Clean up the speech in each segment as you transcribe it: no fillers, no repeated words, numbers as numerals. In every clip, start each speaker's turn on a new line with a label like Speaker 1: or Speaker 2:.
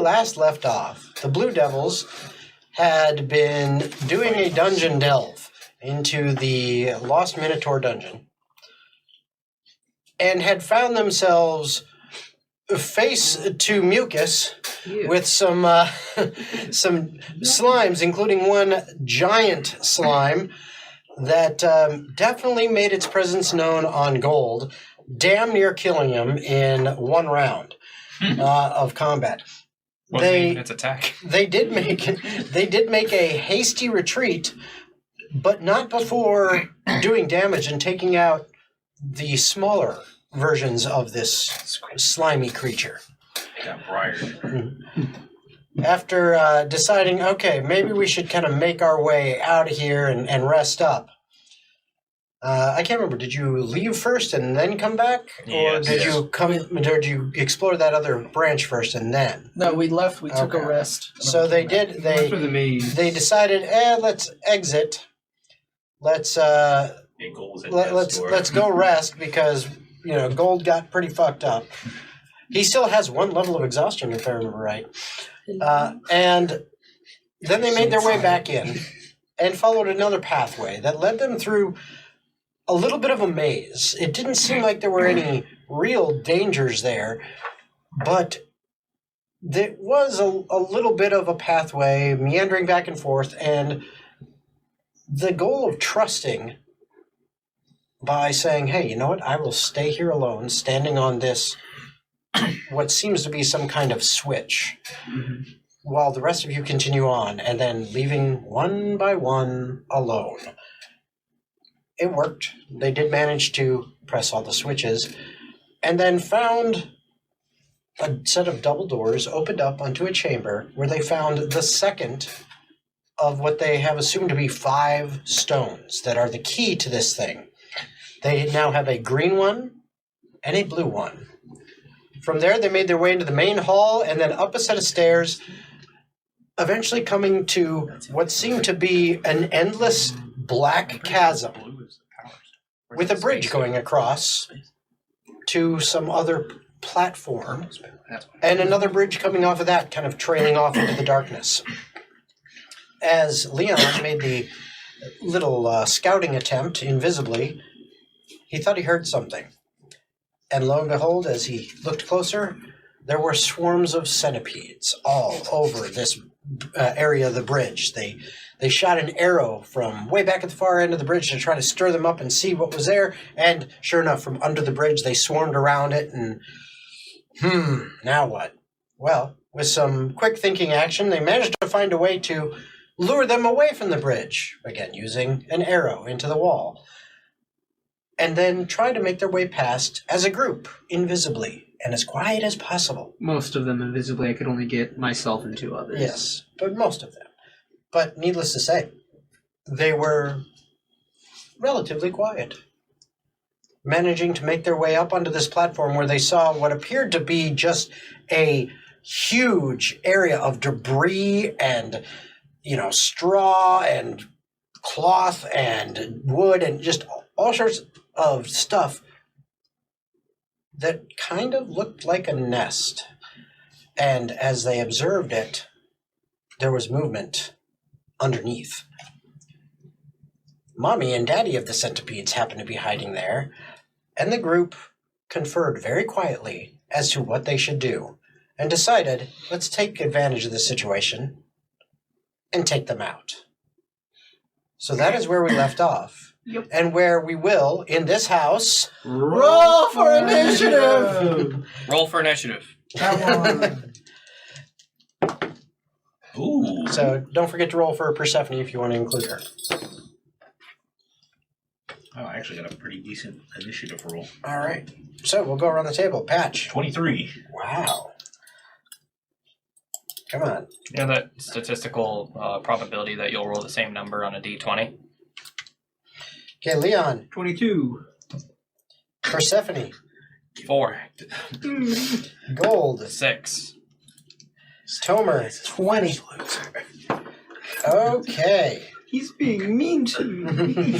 Speaker 1: last left off, the Blue Devils had been doing a dungeon delve into the Lost Minotaur Dungeon and had found themselves face to mucus with some slimes, including one giant slime that definitely made its presence known on Gold, damn near killing him in one round of combat.
Speaker 2: Its attack.
Speaker 1: They did make a hasty retreat, but not before doing damage and taking out the smaller versions of this slimy creature.
Speaker 3: They got briared.
Speaker 1: After deciding, okay, maybe we should kind of make our way out of here and rest up. I can't remember. Did you leave first and then come back, or did you explore that other branch first and then?
Speaker 4: No, we left. We took a rest.
Speaker 1: So they did. They decided, let's exit. Let's go rest because Gold got pretty fucked up. He still has one level of exhaustion, if I remember right. And then they made their way back in and followed another pathway that led them through a little bit of a maze. It didn't seem like there were any real dangers there, but there was a little bit of a pathway meandering back and forth, and the goal of trusting by saying, hey, you know what, I will stay here alone, standing on this, what seems to be some kind of switch, while the rest of you continue on, and then leaving one by one alone. It worked. They did manage to press all the switches, and then found a set of double doors opened up onto a chamber where they found the second of what they have assumed to be 5 stones that are the key to this thing. They now have a green one and a blue one. From there, they made their way into the main hall and then up a set of stairs, eventually coming to what seemed to be an endless black chasm with a bridge going across to some other platform and another bridge coming off of that, kind of trailing off into the darkness. As Leon made the little scouting attempt invisibly, he thought he heard something. And lo and behold, as he looked closer, there were swarms of centipedes all over this area of the bridge. They shot an arrow from way back at the far end of the bridge to try to stir them up and see what was there. And sure enough, from under the bridge, they swarmed around it. And now what? Well, with some quick thinking action, they managed to find a way to lure them away from the bridge, again, using an arrow into the wall. And then try to make their way past as a group, invisibly, and as quiet as possible.
Speaker 4: Most of them invisibly. I could only get myself and 2 others.
Speaker 1: Yes, but most of them. But needless to say, they were relatively quiet, managing to make their way up onto this platform where they saw what appeared to be just a huge area of debris and, straw and cloth and wood and just all sorts of stuff that kind of looked like a nest. And as they observed it, there was movement underneath. Mommy and Daddy of the centipedes happened to be hiding there, and the group conferred very quietly as to what they should do, and decided, let's take advantage of this situation and take them out. So that is where we left off.
Speaker 4: Yep.
Speaker 1: And where we will, in this house, roll for initiative!
Speaker 2: Roll for initiative.
Speaker 3: Ooh.
Speaker 1: So don't forget to roll for Persephone if you want to include her.
Speaker 3: Oh, I actually got a pretty decent initiative roll.
Speaker 1: All right. So we'll go around the table. Patch.
Speaker 3: 23.
Speaker 1: Wow. Come on.
Speaker 2: You know that statistical probability that you'll roll the same number on a d20?
Speaker 1: Okay, Leon.
Speaker 4: 22.
Speaker 1: Persephone.
Speaker 2: 4.
Speaker 1: Gold.
Speaker 2: 6.
Speaker 1: Tomer.
Speaker 4: 20.
Speaker 1: Okay.
Speaker 4: He's being mean to me.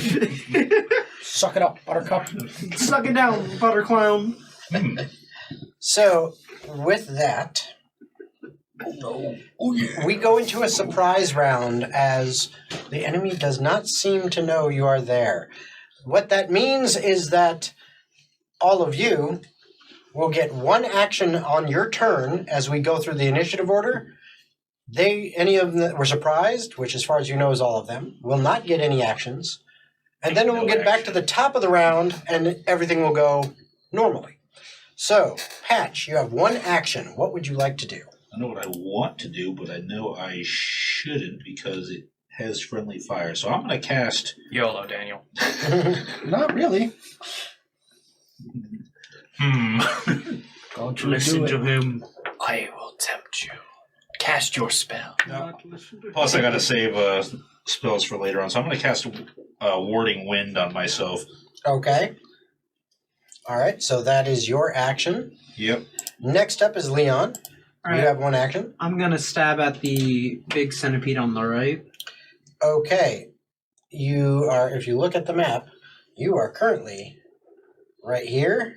Speaker 1: Suck it up, Buttercup.
Speaker 4: Suck it down, Butter Clown.
Speaker 1: So, with that,
Speaker 3: no. Oh, yeah.
Speaker 1: We go into a surprise round as the enemy does not seem to know you are there. What that means is that all of you will get one action on your turn as we go through the initiative order. Any of them that were surprised, which as far as you know is all of them, will not get any actions. And then we'll get back to the top of the round and everything will go normally. So, Patch, you have one action. What would you like to do?
Speaker 3: I know what I want to do, but I know I shouldn't because it has friendly fire. So I'm going to cast...
Speaker 2: YOLO, Daniel.
Speaker 5: Not really.
Speaker 4: Don't listen to him.
Speaker 2: I will tempt you. Cast your spell.
Speaker 3: Plus, I got to save spells for later on. So I'm going to cast Warding Wind on myself.
Speaker 1: Okay. All right, so that is your action.
Speaker 3: Yep.
Speaker 1: Next up is Leon.
Speaker 4: All
Speaker 1: You
Speaker 4: right.
Speaker 1: have one action.
Speaker 4: I'm gonna stab at the big centipede on the right.
Speaker 1: Okay. You are, if you look at the map, you are currently right here.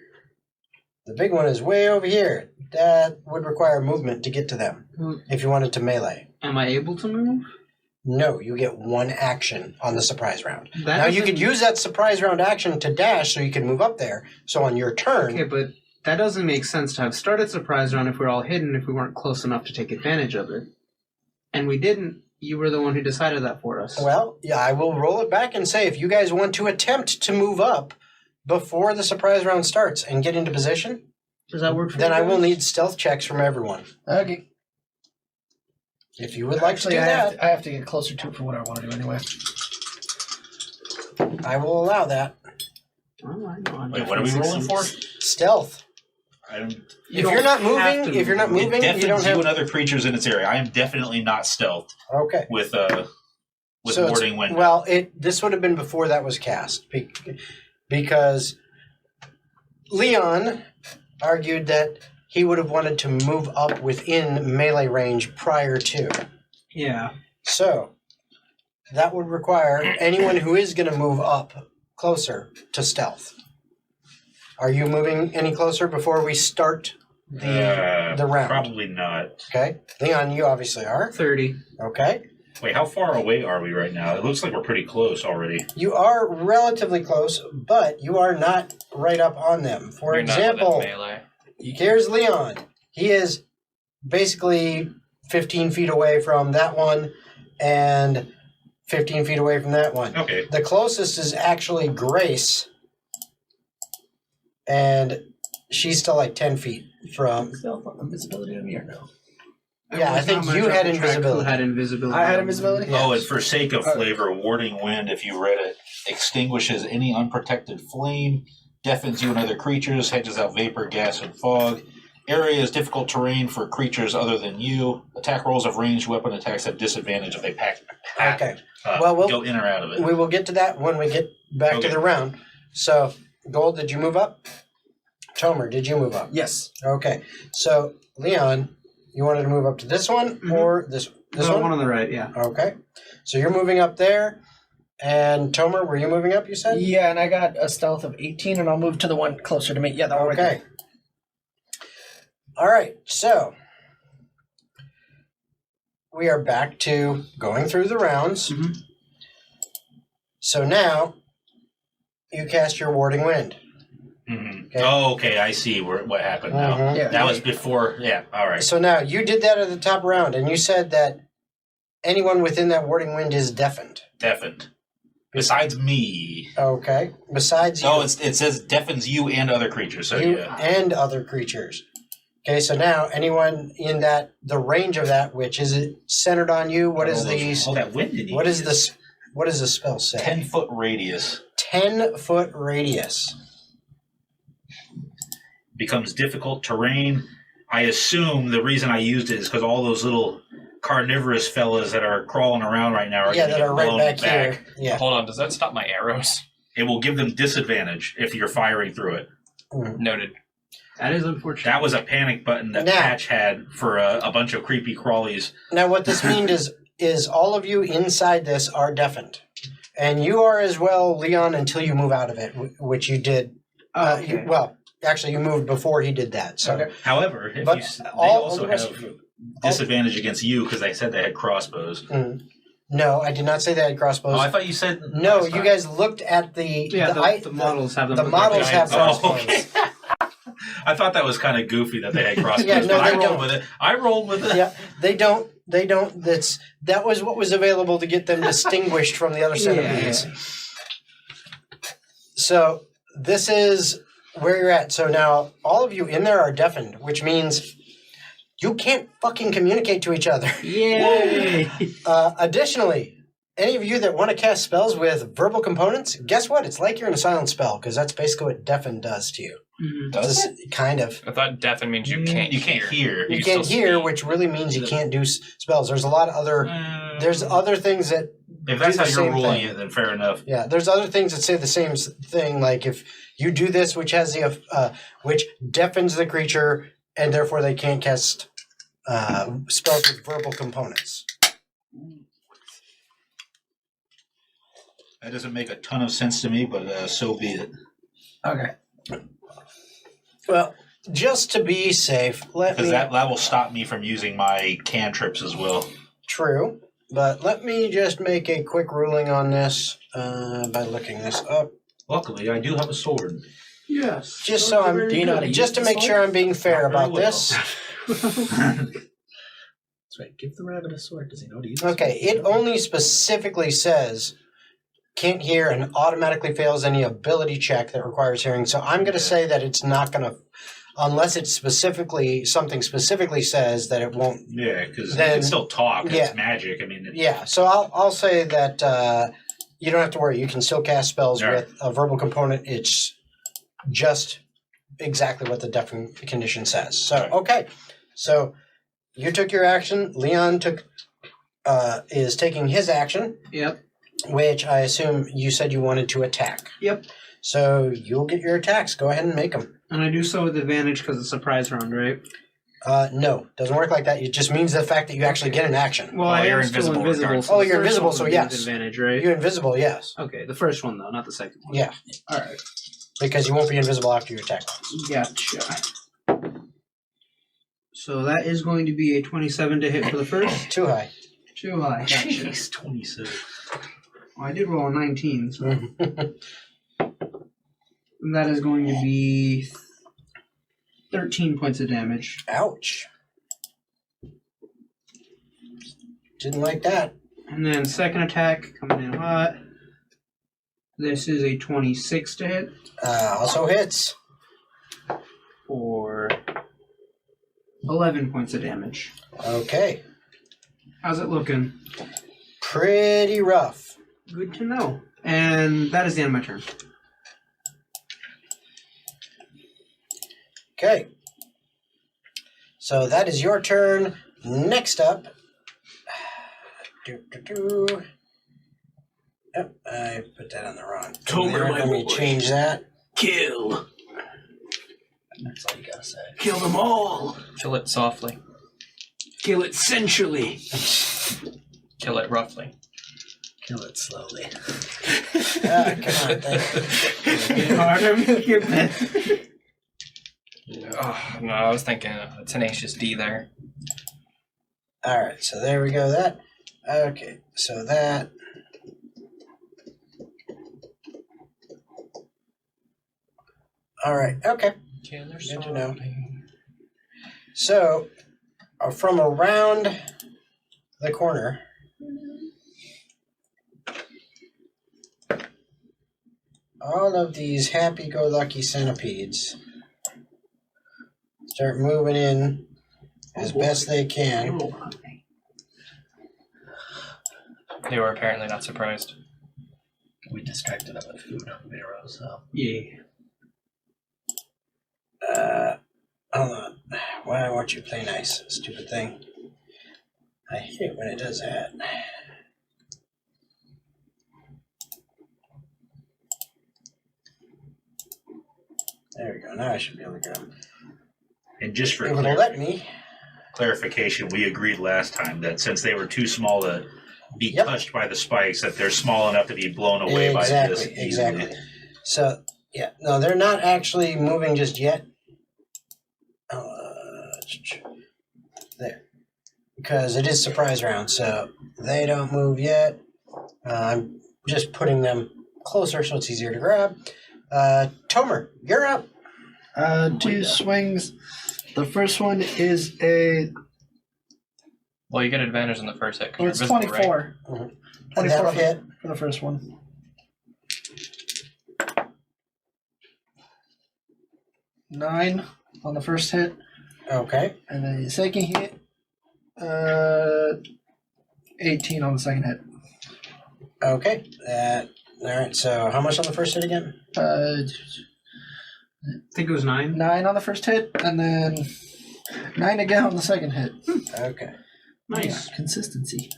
Speaker 1: The big one is way over here. That would require movement to get to them if you wanted to melee.
Speaker 4: Am I able to move?
Speaker 1: No, you get one action on the surprise round.
Speaker 4: That
Speaker 1: Now you
Speaker 4: doesn't-
Speaker 1: could use that surprise round action to dash so you can move up there. So on your turn,
Speaker 4: Okay, but that doesn't make sense to have started surprise round if we're all hidden if we weren't close enough to take advantage of it. And we didn't. You were the one who decided that for us.
Speaker 1: well, yeah, I will roll it back and say if you guys want to attempt to move up before the surprise round starts and get into position,
Speaker 4: Does that work for
Speaker 1: then
Speaker 4: you
Speaker 1: I will
Speaker 4: guys?
Speaker 1: need stealth checks from everyone.
Speaker 5: Okay.
Speaker 1: If you would like
Speaker 5: Actually,
Speaker 1: to do that,
Speaker 5: I have to get closer to it for what I want to do anyway.
Speaker 1: I will allow that.
Speaker 4: Oh, I know. I'm
Speaker 3: Wait, what are we rolling for?
Speaker 1: Stealth.
Speaker 3: I don't...
Speaker 1: If you're not moving,
Speaker 4: It
Speaker 1: you don't
Speaker 3: deafens
Speaker 1: have.
Speaker 3: you and other creatures in its area. I am definitely not stealthed
Speaker 1: Okay.
Speaker 3: with
Speaker 1: So it's-
Speaker 3: Warding Wind.
Speaker 1: Well, this would have been before that was cast because Leon argued that he would have wanted to move up within melee range prior to.
Speaker 4: Yeah.
Speaker 1: So that would require anyone who is going to move up closer to stealth. Are you moving any closer before we start the round?
Speaker 3: Probably not.
Speaker 1: Okay. Leon, you obviously are.
Speaker 4: 30.
Speaker 1: Okay.
Speaker 3: Wait, how far away are we right now? It looks like we're pretty close already.
Speaker 1: You are relatively close, but you are not right up on them. For
Speaker 2: You're not
Speaker 1: example,
Speaker 2: within melee.
Speaker 1: here's Leon. He is basically 15 feet away from that one and 15 feet away from that one.
Speaker 3: Okay.
Speaker 1: The closest is actually Grace, and she's still like 10 feet from.
Speaker 5: Invisibility on me or no?
Speaker 1: Yeah, I think you had invisibility.
Speaker 4: Had invisibility.
Speaker 5: I had invisibility?
Speaker 1: Yeah.
Speaker 3: Oh, and for sake of flavor, Warding Wind, if you read it, extinguishes any unprotected flame, deafens you and other creatures, hedges out vapor, gas, and fog. Area is difficult terrain for creatures other than you. Attack rolls of ranged weapon attacks have disadvantage if they
Speaker 1: Okay. Well, we'll
Speaker 3: go in or out of it.
Speaker 1: We will get to that when we get back to
Speaker 3: Okay.
Speaker 1: the round. So, Gold, did you move up? Tomer, did you move up?
Speaker 5: Yes.
Speaker 1: Okay. So, Leon, you wanted to move up to this one or this
Speaker 4: The
Speaker 1: one?
Speaker 4: one on the right, yeah.
Speaker 1: Okay. So you're moving up there. And Tomer, were you moving up, you said?
Speaker 5: Yeah, and I got a stealth of 18, and I'll move to the one closer to me. Yeah, that one right
Speaker 1: Okay. All right. So we are back to going through the rounds.
Speaker 4: Mhm.
Speaker 1: So now you cast your Warding Wind.
Speaker 3: Mhm.
Speaker 1: Okay.
Speaker 3: Oh, okay, I see what happened now.
Speaker 1: Mhm.
Speaker 5: Yeah.
Speaker 3: That was before, yeah, all right.
Speaker 1: So now you did that at the top round, and you said that anyone within that Warding Wind is deafened.
Speaker 3: Deafened. Besides me.
Speaker 1: Okay. Besides you,
Speaker 3: Oh, it says deafens you and other creatures, so
Speaker 1: you
Speaker 3: yeah.
Speaker 1: and other creatures. Okay, so now anyone in the range of that, which is it centered on you? What is
Speaker 3: Oh, that wind didn't
Speaker 1: what is
Speaker 3: use.
Speaker 1: this? What does the spell say?
Speaker 3: 10-foot radius.
Speaker 1: 10-foot radius.
Speaker 3: Becomes difficult terrain. I assume the reason I used it is because all those little carnivorous fellas that are crawling around right now are
Speaker 1: Yeah,
Speaker 3: gonna
Speaker 1: that
Speaker 3: get
Speaker 1: are right
Speaker 3: blown
Speaker 1: back here. Yeah.
Speaker 2: Hold on, does that stop my arrows?
Speaker 3: It will give them disadvantage if you're firing through it.
Speaker 2: Noted.
Speaker 4: That is unfortunate.
Speaker 3: That was a panic button that
Speaker 1: Now-
Speaker 3: Patch had for a bunch of creepy crawlies.
Speaker 1: Now, what this means is all of you inside this are deafened, and you are as well, Leon, until you move out of it, which you did.
Speaker 4: Okay.
Speaker 1: Well, actually, you moved before he did that. So,
Speaker 5: Okay.
Speaker 3: However, if
Speaker 1: But
Speaker 3: they
Speaker 1: all
Speaker 3: also
Speaker 1: the rest
Speaker 3: have
Speaker 1: of you.
Speaker 3: disadvantage against you because I said they had crossbows.
Speaker 1: No, I did not say they had crossbows.
Speaker 3: Oh, I thought you said
Speaker 1: no,
Speaker 3: last
Speaker 1: you
Speaker 3: time.
Speaker 1: guys looked at the
Speaker 4: models have them.
Speaker 1: the
Speaker 4: with
Speaker 1: models
Speaker 4: their
Speaker 1: have
Speaker 4: giant-
Speaker 1: crossbows.
Speaker 3: okay. I thought that was kind of goofy that they had crossbows.
Speaker 1: Yeah, no,
Speaker 3: but I
Speaker 1: they
Speaker 3: rolled
Speaker 1: don't.
Speaker 3: with it. I rolled with it.
Speaker 1: Yeah, they don't. That was what was available to get them distinguished from the other centipedes. So this is where you're at. So now all of you in there are deafened, which means you can't fucking communicate to each other.
Speaker 4: Yay!
Speaker 1: Additionally, any of you that want to cast spells with verbal components, guess what? It's like you're in a silent spell, because that's basically what deafen does to you.
Speaker 3: Does it?
Speaker 1: Kind of.
Speaker 2: I thought deafen means you can't hear.
Speaker 1: You
Speaker 2: can
Speaker 1: can't
Speaker 2: still
Speaker 1: hear,
Speaker 2: speak.
Speaker 1: which really means you can't do spells. There's a lot of other... There's other things that...
Speaker 3: If that's
Speaker 1: do
Speaker 3: how
Speaker 1: the
Speaker 3: you're
Speaker 1: same
Speaker 3: ruling
Speaker 1: thing.
Speaker 3: it, then fair enough.
Speaker 1: Yeah, there's other things that say the same thing, like if you do this, which has the which deafens the creature, and therefore they can't cast spells with verbal components.
Speaker 3: That doesn't make a ton of sense to me, but so be it.
Speaker 5: Okay.
Speaker 1: Well, just to be safe, let
Speaker 3: Because
Speaker 1: me...
Speaker 3: that will stop me from using my cantrips as well.
Speaker 1: True, but let me just make a quick ruling on this by looking this up.
Speaker 3: Luckily, I do have a sword.
Speaker 4: Yes.
Speaker 1: Just so I'm...
Speaker 5: Do you know how to use
Speaker 1: Just to
Speaker 5: the
Speaker 1: make
Speaker 5: sword?
Speaker 1: sure I'm being fair
Speaker 3: Not very
Speaker 1: about
Speaker 3: well.
Speaker 1: this.
Speaker 5: That's right. Give the rabbit a sword. Does he know how to use it?
Speaker 1: Okay, it only specifically says can't hear and automatically fails any ability check that requires hearing. So I'm going to say that it's not going to, unless it something specifically says that it won't.
Speaker 3: Yeah, because you
Speaker 1: Then-
Speaker 3: can still talk.
Speaker 1: yeah.
Speaker 3: It's magic. I mean,
Speaker 1: Yeah, so I'll say that you don't have to worry. You can still cast spells
Speaker 3: All right.
Speaker 1: with a verbal component. It's just exactly what the condition says. So,
Speaker 3: All right.
Speaker 1: okay. So you took your action. Leon is taking his action.
Speaker 4: Yep.
Speaker 1: Which I assume you said you wanted to attack.
Speaker 4: Yep.
Speaker 1: So you'll get your attacks. Go ahead and make them.
Speaker 4: And I do so with advantage because it's a surprise round, right?
Speaker 1: No, doesn't work like that. It just means the fact that you actually get an action.
Speaker 4: Well,
Speaker 2: Oh,
Speaker 4: I
Speaker 2: you're
Speaker 4: am still
Speaker 2: invisible
Speaker 4: invisible.
Speaker 2: regardless.
Speaker 4: So
Speaker 1: Oh,
Speaker 4: the
Speaker 1: you're
Speaker 4: first
Speaker 1: invisible,
Speaker 4: one
Speaker 1: so
Speaker 4: would be with
Speaker 1: yes.
Speaker 4: advantage, right?
Speaker 1: You're invisible, yes.
Speaker 4: Okay, the first one though, not the second one.
Speaker 1: Yeah,
Speaker 4: All right.
Speaker 1: because you won't be invisible after you attack.
Speaker 4: Gotcha. So that is going to be a 27 to hit for the first.
Speaker 1: Too high.
Speaker 4: Too high. Gotcha.
Speaker 3: jeez, 27.
Speaker 4: Well, I did roll a 19, so that is going to be 13 points of damage.
Speaker 1: Ouch. Didn't like that.
Speaker 4: And then second attack coming in hot. This is a 26 to hit
Speaker 1: Also hits.
Speaker 4: for 11 points of damage.
Speaker 1: Okay.
Speaker 4: How's it looking?
Speaker 1: Pretty rough.
Speaker 4: Good to know. And that is the end of my turn.
Speaker 1: Okay. So that is your turn. Next up. Oh, I put that on the wrong. thing there. Let me change that.
Speaker 4: Kill.
Speaker 5: That's all you gotta say.
Speaker 4: Kill them all.
Speaker 2: Kill it softly.
Speaker 4: Kill it sensually.
Speaker 2: Kill it roughly.
Speaker 5: Kill it slowly.
Speaker 1: Come on.
Speaker 4: Get harder, make it better.
Speaker 2: Oh, no, I was thinking a tenacious D there.
Speaker 1: All right, so there we go. That. Okay, so that. All right. Okay.
Speaker 2: Killer
Speaker 1: Good to know. So, from around the corner, all of these happy-go-lucky centipedes start moving in as best they can.
Speaker 2: They were apparently not surprised.
Speaker 5: We distracted him with food on Vero, so.
Speaker 4: Yeah.
Speaker 1: Hold on. Why won't you play nice? Stupid thing. I hate it when it does that. There we go. Now I should be able to get them.
Speaker 3: And just for
Speaker 1: Able to let me.
Speaker 3: clarification, we agreed last time that since they were too small to be
Speaker 1: Yep.
Speaker 3: touched by the spikes, that they're small enough to be blown away by this.
Speaker 1: Exactly. So, yeah. No, they're not actually moving just yet. There. because it is surprise round, so they don't move yet. I'm just putting them closer so it's easier to grab. Tomer, you're up.
Speaker 5: 2 swings. The first one is a.
Speaker 2: Well, you get advantage on the first hit. 'cause
Speaker 5: Oh,
Speaker 2: you're
Speaker 5: it's
Speaker 2: invisible,
Speaker 5: 24.
Speaker 2: Right?
Speaker 1: And
Speaker 5: 24
Speaker 1: that'll hit.
Speaker 5: for the first one. 9 on the first hit,
Speaker 1: Okay.
Speaker 5: and then the second hit, 18 on the second hit.
Speaker 1: Okay. All right. So how much on the first hit again?
Speaker 4: I think it was 9.
Speaker 5: 9 on the first hit, and then 9 again on the second hit.
Speaker 1: Okay.
Speaker 4: Nice.
Speaker 5: Yeah, consistency.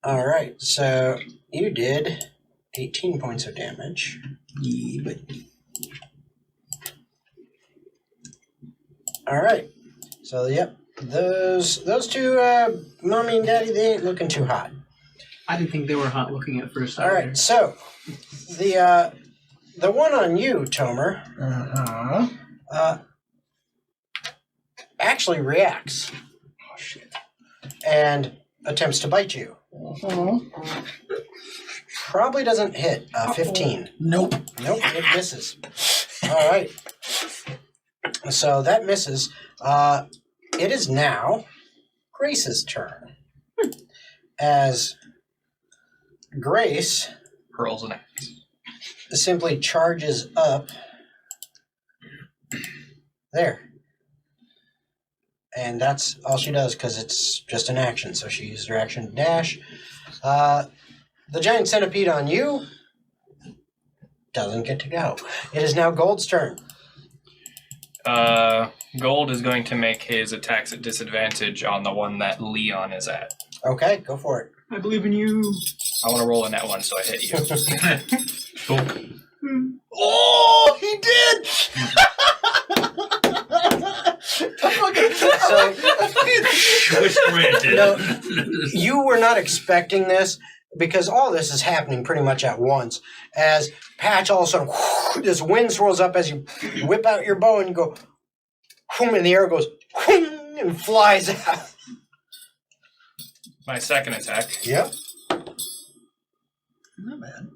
Speaker 1: All right. So you did 18 points of damage.
Speaker 5: Yeah, but
Speaker 1: All right. So yep, those two, mommy and daddy, they ain't looking too hot.
Speaker 4: I didn't think they were hot looking at first.
Speaker 1: All
Speaker 4: either.
Speaker 1: right. So the one on you, Tomer, actually reacts.
Speaker 5: Oh shit.
Speaker 1: And attempts to bite you. Probably doesn't hit. 15.
Speaker 5: Nope.
Speaker 1: Nope, it misses. All right. So that misses. It is now Grace's turn. As Grace
Speaker 2: Hurls an axe.
Speaker 1: simply charges up there. And that's all she does because it's just an action. So she used her action to dash. The giant centipede on you doesn't get to go. It is now Gold's turn.
Speaker 2: Gold is going to make his attacks at disadvantage on the one that Leon is at.
Speaker 1: Okay, go for it.
Speaker 4: I believe in you.
Speaker 2: I want to roll a net one, so I hit you.
Speaker 1: Oh, he did!
Speaker 3: Wish granted.
Speaker 1: No, you were not expecting this because all this is happening pretty much at once. As Patch all of a sudden, whoosh, this wind swirls up as you whip out your bow and you go, whoom, and the arrow goes, whoom, and flies out.
Speaker 2: My second attack.
Speaker 1: Yep.
Speaker 5: Not bad.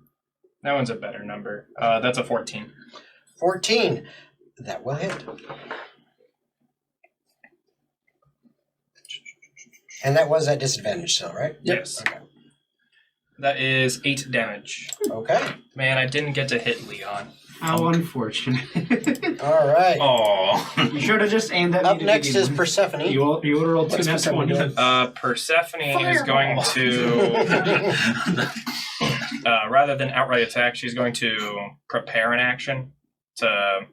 Speaker 2: That one's a better number. That's a 14.
Speaker 1: 14. That will hit. And that was at disadvantage still, right?
Speaker 2: Yes.
Speaker 1: Okay.
Speaker 2: That is 8 damage.
Speaker 1: Okay.
Speaker 2: Man, I didn't get to hit Leon.
Speaker 4: How unfortunate.
Speaker 1: All right.
Speaker 3: Oh.
Speaker 4: You should have just aimed at me.
Speaker 1: Up
Speaker 4: to
Speaker 1: next
Speaker 4: begin
Speaker 1: is
Speaker 4: with.
Speaker 1: Persephone.
Speaker 4: You would have rolled
Speaker 5: What
Speaker 4: 2
Speaker 5: is
Speaker 4: nat
Speaker 5: Persephone
Speaker 4: 20.
Speaker 5: doing?
Speaker 2: Persephone is going to, rather than outright attack, she's going to prepare an action to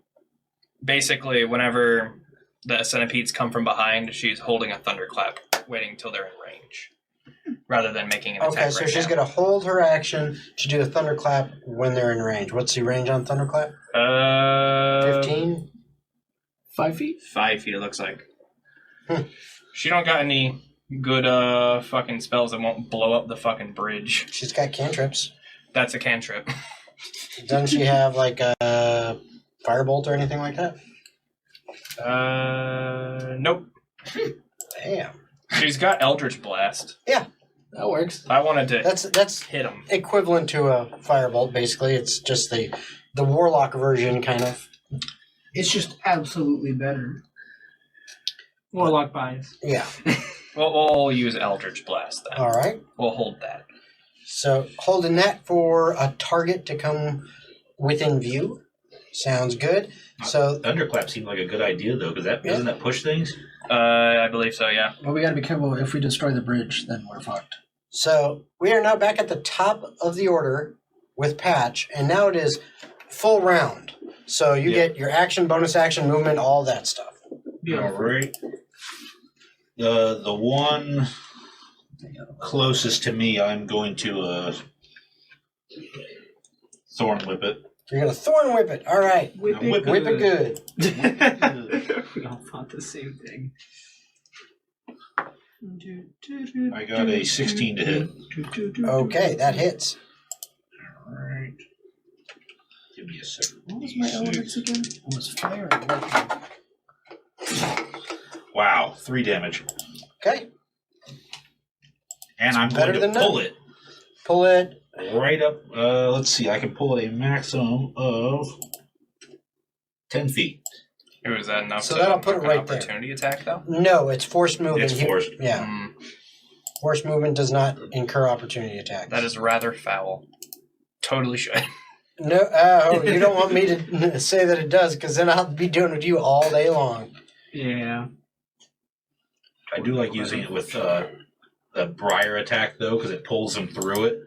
Speaker 2: basically, whenever the centipedes come from behind, she's holding a thunderclap, waiting till they're in range, rather than making an attack.
Speaker 1: Okay, so she's going to hold her action to do a thunderclap when they're in range. What's the range on thunderclap? 15?
Speaker 5: 5 feet?
Speaker 2: 5 feet, it looks like. She don't got any good fucking spells that won't blow up the fucking bridge.
Speaker 1: She's got cantrips.
Speaker 2: That's a cantrip.
Speaker 1: Doesn't she have like a firebolt or anything like that?
Speaker 2: Nope.
Speaker 1: Damn.
Speaker 2: She's got Eldritch Blast.
Speaker 5: That works.
Speaker 2: I wanted to
Speaker 1: That's
Speaker 2: hit him.
Speaker 1: equivalent to a firebolt, basically. It's just the warlock version, kind of.
Speaker 4: It's just absolutely better. Warlock bias.
Speaker 1: Yeah.
Speaker 2: We'll use Eldritch Blast then.
Speaker 1: All right.
Speaker 2: We'll hold that.
Speaker 1: So holding that for a target to come within view. Sounds good. So
Speaker 3: Thunderclap seemed like a good idea, though, because doesn't that push things?
Speaker 2: I believe so, yeah.
Speaker 5: But we gotta be careful. If we destroy the bridge, then we're fucked.
Speaker 1: So we are now back at the top of the order with Patch, and now it is full round. So you get your action, bonus action, movement, all that stuff.
Speaker 3: All right. The one closest to me, I'm going to Thorn Whip it.
Speaker 1: You're going to Thorn Whip it. All right.
Speaker 3: Whip
Speaker 1: Whip it good.
Speaker 4: We all thought the same thing.
Speaker 3: I got a 16 to hit.
Speaker 1: Okay, that hits.
Speaker 3: All right. Give me a second.
Speaker 5: What was my elements again? It was fire and lightning.
Speaker 3: Wow, 3 damage.
Speaker 1: Okay.
Speaker 3: And I'm
Speaker 1: better
Speaker 3: going to
Speaker 1: than
Speaker 3: pull
Speaker 1: none.
Speaker 3: it
Speaker 1: Pull it.
Speaker 3: right up. Let's see. I can pull it a maximum of 10 feet.
Speaker 2: Was that enough
Speaker 1: So
Speaker 2: to
Speaker 1: that'll put it
Speaker 2: an
Speaker 1: right there.
Speaker 2: opportunity attack, though?
Speaker 1: No, it's forced movement.
Speaker 3: It's forced.
Speaker 1: Yeah.
Speaker 2: Mm,
Speaker 1: Forced movement does not incur opportunity attacks.
Speaker 2: that is rather foul. Totally should.
Speaker 1: No, you don't want me to say that it does, because then I'll be doing it with you all day long.
Speaker 4: Yeah.
Speaker 3: I do like using it with the briar attack, though, because it pulls them through it.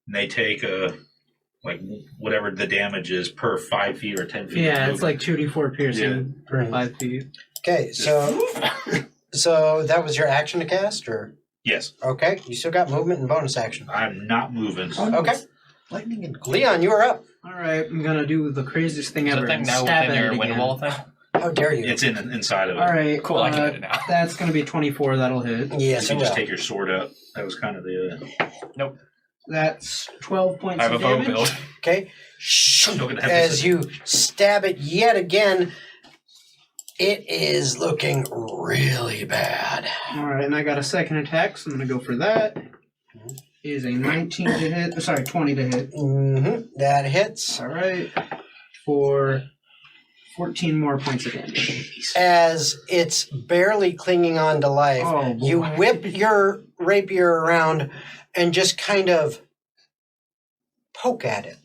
Speaker 3: And they take like whatever the damage is per 5 feet or 10 feet.
Speaker 4: Yeah, it's like 2d4 piercing per 5 feet.
Speaker 1: Okay, so that was your action to cast, or
Speaker 3: Yes,
Speaker 1: okay, you still got movement and bonus action.
Speaker 3: I'm not moving.
Speaker 1: Okay,
Speaker 5: Lightning and
Speaker 1: Leon, you are up.
Speaker 4: Alright, I'm gonna do the craziest thing
Speaker 2: Is
Speaker 4: ever.
Speaker 2: the thing
Speaker 4: and
Speaker 2: now
Speaker 4: stab
Speaker 2: within
Speaker 4: at
Speaker 2: your
Speaker 4: it
Speaker 2: wind
Speaker 4: again.
Speaker 2: wall thing?
Speaker 1: How dare you?
Speaker 3: It's inside of it.
Speaker 4: Alright,
Speaker 2: Cool, I can hit it now.
Speaker 4: That's gonna be 24, that'll hit.
Speaker 1: Yes,
Speaker 3: You
Speaker 1: it
Speaker 3: can just
Speaker 1: will.
Speaker 3: take your sword out. That was kind of the.
Speaker 2: Nope.
Speaker 4: That's 12 points
Speaker 2: I have a
Speaker 4: of
Speaker 2: bow
Speaker 4: damage.
Speaker 2: build.
Speaker 1: Okay,
Speaker 3: Logan, have
Speaker 1: as
Speaker 3: this-
Speaker 1: you stab it yet again, it is looking really bad.
Speaker 4: Alright, and I got a second attack, so I'm gonna go for that. Is a 19 to hit. Sorry, 20 to hit.
Speaker 1: That hits.
Speaker 4: Alright. For 14 more points of damage.
Speaker 1: As it's barely clinging on to life,
Speaker 4: Oh, boy.
Speaker 1: you whip your rapier around and just kind of poke at it.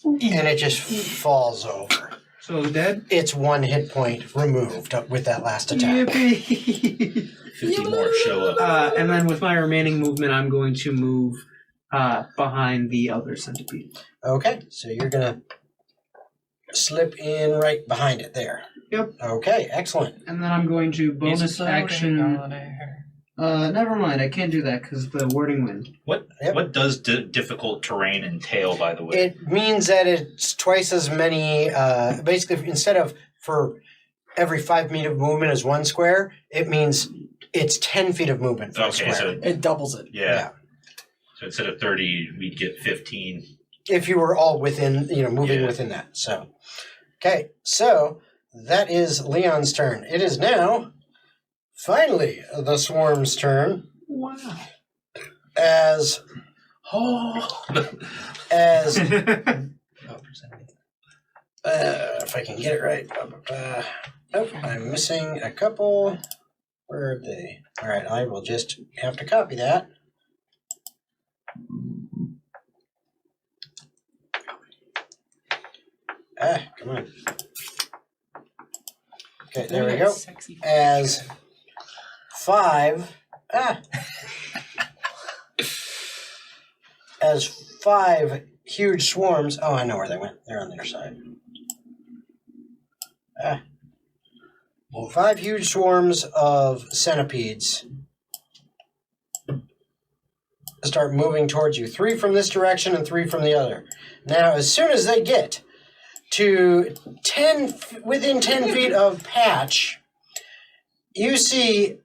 Speaker 1: And it just falls over.
Speaker 4: So dead?
Speaker 1: It's 1 hit point removed with that last attack.
Speaker 4: Yippee!
Speaker 3: 50 more show up.
Speaker 4: And then with my remaining movement, I'm going to move behind the other centipede.
Speaker 1: Okay, so you're going to slip in right behind it there.
Speaker 4: Yep.
Speaker 1: Okay, excellent.
Speaker 4: And then I'm going to bonus action. Never mind, I can't do that because the wording wind.
Speaker 3: What does difficult terrain entail, by the way?
Speaker 1: It means that it's twice as many, basically, instead of for every 5 feet of movement is 1 square, it means it's 10 feet of movement for a
Speaker 3: Okay,
Speaker 1: square.
Speaker 3: so
Speaker 5: it doubles it.
Speaker 3: yeah. So instead of 30, we'd get 15.
Speaker 1: If you were all within, moving
Speaker 3: Yeah.
Speaker 1: within that. So, okay, so that is Leon's turn. It is now, finally, the swarm's turn.
Speaker 4: Wow.
Speaker 1: As if I can get it right. Nope, I'm missing a couple. Where are they? All right, I will just have to copy that. Come on. Okay, there we go. As 5. As 5 huge swarms. Oh, I know where they went. They're on their side. Well, 5 huge swarms of centipedes start moving towards you. 3 from this direction and 3 from the other. Now, as soon as they get to within 10 feet of Patch, you see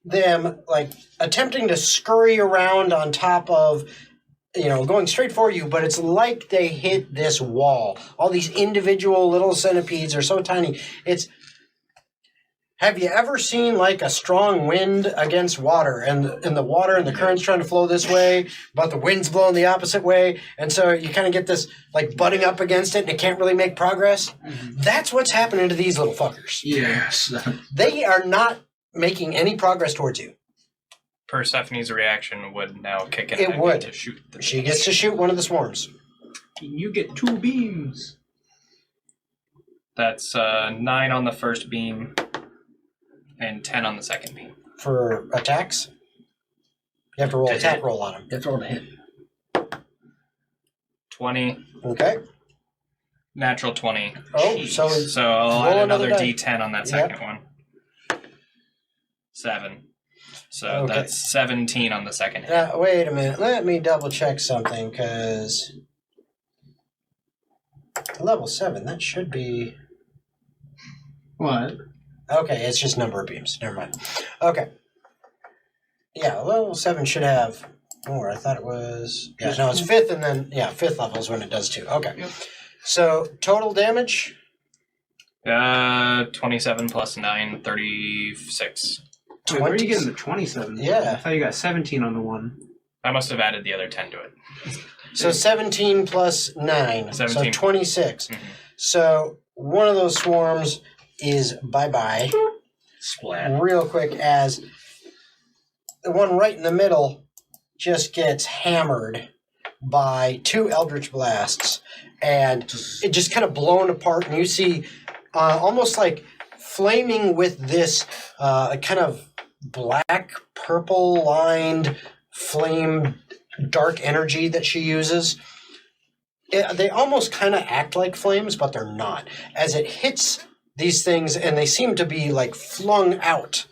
Speaker 1: them like attempting to scurry around on top of, going straight for you, but it's like they hit this wall. All these individual little centipedes are so tiny. Have you ever seen like a strong wind against water and the water and the current's trying to flow this way, but the wind's blowing the opposite way, and so you kind of get this like butting up against it and it can't really make progress?
Speaker 4: Mm-hmm.
Speaker 1: That's what's happening to these little fuckers.
Speaker 3: Yes.
Speaker 1: They are not making any progress towards you.
Speaker 2: Persephone's reaction would now kick in.
Speaker 1: It
Speaker 2: and I
Speaker 1: would.
Speaker 2: get to shoot the
Speaker 1: She gets to shoot one of the swarms.
Speaker 4: You get 2 beams.
Speaker 2: That's 9 on the first beam and 10 on the second beam.
Speaker 1: For attacks, you have to roll
Speaker 3: To
Speaker 1: attack
Speaker 3: hit.
Speaker 1: roll on them.
Speaker 5: You have to roll to hit.
Speaker 2: 20,
Speaker 1: Okay.
Speaker 2: natural 20.
Speaker 1: Oh,
Speaker 2: Jeez.
Speaker 1: so
Speaker 2: So I'll
Speaker 1: roll
Speaker 2: add
Speaker 1: another
Speaker 2: another
Speaker 1: die.
Speaker 2: D10 on that second one. 7. So
Speaker 1: Okay.
Speaker 2: that's 17 on the second hit.
Speaker 1: Wait a minute. Let me double check something, because level 7, that should be...
Speaker 4: What?
Speaker 1: Okay, it's just number of beams. Never mind. Okay. Yeah, level 7 should have more. I thought it was... Yeah, no, it's 5th, and then... Yeah, 5th level is when it does 2. Okay.
Speaker 4: Yep.
Speaker 1: So, total damage?
Speaker 2: 27 plus 9, 36.
Speaker 4: Wait, where are you getting the 27?
Speaker 1: Yeah.
Speaker 4: I thought you got 17 on the one.
Speaker 2: I must have added the other 10 to it.
Speaker 1: So 17 plus 9.
Speaker 2: 17.
Speaker 1: So 26.
Speaker 2: Mhm.
Speaker 1: So one of those swarms is bye-bye.
Speaker 3: Splat.
Speaker 1: Real quick, as the one right in the middle just gets hammered by 2 Eldritch Blasts. And it just kind of blown apart. And you see almost like flaming with this kind of black, purple-lined flame dark energy that she uses. They almost kind of act like flames, but they're not. As it hits these things, and they seem to be like flung out,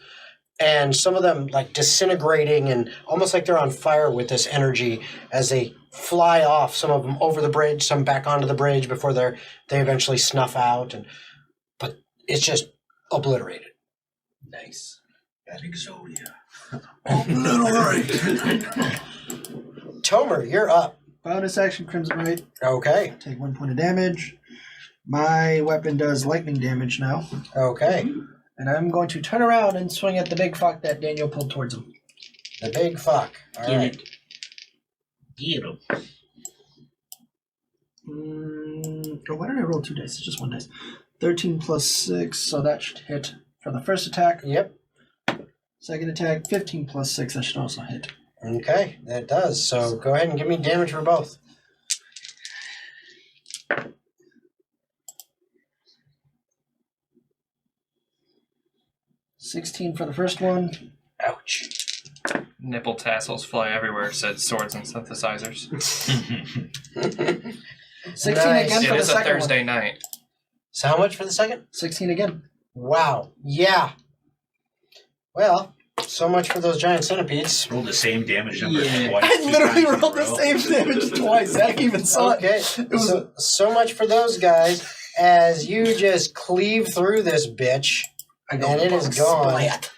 Speaker 1: and some of them like disintegrating and almost like they're on fire with this energy as they fly off, some of them over the bridge, some back onto the bridge before they eventually snuff out. But it's just obliterated.
Speaker 3: Nice. That Exodia.
Speaker 1: Tomer, you're up.
Speaker 5: Bonus action, Crimson Right.
Speaker 1: Okay.
Speaker 5: Take 1 point of damage. My weapon does lightning damage now.
Speaker 1: Okay.
Speaker 5: And I'm going to turn around and swing at the big fuck that Daniel pulled towards him.
Speaker 1: The big fuck. All
Speaker 5: Get
Speaker 1: right.
Speaker 5: it.
Speaker 3: Get him.
Speaker 5: Why did I roll 2 dice? It's just 1 dice. 13 plus 6, so that should hit for the first attack.
Speaker 1: Yep.
Speaker 5: Second attack, 15 plus 6, that should also hit.
Speaker 1: Okay, that does. So go ahead and give me damage for both.
Speaker 5: 16 for the first one.
Speaker 1: Ouch.
Speaker 2: Nipple tassels fly everywhere, said swords and synthesizers.
Speaker 5: 16
Speaker 1: Nice.
Speaker 5: again
Speaker 2: It
Speaker 5: for the
Speaker 2: is a
Speaker 5: second
Speaker 2: Thursday
Speaker 5: one.
Speaker 2: night.
Speaker 1: So how much for the second?
Speaker 5: 16 again.
Speaker 1: Wow. Yeah. Well, so much for those giant centipedes.
Speaker 3: Rolled the same damage number
Speaker 4: Yeah.
Speaker 3: twice.
Speaker 5: I
Speaker 3: 2
Speaker 5: literally
Speaker 3: times in a
Speaker 5: rolled the
Speaker 3: row.
Speaker 5: same damage twice. Zach even saw
Speaker 1: Okay.
Speaker 5: it. was
Speaker 1: So much for those guys as you just cleave through this bitch.
Speaker 5: I
Speaker 1: And it is gone.
Speaker 5: Splat.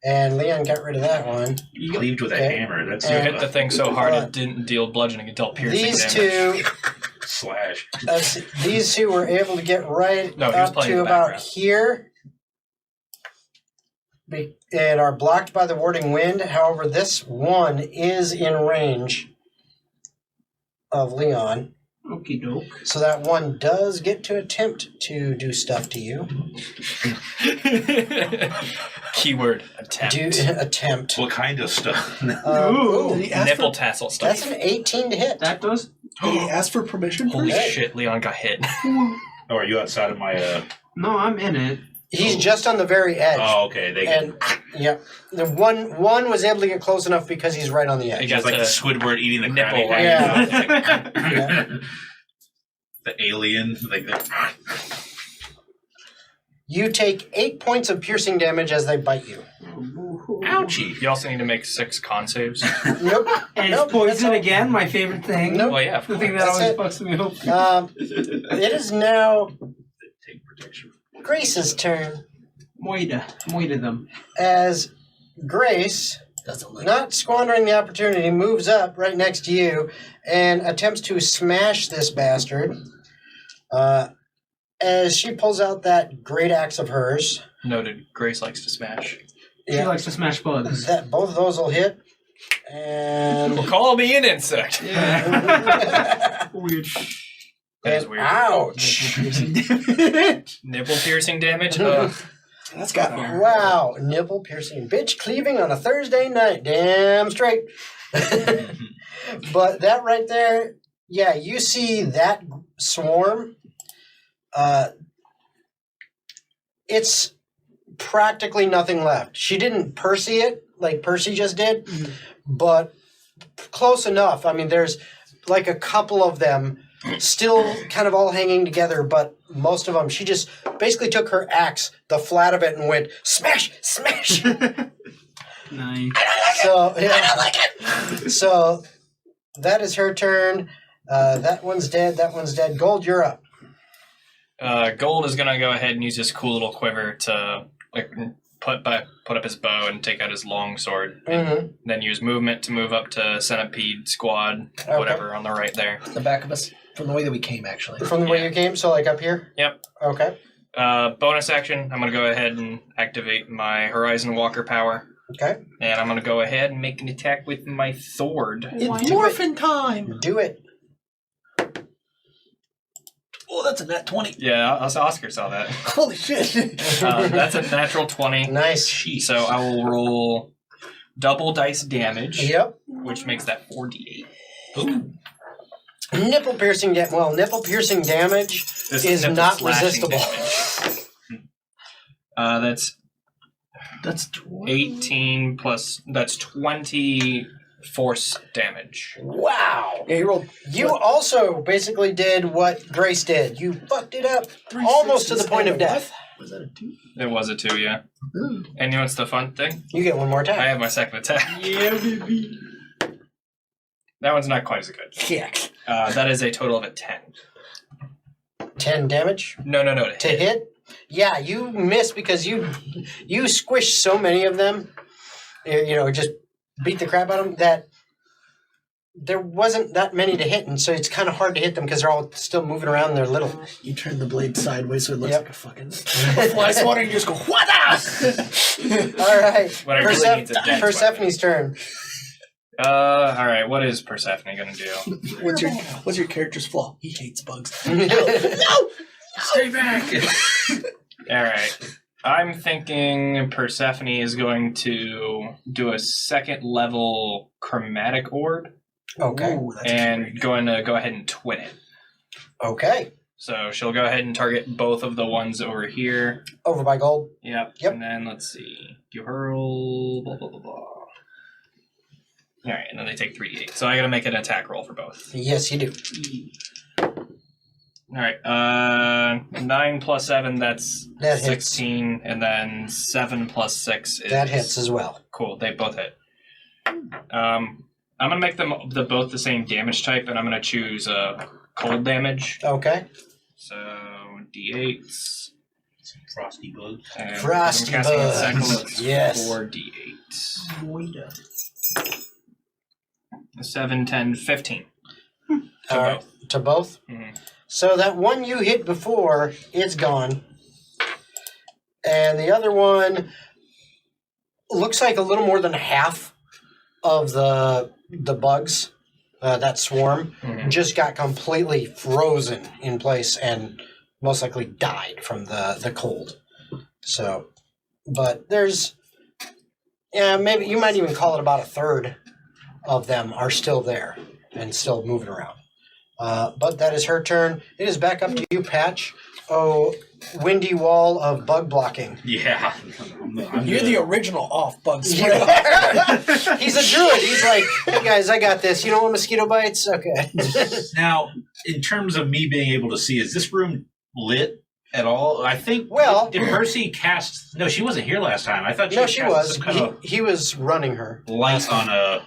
Speaker 1: And Leon got rid of that one.
Speaker 3: Cleaved with a
Speaker 1: Okay.
Speaker 3: hammer. That's
Speaker 2: You
Speaker 1: And-
Speaker 2: hit the thing so hard it didn't deal bludgeoning, it dealt piercing
Speaker 1: These
Speaker 2: damage.
Speaker 1: two,
Speaker 3: slash.
Speaker 1: these two were able to get right
Speaker 2: No, he was
Speaker 1: up
Speaker 2: playing in
Speaker 1: to
Speaker 2: the
Speaker 1: about
Speaker 2: background.
Speaker 1: here. And are blocked by the warding wind. However, this one is in range of Leon.
Speaker 4: Okie doke.
Speaker 1: So that one does get to attempt to do stuff to you.
Speaker 2: Keyword attempt.
Speaker 1: Attempt.
Speaker 3: What kind of stuff?
Speaker 1: Ooh,
Speaker 5: Did he ask
Speaker 2: Nipple
Speaker 5: for,
Speaker 2: tassel
Speaker 1: that's
Speaker 2: stuff.
Speaker 1: an 18 to hit.
Speaker 4: That does?
Speaker 5: did he ask for permission
Speaker 2: Holy
Speaker 5: first?
Speaker 1: Hey.
Speaker 2: shit, Leon got hit.
Speaker 3: Oh, are you outside of my?
Speaker 4: No, I'm in it.
Speaker 1: He's just on the very edge.
Speaker 3: Oh, okay. They
Speaker 1: And yeah, the one was able to get close enough because he's right on the
Speaker 2: He
Speaker 1: edge.
Speaker 2: got
Speaker 3: It's like
Speaker 2: the
Speaker 3: the Squidward eating the
Speaker 2: nipple
Speaker 3: Krabby
Speaker 2: right
Speaker 3: Patty. The alien, like the.
Speaker 1: You take 8 points of piercing damage as they bite you.
Speaker 3: Ouchie.
Speaker 2: You also need to make 6 con saves.
Speaker 1: Nope.
Speaker 4: And
Speaker 1: Nope,
Speaker 4: it's poison
Speaker 1: that's all.
Speaker 4: again, my favorite thing.
Speaker 1: Nope.
Speaker 2: Well, yeah.
Speaker 4: The thing that
Speaker 1: That's
Speaker 4: always
Speaker 1: it.
Speaker 4: fucks me up.
Speaker 1: It is now
Speaker 3: Take protection.
Speaker 1: Grace's turn.
Speaker 4: Moida them.
Speaker 1: As Grace, not squandering the opportunity, moves up right next to you and attempts to smash this bastard. As she pulls out that great axe of hers.
Speaker 2: Noted. Grace likes to smash.
Speaker 4: She likes to smash bugs.
Speaker 1: That both of those will hit. And
Speaker 2: Well, call me an insect.
Speaker 4: Yeah. Weird.
Speaker 2: That is
Speaker 1: and
Speaker 2: weird.
Speaker 1: ouch.
Speaker 2: Nipple piercing damage? Ugh.
Speaker 5: That's got hard.
Speaker 1: Wow, nipple piercing, bitch cleaving on a Thursday night. Damn straight. But that right there, yeah, you see that swarm. It's practically nothing left. She didn't Percy it like Percy just did, but close enough. I mean, there's like a couple of them still kind of all hanging together, but most of them, she just basically took her axe, the flat of it, and went smash, smash.
Speaker 4: Nice.
Speaker 1: So yeah. So that is her turn. That one's dead. That one's dead. Gold, you're up.
Speaker 2: Gold is gonna go ahead and use his cool little quiver to like put up his bow and take out his long sword.
Speaker 1: Mm-hmm.
Speaker 2: Then use movement to move up to Centipede Squad,
Speaker 1: Okay.
Speaker 2: whatever on the right there.
Speaker 5: The back of us, from the way that we came, actually.
Speaker 1: From the way you came, so like up here.
Speaker 2: Yep.
Speaker 1: Okay.
Speaker 2: Bonus action, I'm going to go ahead and activate my Horizon Walker power.
Speaker 1: Okay.
Speaker 2: And I'm going to go ahead and make an attack with my sword.
Speaker 5: It's morphin' time!
Speaker 1: Do it.
Speaker 5: Oh, that's a nat 20.
Speaker 2: Yeah, Oscar saw that.
Speaker 5: Holy shit.
Speaker 2: That's a natural 20.
Speaker 1: Nice.
Speaker 2: So I will roll double dice damage,
Speaker 1: Yep.
Speaker 2: which makes that 4d8.
Speaker 3: Ooh.
Speaker 1: Nipple piercing damage
Speaker 2: This
Speaker 1: is
Speaker 2: nipple
Speaker 1: not
Speaker 2: slashing
Speaker 1: resistible.
Speaker 2: damage.
Speaker 5: That's 20.
Speaker 2: 18 plus, that's 20 force damage.
Speaker 1: Wow.
Speaker 5: Yeah, he rolled
Speaker 1: You also basically did what Grace did. You fucked it up almost to the point of death.
Speaker 5: Was that a 2?
Speaker 2: It was a 2, yeah.
Speaker 5: Ooh.
Speaker 2: And you know what's the fun thing?
Speaker 1: You get one more
Speaker 2: I
Speaker 1: attack.
Speaker 2: have my second attack.
Speaker 5: Yeah, baby.
Speaker 2: That one's not quite as good.
Speaker 5: Yeah.
Speaker 2: That is a total of a 10.
Speaker 1: 10 damage
Speaker 2: No,
Speaker 1: to hit. Yeah, you missed because you squished so many of them. Just beat the crap out of them that there wasn't that many to hit, and so it's kind of hard to hit them because they're all still moving around and they're little.
Speaker 5: You turn the blade sideways so it looks
Speaker 1: Yep.
Speaker 5: like a fucking fly swatter and you just go, what up?
Speaker 1: All right.
Speaker 2: What I really need's a dex
Speaker 1: Persephone's turn.
Speaker 2: Alright, what is Persephone gonna do?
Speaker 5: What's your character's flaw? He hates bugs.
Speaker 3: Stay back.
Speaker 2: Alright. I'm thinking Persephone is going to do a second level chromatic orb
Speaker 1: Okay.
Speaker 5: Ooh, that's
Speaker 2: and going to go ahead and twin it.
Speaker 1: Okay.
Speaker 2: So she'll go ahead and target both of the ones over here.
Speaker 1: Over by gold.
Speaker 2: Yep.
Speaker 1: Yep.
Speaker 2: And then let's see. You hurl, blah, blah, blah, blah. Alright, and then they take 3d8. So I gotta make an attack roll for both.
Speaker 1: Yes, you do.
Speaker 2: Alright, 9 plus 7, that's
Speaker 1: That hits.
Speaker 2: 16. And then 7 plus 6 is...
Speaker 1: That hits as well.
Speaker 2: Cool, they both hit. I'm gonna make them both the same damage type, and I'm gonna choose cold damage.
Speaker 1: Okay.
Speaker 2: So d8s.
Speaker 3: Some frosty bugs.
Speaker 2: And
Speaker 1: Frosty
Speaker 2: I'm casting
Speaker 1: bugs.
Speaker 2: a second, it's
Speaker 1: Yes.
Speaker 2: 4d8. 7, 10, 15. To
Speaker 1: All right.
Speaker 2: both.
Speaker 1: To both?
Speaker 2: Mhm.
Speaker 1: So that one you hit before, it's gone. And the other one looks like a little more than half of the bugs, that swarm,
Speaker 2: Mhm.
Speaker 1: just got completely frozen in place and most likely died from the cold. So, but there's, maybe you might even call it about a third of them are still there and still moving around. But that is her turn. It is back up to you, Patch. Oh, windy wall of bug blocking.
Speaker 3: Yeah.
Speaker 5: You're the original off bug
Speaker 1: He's
Speaker 5: spray.
Speaker 1: a druid. He's like, hey guys, I got this. You don't want mosquito bites? Okay.
Speaker 3: Now, in terms of me being able to see, is this room lit at all? I think.
Speaker 1: Well-
Speaker 3: did Percy cast? No, she wasn't here last time. I thought she
Speaker 1: No,
Speaker 3: had
Speaker 1: she
Speaker 3: cast
Speaker 1: was.
Speaker 3: some kind of
Speaker 1: He was running her.
Speaker 3: light on a.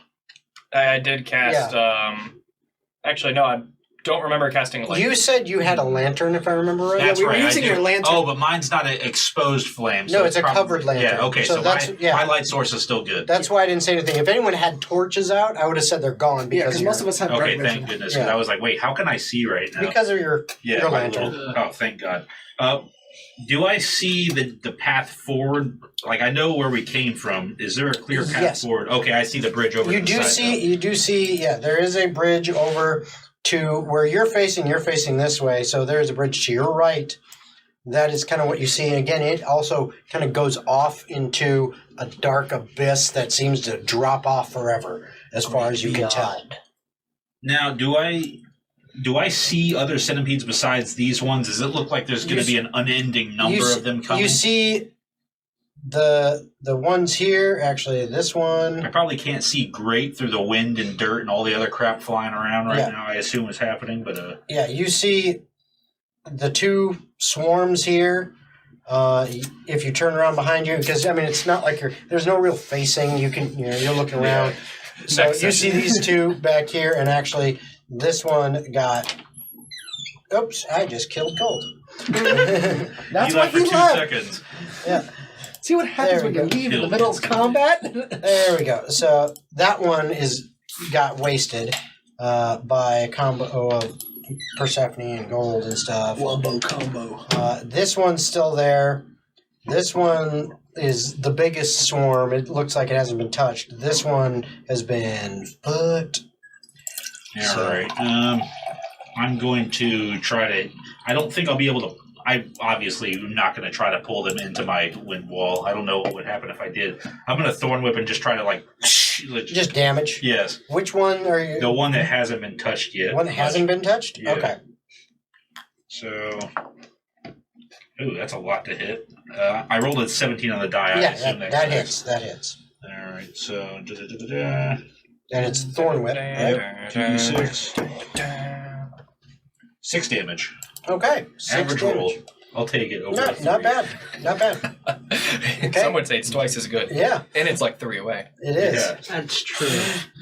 Speaker 2: I did cast, actually, no, I don't remember casting a light.
Speaker 1: You said you had a lantern, if I remember right.
Speaker 3: That's
Speaker 5: we were
Speaker 3: right. I
Speaker 5: using
Speaker 3: do.
Speaker 5: your lantern.
Speaker 3: Oh, but mine's not an exposed flame.
Speaker 1: No,
Speaker 3: so
Speaker 1: it's a
Speaker 3: probably-
Speaker 1: covered lantern.
Speaker 3: Yeah. Okay.
Speaker 1: So
Speaker 3: So,
Speaker 1: that's- yeah.
Speaker 3: my light source is still good.
Speaker 1: That's why I didn't say anything. If anyone had torches out, I would have said they're gone
Speaker 5: Yeah,
Speaker 1: because
Speaker 5: because most of us have
Speaker 3: Okay.
Speaker 5: bright
Speaker 3: Thank
Speaker 5: vision.
Speaker 3: goodness. 'Cause
Speaker 1: Yeah.
Speaker 3: I was like, wait, how can I see right now?
Speaker 1: because of your
Speaker 3: Yeah, my
Speaker 1: lantern.
Speaker 3: little- oh, thank God. Do I see the path forward? Like, I know where we came from. Is there a clear path
Speaker 1: Yes.
Speaker 3: forward? Okay, I see the bridge over
Speaker 1: You
Speaker 3: to the
Speaker 1: do
Speaker 3: side
Speaker 1: see. You do see. Yeah, there is a bridge over to where you're facing. You're facing this way, so there is a bridge to your right. That is kind of what you see. And again, it also kind of goes off into a dark abyss that seems to drop off forever, as far as you can tell.
Speaker 3: Now, do I see other centipedes besides these ones? Does it look like there's going to be an unending number of them coming?
Speaker 1: You see the ones here. Actually, this one.
Speaker 3: I probably can't see great through the wind and dirt and all the other crap flying around right
Speaker 1: Yeah.
Speaker 3: now. I assume is happening, but
Speaker 1: Yeah, you see the two swarms here. If you turn around behind you, because I mean, it's not like there's no real facing. You're looking around. So
Speaker 2: Next
Speaker 1: you see
Speaker 2: session.
Speaker 1: these two back here, and actually, this one got. Oops! I just killed Colt.
Speaker 5: That's
Speaker 3: you
Speaker 5: why
Speaker 3: left for
Speaker 5: he
Speaker 3: 2
Speaker 5: left.
Speaker 3: seconds.
Speaker 1: Yeah.
Speaker 5: See what happens
Speaker 1: There we
Speaker 5: when you
Speaker 1: go.
Speaker 5: leave in the middle of combat?
Speaker 1: There we go. So that one got wasted by a combo of Persephone and Gold and stuff.
Speaker 5: Wombo combo.
Speaker 1: This one's still there. This one is the biggest swarm. It looks like it hasn't been touched. This one has been fucked.
Speaker 3: Yeah, all right. I'm going to try to. I don't think I'll be able to. I obviously am not going to try to pull them into my wind wall. I don't know what would happen if I did. I'm going to thorn whip and just try to like.
Speaker 1: Just damage.
Speaker 3: Yes.
Speaker 1: Which one are you?
Speaker 3: The one that hasn't been touched yet.
Speaker 1: One that hasn't been touched.
Speaker 3: Yeah.
Speaker 1: Okay.
Speaker 3: So. Ooh, that's a lot to hit. I rolled a 17 on the die. I
Speaker 1: Yeah,
Speaker 3: assume
Speaker 1: that hits. That hits.
Speaker 3: All right, so
Speaker 1: And it's thorn whip, right?
Speaker 3: 2d6. 6 damage.
Speaker 1: Okay. 6
Speaker 3: Average
Speaker 1: damage.
Speaker 3: roll. I'll take it over.
Speaker 1: Not bad. Not bad. Okay.
Speaker 2: Some would say it's twice as good.
Speaker 1: Yeah,
Speaker 2: And it's like 3 away.
Speaker 1: it is.
Speaker 3: Yeah,
Speaker 4: That's true.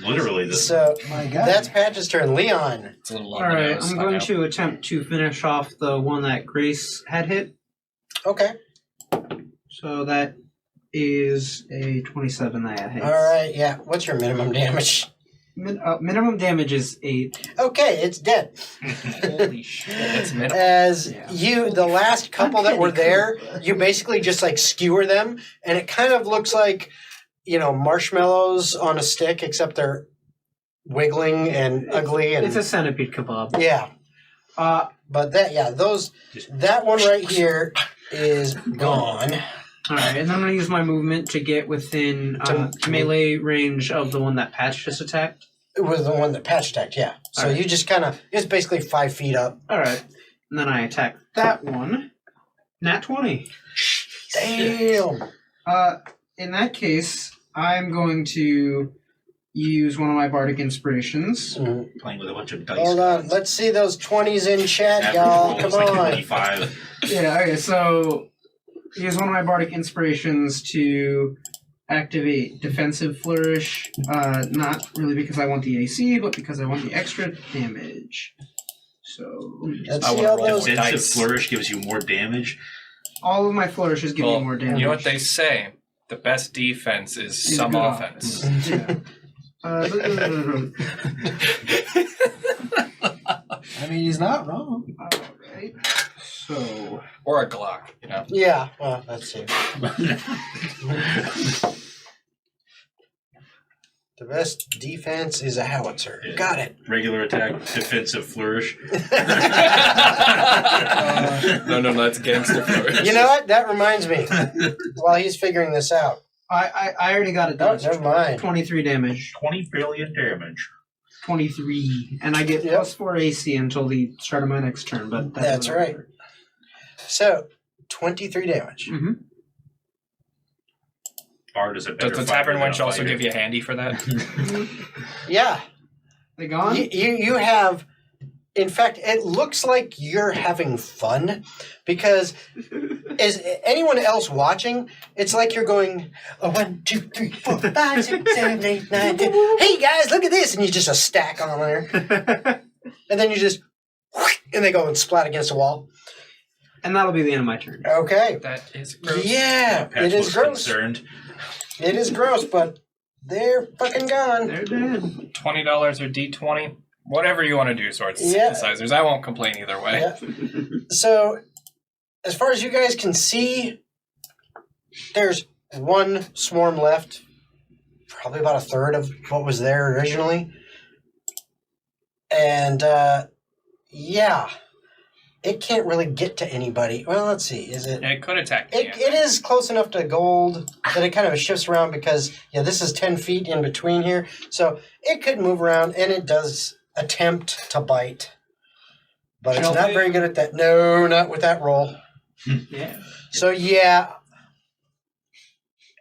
Speaker 3: literally the.
Speaker 1: So
Speaker 5: My God.
Speaker 1: that's Patch's turn. Leon.
Speaker 2: It's a little on
Speaker 4: All
Speaker 2: the
Speaker 4: right,
Speaker 2: nose,
Speaker 4: I'm
Speaker 2: I
Speaker 4: going
Speaker 2: know.
Speaker 4: to attempt to finish off the one that Grace had hit.
Speaker 1: Okay.
Speaker 4: So that is a 27 that hits.
Speaker 1: All right. Yeah. What's your minimum damage?
Speaker 4: Minimum damage is 8.
Speaker 1: Okay, it's dead.
Speaker 2: Holy shit, that's minimal.
Speaker 1: As
Speaker 4: Yeah.
Speaker 1: the last couple that were there, you basically just like skewer them, and it kind of looks like, marshmallows on a stick, except they're wiggling and ugly and
Speaker 4: It's a centipede kebab.
Speaker 1: yeah. But that one right here is gone.
Speaker 4: All right, and I'm going to use my movement to get within melee range of the one that Patch just attacked.
Speaker 1: It was the one that Patch attacked, yeah. So
Speaker 4: Alright.
Speaker 1: you just it's basically 5 feet up.
Speaker 4: All right, and then I attack that one. Nat 20.
Speaker 1: Damn.
Speaker 4: In that case, I'm going to use one of my bardic inspirations.
Speaker 3: Playing with a bunch of dice.
Speaker 1: Hold on. Let's see those 20s in chat,
Speaker 3: Average
Speaker 1: y'all.
Speaker 3: roll
Speaker 1: Come
Speaker 3: is like
Speaker 1: on.
Speaker 3: 25.
Speaker 4: Yeah, okay, so use one of my bardic inspirations to activate defensive flourish. Not really because I want the AC, but because I want the extra damage. So
Speaker 1: Let's
Speaker 2: I
Speaker 1: see
Speaker 2: wanna
Speaker 1: all
Speaker 2: roll
Speaker 1: those.
Speaker 2: with
Speaker 3: Defensive
Speaker 2: dice.
Speaker 3: flourish gives you more damage.
Speaker 4: all of my flourishes give me more damage.
Speaker 2: You know what they say? The best defense is
Speaker 4: Is
Speaker 2: some
Speaker 4: good
Speaker 2: offense.
Speaker 4: Yeah.
Speaker 5: I mean, he's not wrong.
Speaker 4: Alright. So
Speaker 2: Or a Glock,
Speaker 1: Yeah, well, let's see. The best defense is a howitzer.
Speaker 3: Yeah.
Speaker 1: Got it.
Speaker 3: Regular attack, defensive flourish.
Speaker 2: No, that's gangster flourish.
Speaker 1: You know what? That reminds me. While he's figuring this out.
Speaker 4: I already got it
Speaker 1: No,
Speaker 4: done.
Speaker 1: never mind.
Speaker 4: 23 damage.
Speaker 3: 20 billion damage.
Speaker 4: 23. And I get
Speaker 1: Yep.
Speaker 4: plus 4 AC until the start of my next turn, but
Speaker 1: That's right. So, 23 damage.
Speaker 4: Mm-hmm.
Speaker 3: Bard is a better
Speaker 2: Does the
Speaker 3: fighter
Speaker 2: Tavern
Speaker 3: than a
Speaker 2: Wench also
Speaker 3: fighter.
Speaker 2: give you a handy for that?
Speaker 1: Yeah.
Speaker 4: They gone?
Speaker 1: You have... In fact, it looks like you're having fun because is anyone else watching? It's like you're going 1, 2, 3, 4, 5, 6, 7, 8, 9, 10. Hey guys, look at this, and you just a stack on there, and then you just and they go and splat against a wall.
Speaker 4: And that'll be the end of my turn.
Speaker 1: Okay,
Speaker 2: That is gross.
Speaker 1: yeah,
Speaker 3: Patch
Speaker 1: it is
Speaker 3: was
Speaker 1: gross.
Speaker 3: concerned.
Speaker 1: It is gross, but they're fucking gone.
Speaker 4: They're dead.
Speaker 2: $20 or D20. Whatever you want to do, sword
Speaker 1: Yeah.
Speaker 2: synthesizers. I won't complain either way.
Speaker 1: Yeah. So, as far as you guys can see, there's one swarm left. Probably about a third of what was there originally. And, yeah. It can't really get to anybody. Well, let's see. Is it...
Speaker 2: It could attack me.
Speaker 1: It is close enough to gold that it kind of shifts around because, this is 10 feet in between here. So, it could move around, and it does attempt to bite. But it's not very good at that. No, not with that roll.
Speaker 4: Yeah.
Speaker 1: So, yeah,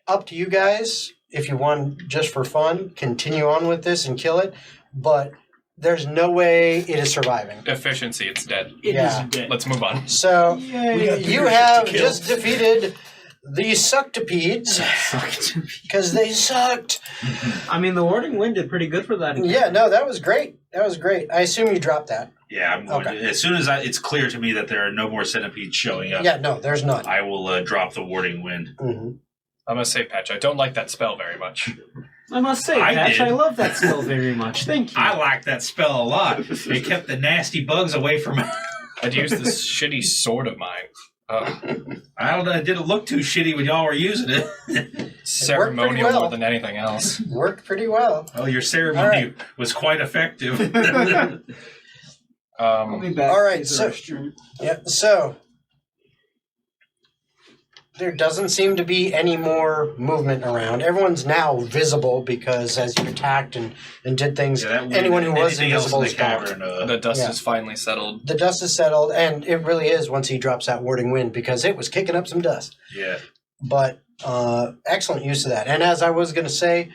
Speaker 1: up to you guys. If you want just for fun, continue on with this and kill it. But there's no way it is surviving.
Speaker 2: Efficiency, it's dead.
Speaker 4: It is
Speaker 1: Yeah.
Speaker 4: dead.
Speaker 2: Let's move on.
Speaker 1: So,
Speaker 4: Yay.
Speaker 1: you have just defeated the Suctopedes
Speaker 4: Sucked.
Speaker 1: because they sucked.
Speaker 4: I mean, the Warding Wind did pretty good for that.
Speaker 1: Yeah, no, that was great. That was great. I assume you dropped that.
Speaker 3: Yeah, I'm going
Speaker 1: Okay.
Speaker 3: to, as soon as it's clear to me that there are no more centipedes showing up,
Speaker 1: Yeah, no, there's none.
Speaker 3: I will drop the warding wind.
Speaker 1: Mm-hmm.
Speaker 2: I'm going to say, Patch, I don't like that spell very much.
Speaker 5: I must say,
Speaker 3: I
Speaker 5: Patch,
Speaker 3: did.
Speaker 5: I love that spell very much. Thank you.
Speaker 3: I like that spell a lot. It kept the nasty bugs away from me.
Speaker 2: I'd use this shitty sword of mine.
Speaker 3: I don't know. It didn't look too shitty when y'all were using it.
Speaker 2: Ceremonial
Speaker 1: well.
Speaker 2: more than anything else.
Speaker 1: Worked pretty well.
Speaker 3: Oh, your ceremony was quite effective.
Speaker 5: I'll be back.
Speaker 1: All right,
Speaker 5: Use the
Speaker 1: so-
Speaker 5: restroom.
Speaker 1: Yeah, so there doesn't seem to be any more movement around. Everyone's now visible because as you attacked and did things,
Speaker 3: Yeah, that wind-
Speaker 1: anyone who was
Speaker 3: anything else
Speaker 1: invisible
Speaker 3: in
Speaker 1: is
Speaker 3: the
Speaker 1: gone.
Speaker 3: cavern,
Speaker 2: The dust
Speaker 1: Yeah.
Speaker 2: is finally settled.
Speaker 1: The dust is settled, and it really is once he drops that warding wind because it was kicking up some dust.
Speaker 3: yeah.
Speaker 1: But excellent use of that. And as I was going to say,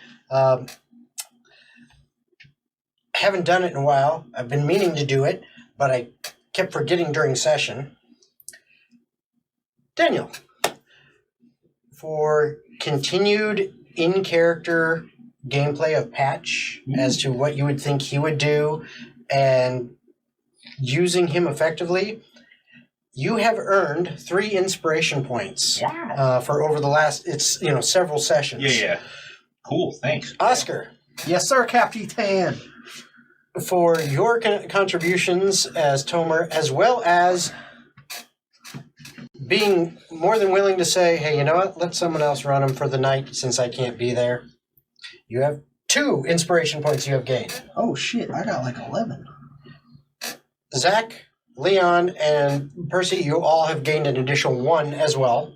Speaker 1: haven't done it in a while. I've been meaning to do it, but I kept forgetting during session. Daniel, for continued in-character gameplay of Patch as to what you would think he would do and using him effectively, you have earned 3 inspiration points for over the last, several sessions.
Speaker 3: Yeah. Cool, thanks.
Speaker 1: Oscar,
Speaker 5: Yes, sir, Capitan.
Speaker 1: for your contributions as Tomer, as well as being more than willing to say, hey, you know what, let someone else run them for the night since I can't be there. You have 2 inspiration points you have gained.
Speaker 5: Oh, shit. I got like 11.
Speaker 1: Zach, Leon, and Percy, you all have gained an additional 1 as well.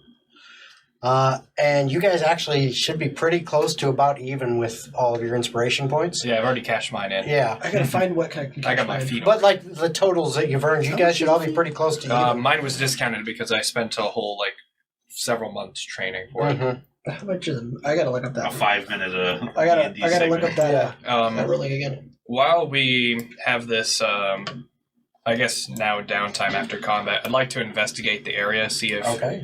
Speaker 1: And you guys actually should be pretty close to about even with all of your inspiration points.
Speaker 2: Yeah, I've already cashed mine in.
Speaker 1: Yeah.
Speaker 5: I gotta find what kind of
Speaker 2: I got my feet
Speaker 1: But like the totals that you've earned, you guys should all be pretty close to even.
Speaker 2: Mine was discounted because I spent a whole several months training for it.
Speaker 1: Mhm.
Speaker 5: How much is it? I gotta look up
Speaker 3: A
Speaker 5: that.
Speaker 3: 5-minute
Speaker 5: I gotta
Speaker 3: D&D
Speaker 5: look
Speaker 3: segment.
Speaker 5: up that. That
Speaker 2: Um,
Speaker 5: rolling again.
Speaker 2: while we have this, I guess now downtime after combat, I'd like to investigate the area, see if
Speaker 1: Okay.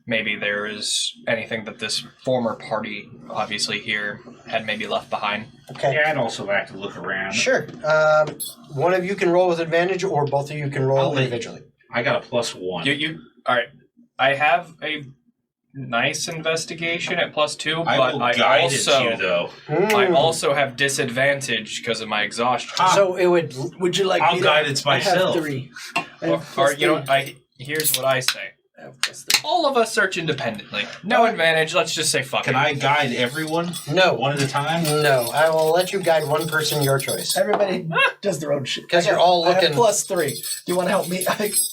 Speaker 2: maybe there is anything that this former party, obviously here, had maybe left behind.
Speaker 1: Okay.
Speaker 3: Yeah, I'd also like to look around.
Speaker 1: Sure. One of you can roll with advantage, or both of you can roll
Speaker 3: I'll let-
Speaker 1: individually.
Speaker 3: I got a +1.
Speaker 2: You all right? I have a nice investigation at +2,
Speaker 3: I
Speaker 2: but
Speaker 3: will
Speaker 2: I
Speaker 3: guide
Speaker 2: also
Speaker 3: it you, though.
Speaker 2: I also have disadvantage because of my exhaustion.
Speaker 1: So it would.
Speaker 5: Would you like
Speaker 3: I'll
Speaker 5: me
Speaker 3: guide
Speaker 5: to?
Speaker 3: it myself.
Speaker 5: I have 3. I
Speaker 2: Or,
Speaker 5: have plus
Speaker 2: you know,
Speaker 5: 3.
Speaker 2: here's what I say.
Speaker 5: I have plus 3.
Speaker 2: All of us search independently. No advantage. Let's just say fuck
Speaker 3: Can
Speaker 2: it.
Speaker 3: I guide everyone
Speaker 1: No.
Speaker 3: one at a time?
Speaker 1: No. I will let you guide one person your choice.
Speaker 5: Everybody does their own shit.
Speaker 1: 'Cause
Speaker 5: I
Speaker 1: you're
Speaker 5: have-
Speaker 1: all
Speaker 5: I have
Speaker 1: looking-
Speaker 5: plus 3. Do you want to help me?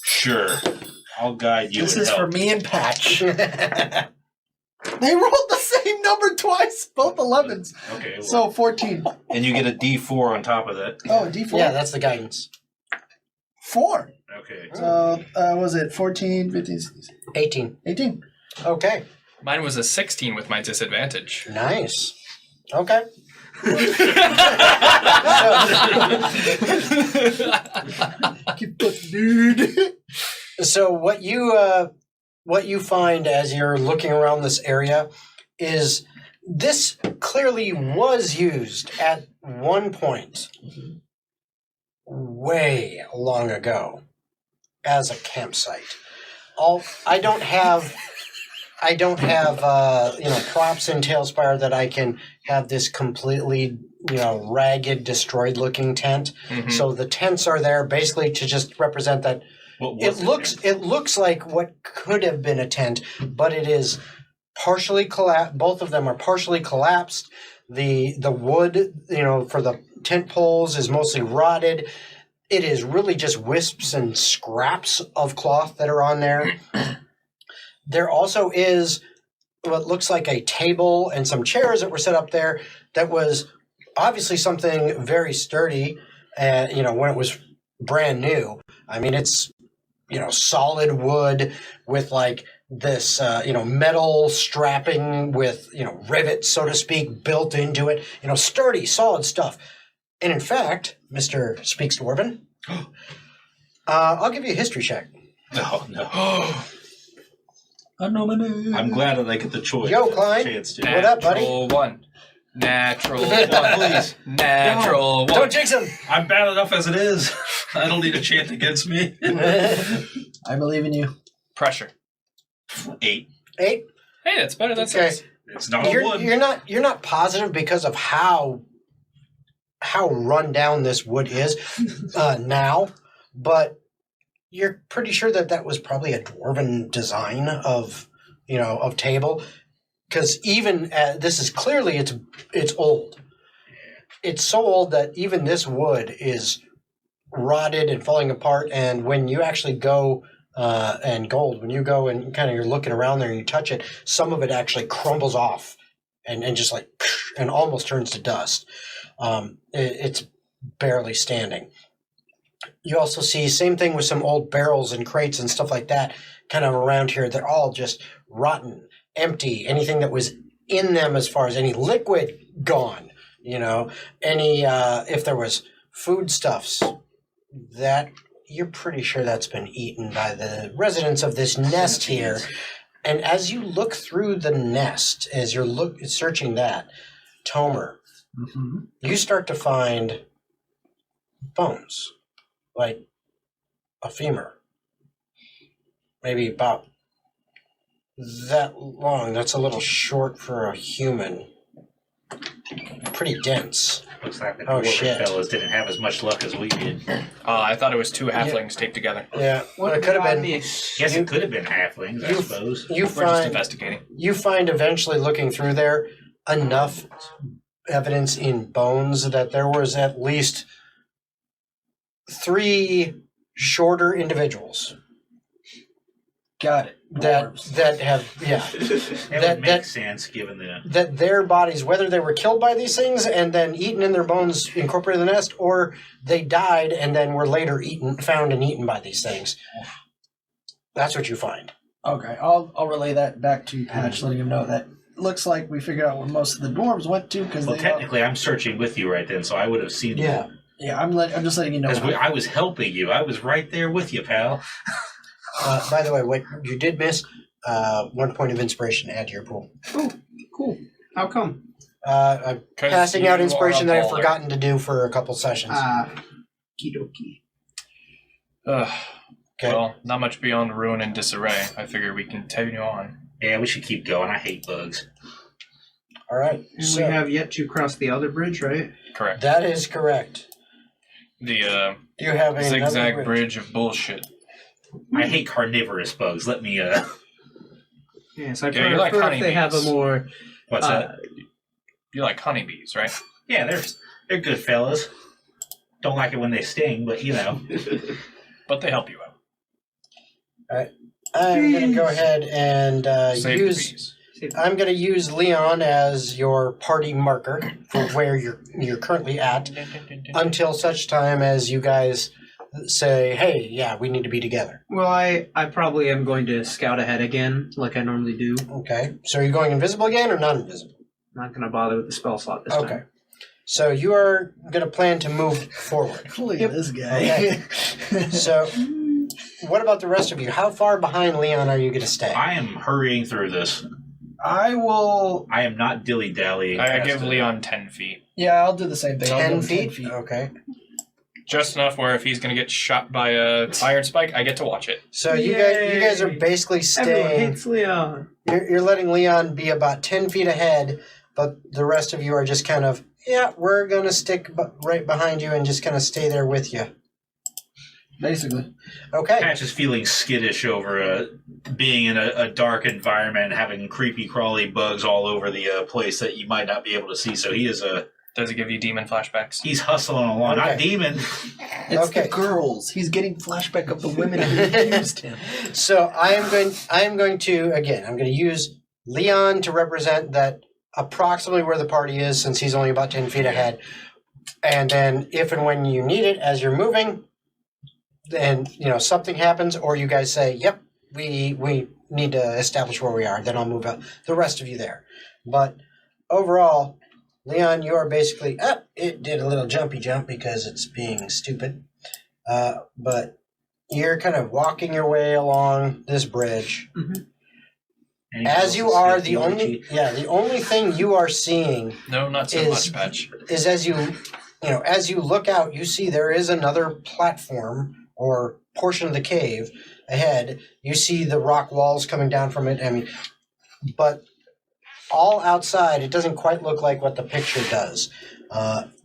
Speaker 3: Sure. I'll guide you.
Speaker 5: This
Speaker 3: and
Speaker 5: is
Speaker 3: help.
Speaker 5: for me and Patch. They rolled the same number twice, both 11s.
Speaker 3: Okay. Well,
Speaker 5: So 14.
Speaker 3: and you get a D4 on top of that.
Speaker 5: Oh, D4.
Speaker 1: Yeah, that's the guidance.
Speaker 5: 4.
Speaker 3: Okay.
Speaker 5: So, was it 14, 15, 16,
Speaker 1: 18.
Speaker 5: 18?
Speaker 1: Okay.
Speaker 2: Mine was a 16 with my disadvantage.
Speaker 1: Nice. Okay.
Speaker 5: Keep the dude.
Speaker 1: So what you find as you're looking around this area is this clearly was used at one point way long ago as a campsite. I don't have props in Tailspire that I can have this completely ragged, destroyed looking tent.
Speaker 2: Mhm.
Speaker 1: So the tents are there basically to just represent that
Speaker 3: What was
Speaker 1: it looks like what could have been a tent, but it is partially collapsed. Both of them are partially collapsed. The wood, for the tent poles is mostly rotted. It is really just wisps and scraps of cloth that are on there. There also is what looks like a table and some chairs that were set up there that was obviously something very sturdy, when it was brand new. I mean, it's, solid wood with like this, metal strapping with, rivets, so to speak, built into it, sturdy, solid stuff. And in fact, Mr. Speaks Dwarven, I'll give you a history check.
Speaker 3: No, no.
Speaker 5: Unnominated.
Speaker 3: I'm glad that I get the choice.
Speaker 1: Yo, Klein.
Speaker 3: Chance to.
Speaker 1: What up, buddy?
Speaker 2: Natural one. Natural one.
Speaker 3: Please.
Speaker 2: Natural one.
Speaker 1: Don't jinx him!
Speaker 3: I'm bad enough as it is. I don't need a chant against me.
Speaker 5: I believe in you.
Speaker 2: Pressure.
Speaker 3: 8.
Speaker 1: 8?
Speaker 2: Hey, that's better than
Speaker 1: Okay.
Speaker 2: 6.
Speaker 3: It's not a one.
Speaker 1: You're not positive because of how run down this wood is now, but you're pretty sure that was probably a dwarven design of table, because even this is clearly it's old. It's so old that even this wood is rotted and falling apart. And when you actually go and Gold, when you go and kind of you're looking around there and you touch it, some of it actually crumbles off and just like and almost turns to dust. It's barely standing. You also see same thing with some old barrels and crates and stuff like that kind of around here. They're all just rotten, empty. Anything that was in them as far as any liquid, gone. Any if there was foodstuffs, that you're pretty sure that's been eaten by the residents of this nest here. And as you look through the nest, as you're searching that, Tomer, you start to find bones, like a femur, maybe about that long. That's a little short for a human. Pretty dense.
Speaker 3: Looks like the
Speaker 1: dwarven
Speaker 3: fellas didn't have as much luck as we did.
Speaker 2: I thought it was two halflings taped together.
Speaker 1: Yeah, well, it could have been.
Speaker 3: Guess it could have been halflings, I suppose.
Speaker 2: We're just investigating.
Speaker 1: You find eventually looking through there enough evidence in bones that there was at least 3 shorter individuals.
Speaker 5: Got it.
Speaker 1: That have
Speaker 3: that would make sense given
Speaker 1: that their bodies, whether they were killed by these things and then eaten in their bones, incorporated in the nest, or they died and then were later found and eaten by these things. That's what you find.
Speaker 5: Okay, I'll relay that back to Patch, letting him know that looks like we figured out where most of the dwarves went to.
Speaker 3: Well, technically, I'm searching with you right then, so I would have seen them.
Speaker 5: Yeah, I'm just letting you know.
Speaker 3: I was helping you. I was right there with you, pal.
Speaker 1: By the way, what you did miss, 1 point of inspiration to add to your pool.
Speaker 4: Oh, cool. How come?
Speaker 1: I'm passing out inspiration that I've forgotten to do for a couple sessions.
Speaker 4: Kidoki.
Speaker 1: Okay.
Speaker 2: Well, not much beyond ruin and disarray. I figure we continue on.
Speaker 3: Yeah, we should keep going. I hate bugs.
Speaker 1: All right.
Speaker 4: And
Speaker 1: so
Speaker 4: we have yet to cross the other bridge, right?
Speaker 2: Correct.
Speaker 1: That is correct.
Speaker 2: The
Speaker 1: You have a
Speaker 2: zigzag bridge of bullshit.
Speaker 3: I hate carnivorous bugs. Let me,
Speaker 4: Yes, I
Speaker 2: you like
Speaker 4: prefer if they have a
Speaker 2: honeybees.
Speaker 4: more...
Speaker 3: What's that?
Speaker 2: You like honeybees, right?
Speaker 3: Yeah, they're good fellas. Don't like it when they sting, but
Speaker 2: But they help you out.
Speaker 1: All right. I'm going to go ahead and
Speaker 2: Save the bees.
Speaker 1: I'm going to use Leon as your party marker for where you're currently at until such time as you guys say, hey, yeah, we need to be together.
Speaker 4: Well, I probably am going to scout ahead again, like I normally do.
Speaker 1: Okay. So are you going invisible again or not invisible?
Speaker 4: Not going to bother with the spell slot this time.
Speaker 1: Okay. So you are going to plan to move forward.
Speaker 5: Look at this guy.
Speaker 1: Okay. So what about the rest of you? How far behind Leon are you going to stay?
Speaker 3: I am hurrying through this.
Speaker 5: I
Speaker 3: am not dilly-dallying.
Speaker 2: I give Leon 10 feet.
Speaker 5: Yeah, I'll do the same thing. I'll
Speaker 1: 10
Speaker 5: go
Speaker 1: feet?
Speaker 5: 10 feet.
Speaker 1: Okay.
Speaker 2: Just enough where if he's going to get shot by a iron spike, I get to watch it.
Speaker 1: So you guys are basically
Speaker 4: Everyone
Speaker 1: staying.
Speaker 4: hates Leon.
Speaker 1: You're letting Leon be about 10 feet ahead, but the rest of you are just kind of, we're going to stick right behind you and just kind of stay there with you.
Speaker 5: Basically.
Speaker 1: Okay.
Speaker 3: Patch is feeling skittish over being in a dark environment, having creepy, crawly bugs all over the place that you might not be able to see. So he is
Speaker 2: Does it give you demon flashbacks?
Speaker 3: he's hustling along,
Speaker 1: Okay.
Speaker 3: not demon.
Speaker 5: It's
Speaker 1: Okay.
Speaker 5: the girls. He's getting flashback of the women who used him.
Speaker 1: So I am going to use Leon to represent that approximately where the party is, since he's only about 10 feet ahead. And then if and when you need it as you're moving, then something happens, or you guys say, "Yep, we need to establish where we are." Then I'll move out the rest of you there. But overall, Leon, you are basically it did a little jumpy jump because it's being stupid. But you're kind of walking your way along this bridge.
Speaker 3: And
Speaker 1: As you
Speaker 3: he's
Speaker 1: are
Speaker 3: also
Speaker 1: the only thing you are seeing
Speaker 2: No, not so much, Patch.
Speaker 1: is as you look out, you see there is another platform or portion of the cave ahead. You see the rock walls coming down from it. I mean, but all outside, it doesn't quite look like what the picture does.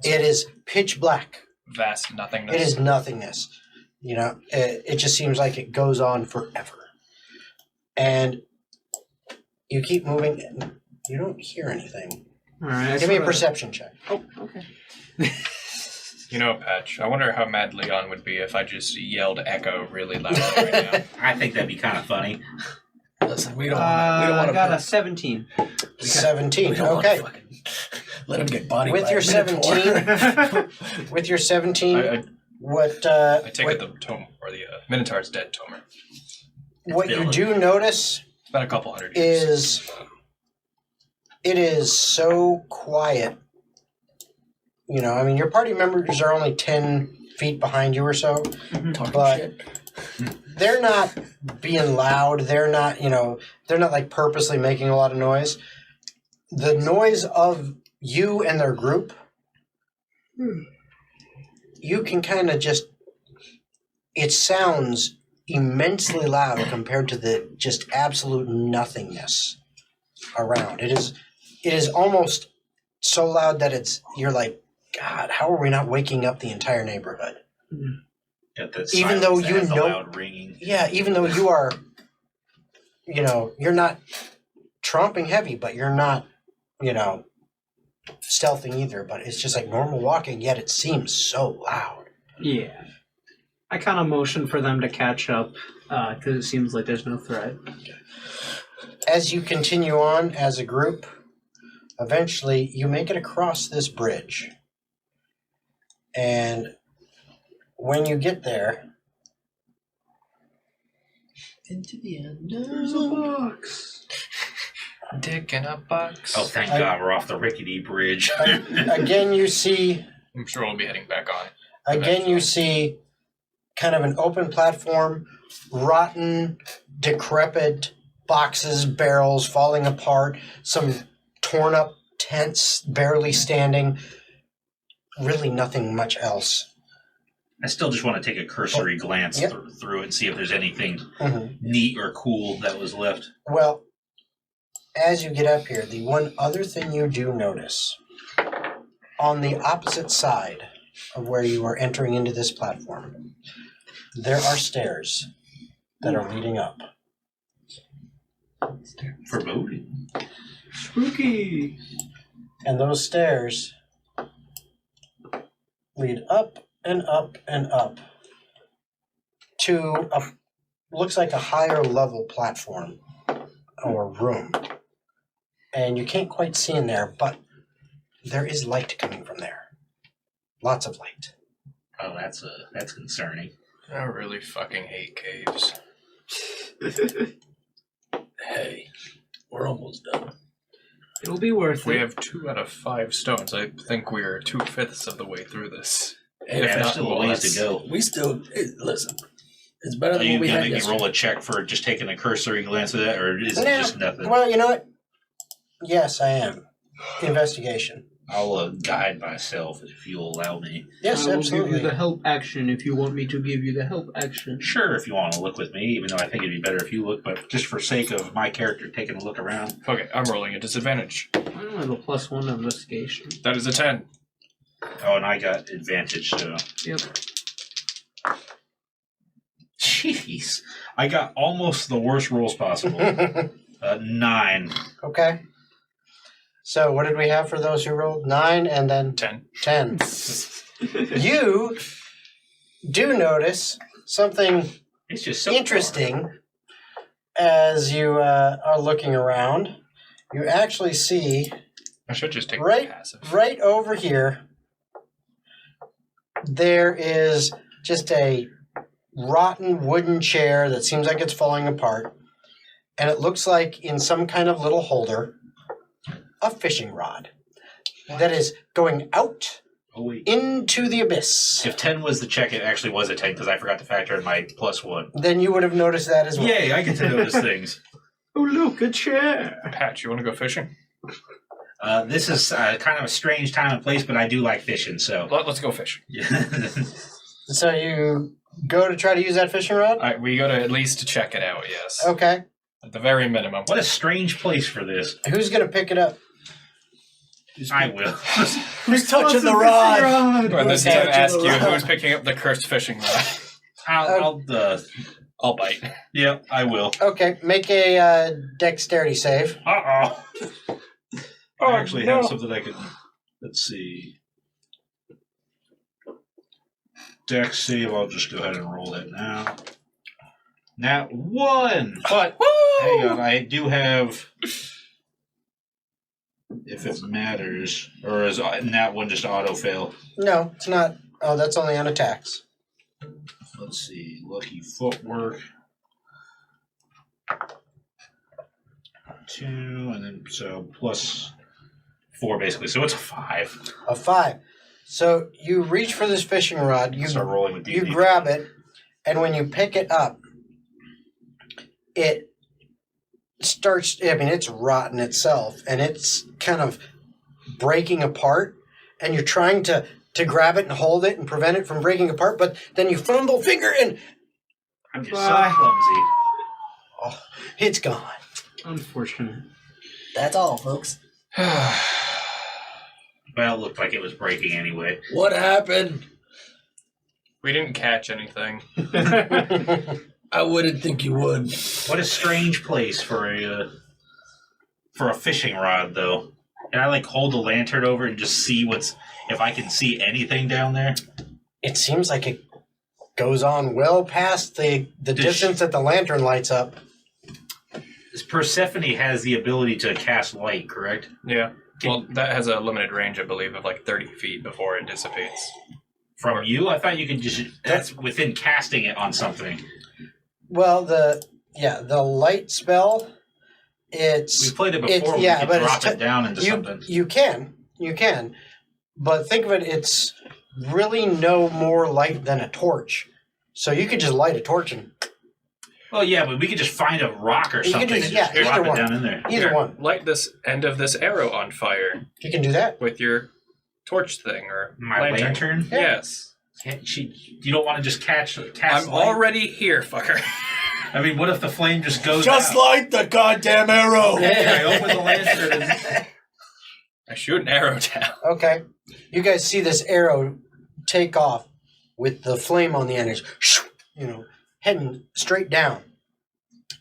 Speaker 1: It is pitch black.
Speaker 2: Vast nothingness.
Speaker 1: It is nothingness. You know, it just seems like it goes on forever. And you keep moving, and you don't hear anything.
Speaker 4: All right.
Speaker 1: Give me a perception check.
Speaker 4: Oh, okay.
Speaker 2: You know, Patch, I wonder how mad Leon would be if I just yelled echo really loudly right now.
Speaker 3: I think that'd be kind of funny.
Speaker 5: Listen, we don't want
Speaker 4: I got a 17.
Speaker 1: 17. Okay.
Speaker 5: Let him get body
Speaker 1: With
Speaker 5: by
Speaker 1: your
Speaker 5: a Minotaur.
Speaker 1: 17, with your 17,
Speaker 2: I
Speaker 1: what
Speaker 2: take it the tome or the Minotaur's dead tomer.
Speaker 1: what you do notice
Speaker 2: It's been a couple hundred years.
Speaker 1: is it is so quiet. You know, I mean, your party members are only 10 feet behind you or so.
Speaker 5: Talking
Speaker 1: But-
Speaker 5: shit.
Speaker 1: They're not being loud. They're not, you know, they're not like purposely making a lot of noise. The noise of you and their group, you can kind of just, it sounds immensely loud compared to the just absolute nothingness around. It is almost so loud that you're like, God, how are we not waking up the entire neighborhood?
Speaker 3: Got that
Speaker 1: Even though
Speaker 3: silence
Speaker 1: you
Speaker 3: that has the
Speaker 1: know-
Speaker 3: loud ringing.
Speaker 1: Yeah, even though you are, you know, you're not tromping heavy, but you're not, you know, stealthing either. But it's just like normal walking, yet it seems so loud.
Speaker 4: Yeah. I kind of motion for them to catch up because it seems like there's no threat.
Speaker 1: As you continue on as a group, eventually you make it across this bridge. And when you get there,
Speaker 5: Into the end.
Speaker 4: There's a box.
Speaker 2: Dick in a box.
Speaker 3: Oh, thank God we're off the rickety bridge.
Speaker 1: again you see
Speaker 2: I'm sure we'll be heading back on.
Speaker 1: Again, you see kind of an open platform, rotten, decrepit boxes, barrels falling apart, some torn up tents barely standing, really nothing much else.
Speaker 3: I still just want to take a cursory glance
Speaker 1: Yep.
Speaker 3: through it and see if there's anything
Speaker 1: Mhm.
Speaker 3: neat or cool that was left.
Speaker 1: Well, as you get up here, the one other thing you do notice, on the opposite side of where you are entering into this platform, there are stairs that are leading up.
Speaker 3: Foreboding.
Speaker 4: Spooky.
Speaker 1: And those stairs lead up and up and up to looks like a higher level platform or room. And you can't quite see in there, but there is light coming from there. Lots of light.
Speaker 3: Oh, that's concerning.
Speaker 2: I really fucking hate caves.
Speaker 5: Hey, we're almost done.
Speaker 4: It'll be worth
Speaker 2: We
Speaker 4: it.
Speaker 2: have 2 out of 5 stones. I think we are 2/5 of the way through this.
Speaker 5: Hey,
Speaker 2: If
Speaker 3: There's
Speaker 2: not
Speaker 3: still a
Speaker 2: more,
Speaker 3: ways
Speaker 2: that's-
Speaker 3: to go.
Speaker 5: we still listen. It's better
Speaker 3: Are
Speaker 5: than
Speaker 3: you
Speaker 5: what we
Speaker 3: going
Speaker 5: had
Speaker 3: to make me
Speaker 5: yesterday.
Speaker 3: roll a check for just taking a cursory glance at that, or is it
Speaker 1: Nah,
Speaker 3: just nothing?
Speaker 1: Well, you know what? Yes, I am. Investigation.
Speaker 3: I'll guide myself if you'll allow me.
Speaker 1: Yes,
Speaker 4: I will
Speaker 1: absolutely.
Speaker 4: give you the help action if you want me to give you the help action.
Speaker 3: Sure, if you want to look with me, even though I think it'd be better if you look, but just for sake of my character taking a look around.
Speaker 2: Okay, I'm rolling a disadvantage.
Speaker 4: I don't have a +1 investigation.
Speaker 2: That is a 10.
Speaker 3: Oh, and I got advantage, so.
Speaker 4: Yep.
Speaker 3: Jeez. I got almost the worst rolls possible. 9.
Speaker 1: Okay. So what did we have for those who rolled? 9 and then
Speaker 2: 10.
Speaker 1: 10. You do notice something
Speaker 3: It's just so
Speaker 1: interesting as you are looking around. You actually see
Speaker 2: I should just take
Speaker 1: Right.
Speaker 2: passive.
Speaker 1: right over here, there is just a rotten wooden chair that seems like it's falling apart. And it looks like in some kind of little holder, a fishing rod that is going out
Speaker 3: Oh, wait.
Speaker 1: into the abyss.
Speaker 3: If 10 was the check, it actually was a 10 because I forgot to factor in my +1.
Speaker 1: Then you would have noticed that as well.
Speaker 3: Yay, I get to notice things.
Speaker 4: Oh, look, a chair.
Speaker 2: Patch, you want to go fishing?
Speaker 3: This is kind of a strange time and place, but I do like fishing, so.
Speaker 2: Let's go fishing.
Speaker 1: So you go to try to use that fishing rod?
Speaker 2: We go to at least check it out, yes.
Speaker 1: Okay.
Speaker 2: At the very minimum.
Speaker 3: What a strange place for this.
Speaker 1: Who's going to pick it up?
Speaker 3: I will.
Speaker 5: Who's touching the rod?
Speaker 2: When the
Speaker 5: Who's
Speaker 2: DM
Speaker 5: touching
Speaker 2: asks
Speaker 5: the
Speaker 2: you
Speaker 5: rod?
Speaker 2: who's picking up the cursed fishing rod, I'll bite.
Speaker 3: Yeah, I will.
Speaker 1: Okay, make a dexterity save.
Speaker 3: Uh-oh. I actually have something I can... Let's see. Dex save, I'll just go ahead and roll that now. Nat 1! But, hang on, I do have... If it matters, or is Nat 1 just auto-fail?
Speaker 1: No, it's not. Oh, that's only on attacks.
Speaker 3: Let's see, lucky footwork. 2, and then, so, plus 4, basically. So it's a 5.
Speaker 1: A 5. So you reach for this fishing rod, you
Speaker 3: Start rolling with
Speaker 1: you
Speaker 3: D&D.
Speaker 1: grab it, and when you pick it up, it starts, I mean, it's rotten itself, and it's kind of breaking apart, and you're trying to grab it and hold it and prevent it from breaking apart, but then you fumble finger and
Speaker 3: I'm just so clumsy.
Speaker 1: oh, it's gone.
Speaker 4: Unfortunate.
Speaker 5: That's all, folks.
Speaker 3: Well, it looked like it was breaking anyway.
Speaker 5: What happened?
Speaker 2: We didn't catch anything.
Speaker 5: I wouldn't think you would.
Speaker 3: What a strange place for a fishing rod, though. And I like hold the lantern over and just see if I can see anything down there.
Speaker 1: It seems like it goes on well past the distance that the lantern lights up.
Speaker 3: Persephone has the ability to cast light, correct?
Speaker 2: Yeah. Well, that has a limited range, I believe, of like 30 feet before it dissipates.
Speaker 3: From you? I thought you could just... That's within casting it on something.
Speaker 1: Well, the light spell, it's...
Speaker 3: We played it before. We could drop it down into something.
Speaker 1: You can. But think of it, it's really no more light than a torch. So you could just light a torch and...
Speaker 3: Well, yeah, but we could just find a rock or
Speaker 1: You
Speaker 3: something
Speaker 1: could
Speaker 3: and
Speaker 1: just-
Speaker 3: just
Speaker 1: yeah,
Speaker 3: drop
Speaker 1: either
Speaker 3: it
Speaker 1: one.
Speaker 3: down in there.
Speaker 1: Either
Speaker 2: Here,
Speaker 1: one.
Speaker 2: Light this end of this arrow on fire
Speaker 1: You can do that.
Speaker 2: with your torch thing or
Speaker 3: My lantern?
Speaker 1: Yeah.
Speaker 2: Yes.
Speaker 3: You don't want to just cast
Speaker 2: I'm
Speaker 3: light?
Speaker 2: already here, fucker.
Speaker 3: I mean, what if the flame just goes
Speaker 5: Just
Speaker 3: out?
Speaker 5: like the goddamn arrow.
Speaker 3: Okay, I open the lantern and...
Speaker 2: I shoot an arrow down.
Speaker 1: Okay. You guys see this arrow take off with the flame on the end. It's, heading straight down.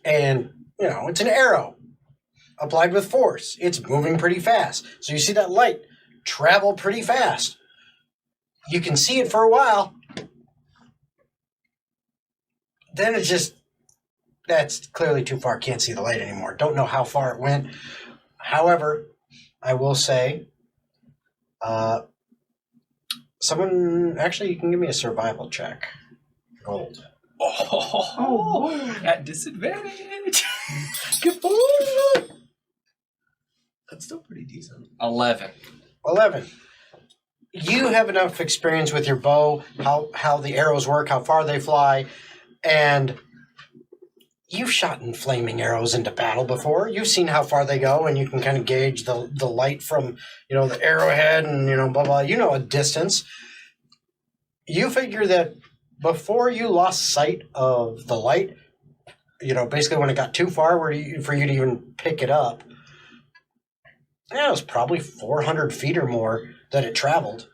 Speaker 1: And, it's an arrow applied with force. It's moving pretty fast. So you see that light travel pretty fast. You can see it for a while. Then it's just, that's clearly too far. Can't see the light anymore. Don't know how far it went. However, I will say, you can give me a survival check. Gold.
Speaker 2: Oh, at disadvantage.
Speaker 5: That's still pretty decent.
Speaker 2: 11.
Speaker 1: 11. You have enough experience with your bow, how the arrows work, how far they fly, and you've shot in flaming arrows into battle before. You've seen how far they go, and you can kind of gauge the light from, the arrowhead and, blah, blah. You know a distance. You figure that before you lost sight of the light, basically when it got too far for you to even pick it up, it was probably 400 feet or more that it traveled,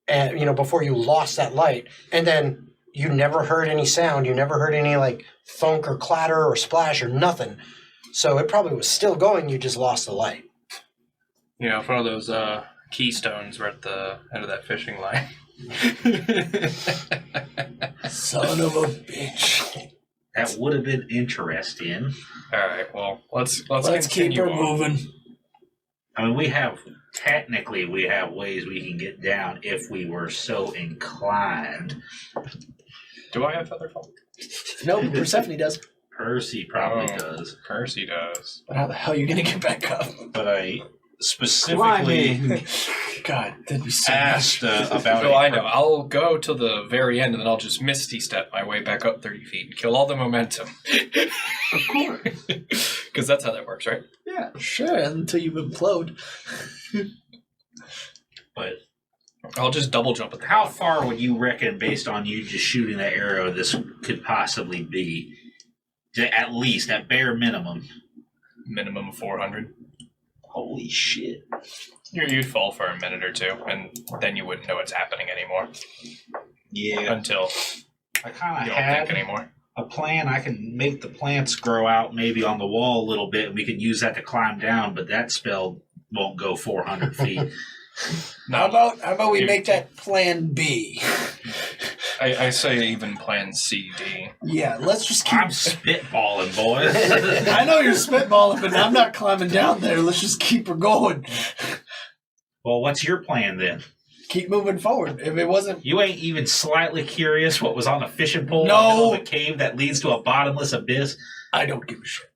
Speaker 1: and before you lost that light, and then you never heard any sound. You never heard any like thunk or clatter or splash or nothing. So it probably was still going. You just lost the light.
Speaker 2: If one of those keystones were at the end of that fishing line.
Speaker 5: Son of a bitch.
Speaker 3: That would have been interesting.
Speaker 2: All right. Well, let's
Speaker 5: Let's keep
Speaker 2: continue
Speaker 5: her
Speaker 2: on.
Speaker 5: moving.
Speaker 3: I mean, we have ways we can get down if we were so inclined.
Speaker 2: Do I have feather fall?
Speaker 5: No, Persephone does.
Speaker 3: Percy probably
Speaker 2: Oh.
Speaker 3: does.
Speaker 2: Percy does.
Speaker 5: But how the hell are you going to get back up?
Speaker 3: But I specifically
Speaker 5: God, that'd be so
Speaker 3: asked about
Speaker 2: So I know. I'll go to the very end and then I'll just misty step my way back up 30 feet and kill all the momentum.
Speaker 4: Of course.
Speaker 2: Because that's how that works, right?
Speaker 4: Yeah.
Speaker 5: Sure, until you implode.
Speaker 3: But
Speaker 2: I'll just double jump at the
Speaker 3: how far would you reckon, based on you just shooting that arrow, this could possibly be? At least, at bare minimum.
Speaker 2: Minimum of 400.
Speaker 3: Holy shit.
Speaker 2: You'd fall for a minute or two, and then you wouldn't know what's happening anymore.
Speaker 3: Yeah.
Speaker 2: Until
Speaker 3: I kind
Speaker 2: you
Speaker 3: of
Speaker 2: don't
Speaker 3: had
Speaker 2: think anymore.
Speaker 3: a plan. I can make the plants grow out maybe on the wall a little bit, and we can use that to climb down, but that spell won't go 400 feet.
Speaker 5: How about we make that plan B?
Speaker 2: I say even plan CD.
Speaker 5: Yeah, let's just keep.
Speaker 3: I'm spitballing, boys.
Speaker 5: I know you're spitballing, but I'm not climbing down there. Let's just keep her going.
Speaker 3: Well, what's your plan then?
Speaker 5: Keep moving forward. If it wasn't,
Speaker 3: You ain't even slightly curious what was on a fishing pole
Speaker 5: No.
Speaker 3: in the middle of a cave that leads to a bottomless abyss?
Speaker 5: I don't give a shit.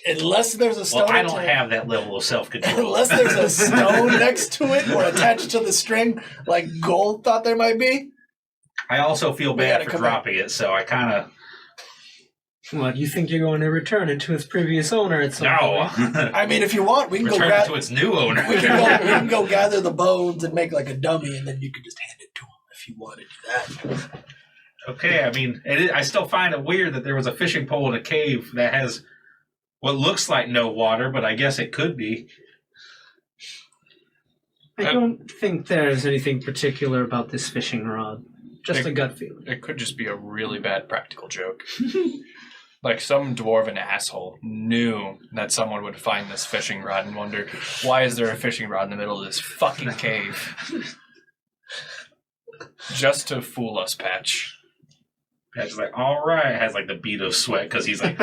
Speaker 5: Unless there's a stone.
Speaker 3: Well, I don't have that level of self-control.
Speaker 5: Unless there's a stone next to it or attached to the string, like Gold thought there might be.
Speaker 3: I also feel
Speaker 5: We
Speaker 3: bad
Speaker 5: gotta
Speaker 3: for
Speaker 5: come
Speaker 3: dropping it, so I kind of...
Speaker 4: What, you think you're going to return it to its previous owner at some
Speaker 3: No.
Speaker 4: point?
Speaker 5: I mean, if you want, we can go
Speaker 3: Return it
Speaker 5: grab.
Speaker 3: to its new owner.
Speaker 5: We can go gather the bones and make like a dummy, and then you can just hand it to him if you want to do that.
Speaker 3: Okay, I mean, I still find it weird that there was a fishing pole in a cave that has what looks like no water, but I guess it could be.
Speaker 4: I don't think there's anything particular about this fishing rod. Just a gut feeling.
Speaker 2: It could just be a really bad practical joke. Like some dwarven asshole knew that someone would find this fishing rod and wonder, why is there a fishing rod in the middle of this fucking cave? Just to fool us, Patch.
Speaker 3: Patch is like, all right, has like the bead of sweat because he's like,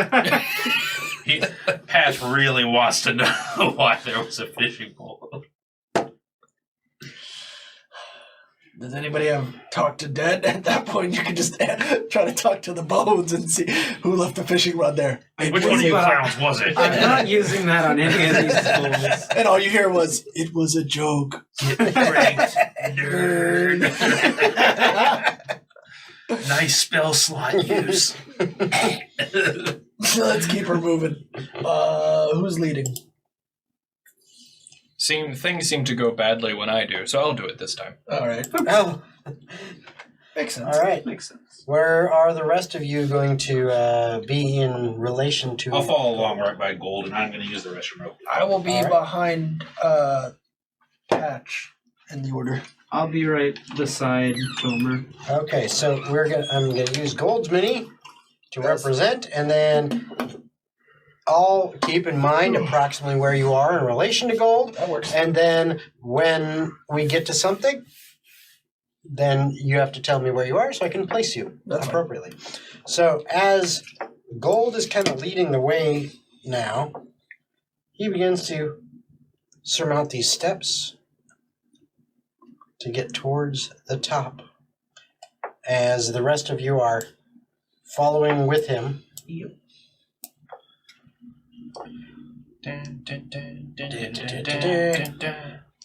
Speaker 3: Patch really wants to know why there was a fishing pole.
Speaker 5: Does anybody have talk to dead? At that point, you can just try to talk to the bones and see who left the fishing rod there.
Speaker 3: Which one of you clowns was it?
Speaker 4: I'm not using that on any of these tools.
Speaker 5: And all you hear was, "It was a joke."
Speaker 3: Pranked, nerd. Nice spell slot use.
Speaker 5: Let's keep her moving. Who's leading?
Speaker 2: Things seem to go badly when I do, so I'll do it this time.
Speaker 5: All right.
Speaker 1: Oh,
Speaker 5: Makes sense.
Speaker 1: all right.
Speaker 4: Makes sense.
Speaker 1: Where are the rest of you going to be in relation to?
Speaker 3: I'll follow along right by Gold, and I'm going to use the restroom rope.
Speaker 5: I will be
Speaker 1: All right.
Speaker 5: behind Patch in the order.
Speaker 4: I'll be right beside Gomer.
Speaker 1: Okay, so I'm gonna use Gold's mini to represent, and then I'll keep in mind approximately where you are in relation to Gold.
Speaker 5: That works.
Speaker 1: And then when we get to something, then you have to tell me where you are so I can place you
Speaker 5: That's fine.
Speaker 1: appropriately. So as Gold is kind of leading the way now, he begins to surmount these steps to get towards the top. As the rest of you are following with him.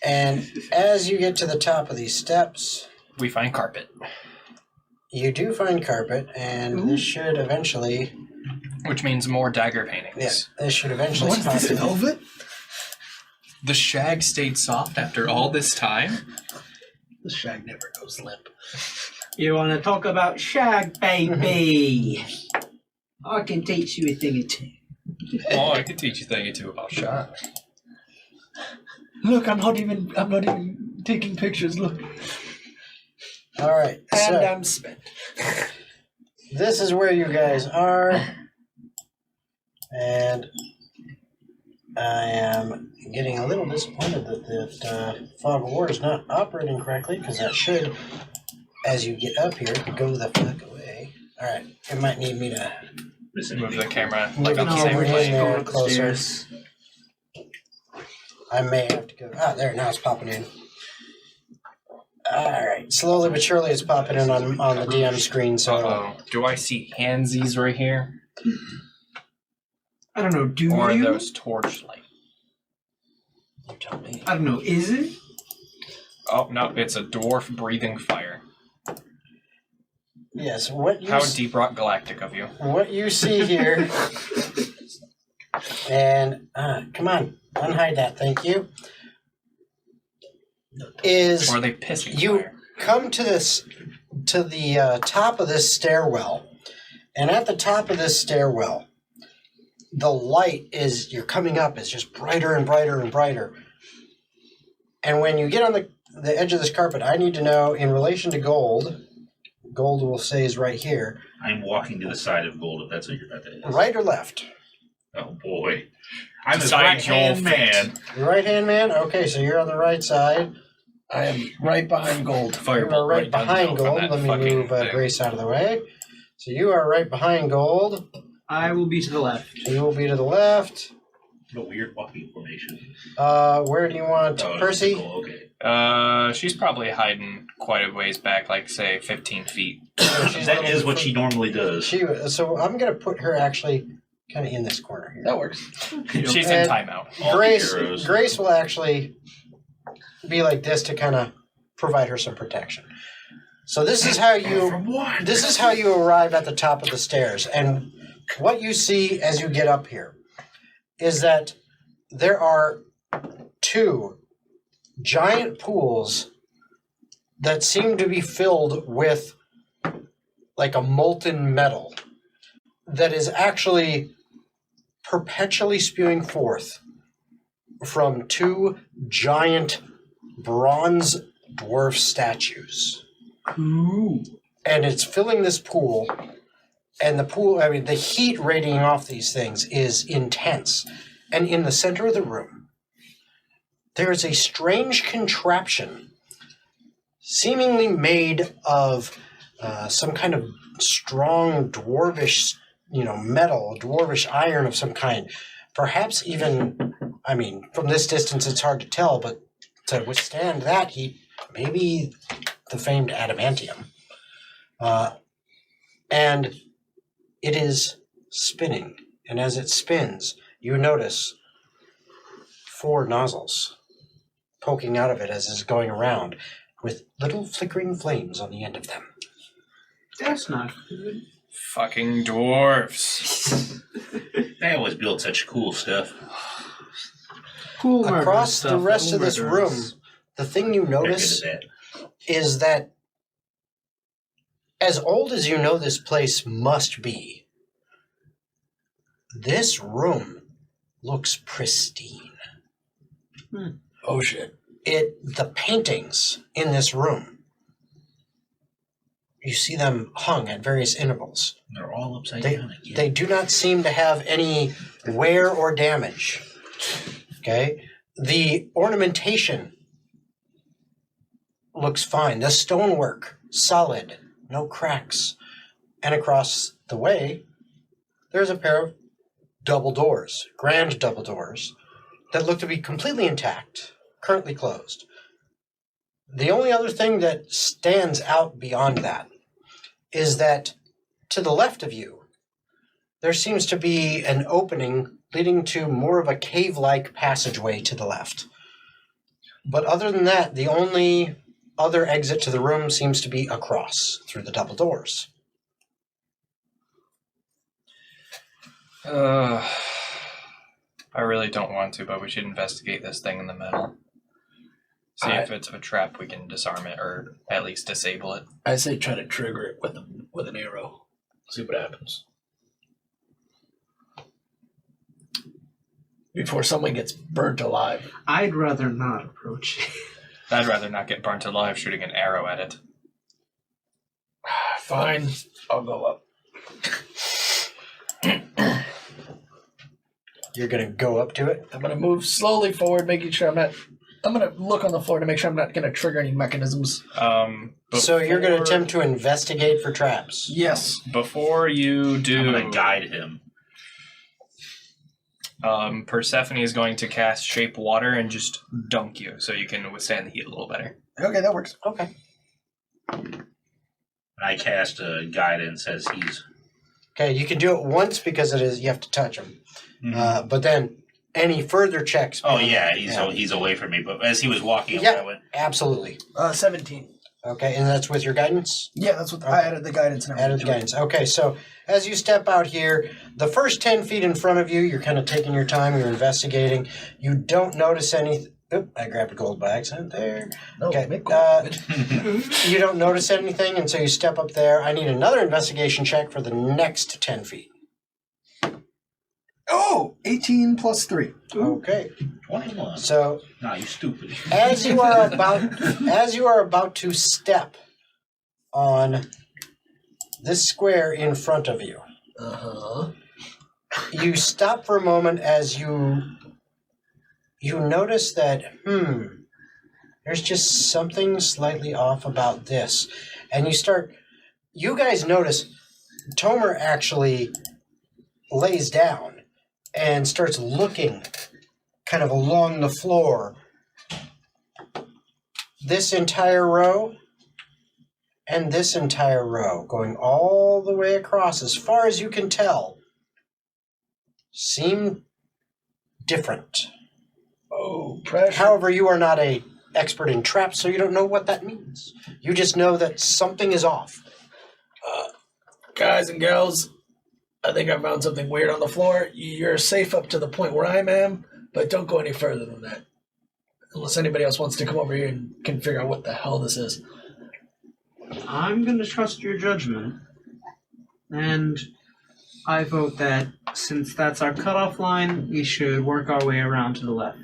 Speaker 1: And as you get to the top of these steps,
Speaker 2: We find carpet,
Speaker 1: you do find carpet, and this should eventually,
Speaker 2: which means more dagger paintings.
Speaker 1: this should eventually
Speaker 5: What's this,
Speaker 1: spot you.
Speaker 5: velvet?
Speaker 2: The shag stayed soft after all this time?
Speaker 5: The shag never goes limp.
Speaker 4: You want to talk about shag, baby? I can teach you a thing or two.
Speaker 2: Oh, I could teach you a thing or two about shag.
Speaker 5: Look, I'm not even taking pictures. Look,
Speaker 1: All right,
Speaker 5: and
Speaker 1: so
Speaker 5: I'm spent.
Speaker 1: this is where you guys are, and I am getting a little disappointed that Fog of War is not operating correctly, because that should, as you get up here, go the fuck away. All right, it might need me to
Speaker 2: Move the camera
Speaker 1: move
Speaker 2: like
Speaker 1: the
Speaker 2: on the same
Speaker 1: camera in
Speaker 2: plane.
Speaker 1: there closer. I may have to go. Ah, there, now it's popping in. All right, slowly but surely it's popping in on the DM screen. So
Speaker 2: Uh-oh. Do I see handsies right here?
Speaker 4: I don't know, do
Speaker 2: Or are
Speaker 4: you?
Speaker 2: those torchlight?
Speaker 1: you tell me.
Speaker 4: I don't know, is it?
Speaker 2: Oh, no, it's a dwarf breathing fire.
Speaker 1: Yes, what you
Speaker 2: How deep rock galactic of you.
Speaker 1: what you see here, and come on, unhide that. Thank you. Is
Speaker 2: Or are they pissing
Speaker 1: you
Speaker 2: fire?
Speaker 1: come to the top of this stairwell, and at the top of this stairwell the light is, you're coming up, is just brighter and brighter and brighter. And when you get on the edge of this carpet, I need to know, in relation to gold, gold will say is right here.
Speaker 3: I'm walking to the side of gold, if that's what you're about to ask.
Speaker 1: Right or left?
Speaker 3: Oh, boy. I'm the
Speaker 2: Decide
Speaker 3: right-hand
Speaker 2: your
Speaker 3: man.
Speaker 1: Right-hand man? Okay, so you're on the right side.
Speaker 5: I am right behind gold.
Speaker 1: You are
Speaker 2: Firebolt
Speaker 1: right
Speaker 2: down
Speaker 1: behind
Speaker 2: from
Speaker 1: gold.
Speaker 2: that
Speaker 1: Let me
Speaker 2: fucking
Speaker 1: move
Speaker 2: thing.
Speaker 1: Grace out of the way. So you are right behind gold.
Speaker 4: I will be to the left.
Speaker 1: You will be to the left.
Speaker 3: What a weird walking formation.
Speaker 1: Where do you want
Speaker 3: Oh,
Speaker 1: Percy?
Speaker 3: cool, okay.
Speaker 2: She's probably hiding quite a ways back, like say 15 feet.
Speaker 3: That is what she normally does.
Speaker 1: So I'm going to put her actually kind of in this corner here.
Speaker 5: That works.
Speaker 2: She's
Speaker 1: And
Speaker 2: in timeout.
Speaker 3: All the
Speaker 1: Grace
Speaker 3: heroes.
Speaker 1: will actually be like this to kind of provide her some protection. So this is how you arrive at the top of the stairs, and what you see as you get up here is that there are two giant pools that seem to be filled with like a molten metal that is actually perpetually spewing forth from two giant bronze dwarf statues.
Speaker 4: Ooh.
Speaker 1: And it's filling this pool, and the heat radiating off these things is intense. And in the center of the room, there is a strange contraption, seemingly made of some kind of strong dwarvish, metal, dwarvish iron of some kind. Perhaps even, from this distance it's hard to tell, but to withstand that heat, maybe the famed adamantium. And it is spinning. And as it spins, you notice 4 nozzles poking out of it as it's going around with little flickering flames on the end of them.
Speaker 4: That's not good.
Speaker 2: Fucking dwarves.
Speaker 3: They always build such cool stuff.
Speaker 4: Cool murder
Speaker 1: Across
Speaker 4: stuff,
Speaker 1: the rest
Speaker 4: cool
Speaker 1: of this
Speaker 4: murderers.
Speaker 1: room, the thing you
Speaker 3: They're good
Speaker 1: notice
Speaker 3: at that.
Speaker 1: is that as old as you know this place must be, this room looks pristine.
Speaker 5: Oh shit.
Speaker 1: The paintings in this room, you see them hung at various intervals.
Speaker 3: They're all upside
Speaker 1: They,
Speaker 3: down again.
Speaker 1: they do not seem to have any wear or damage. Okay? The ornamentation looks fine. The stonework, solid, no cracks. And across the way, there's a pair of double doors, grand double doors, that look to be completely intact, currently closed. The only other thing that stands out beyond that is that to the left of you, there seems to be an opening leading to more of a cave-like passageway to the left. But other than that, the only other exit to the room seems to be across through the double doors.
Speaker 2: I really don't want to, but we should investigate this thing in the middle. See if it's a trap, we can disarm it or at least disable it.
Speaker 5: I say try to trigger it with an arrow. See what happens. Before someone gets burnt alive.
Speaker 4: I'd rather not approach it.
Speaker 2: I'd rather not get burnt alive shooting an arrow at it.
Speaker 5: Fine. I'll go up.
Speaker 1: You're going to go up to it?
Speaker 5: I'm going to move slowly forward, making sure I'm going to look on the floor to make sure I'm not going to trigger any mechanisms.
Speaker 1: So you're going to attempt to investigate for traps?
Speaker 5: Yes.
Speaker 2: Before you do...
Speaker 3: I'm going to guide him.
Speaker 2: Persephone is going to cast Shape Water and just dunk you so you can withstand the heat a little better.
Speaker 5: Okay, that works.
Speaker 1: Okay.
Speaker 3: And I cast guidance as he's...
Speaker 1: Okay, you can do it once because you have to touch him.
Speaker 3: Mhm.
Speaker 1: But then any further checks...
Speaker 3: Oh, yeah, he's away from me. But as he was walking away,
Speaker 1: Yeah.
Speaker 3: I went,
Speaker 1: Absolutely.
Speaker 5: 17.
Speaker 1: Okay, and that's with your guidance?
Speaker 5: Yeah, that's what I added the guidance and
Speaker 1: Added the guidance. Okay, so as you step out here, the first 10 feet in front of you, you're kind of taking your time, you're investigating. You don't notice anything. Oop, I grabbed a gold by accident there.
Speaker 5: No,
Speaker 1: Okay,
Speaker 5: make gold.
Speaker 1: you don't notice anything, and so you step up there. I need another investigation check for the next 10 feet.
Speaker 5: Oh, 18 plus 3.
Speaker 1: Okay.
Speaker 3: 21.
Speaker 1: So
Speaker 3: Nah, you stupid.
Speaker 1: as you are about to step on this square in front of you,
Speaker 5: Uh-huh.
Speaker 1: you stop for a moment as you notice that there's just something slightly off about this, and you guys notice Tomer actually lays down and starts looking kind of along the floor. This entire row and this entire row, going all the way across, as far as you can tell, seem different.
Speaker 5: Oh, pressure.
Speaker 1: However, you are not an expert in traps, so you don't know what that means. You just know that something is off.
Speaker 5: Guys and girls, I think I found something weird on the floor. You're safe up to the point where I am, but don't go any further than that. Unless anybody else wants to come over here and can figure out what the hell this is.
Speaker 4: I'm going to trust your judgment. And I vote that since that's our cutoff line, we should work our way around to the left.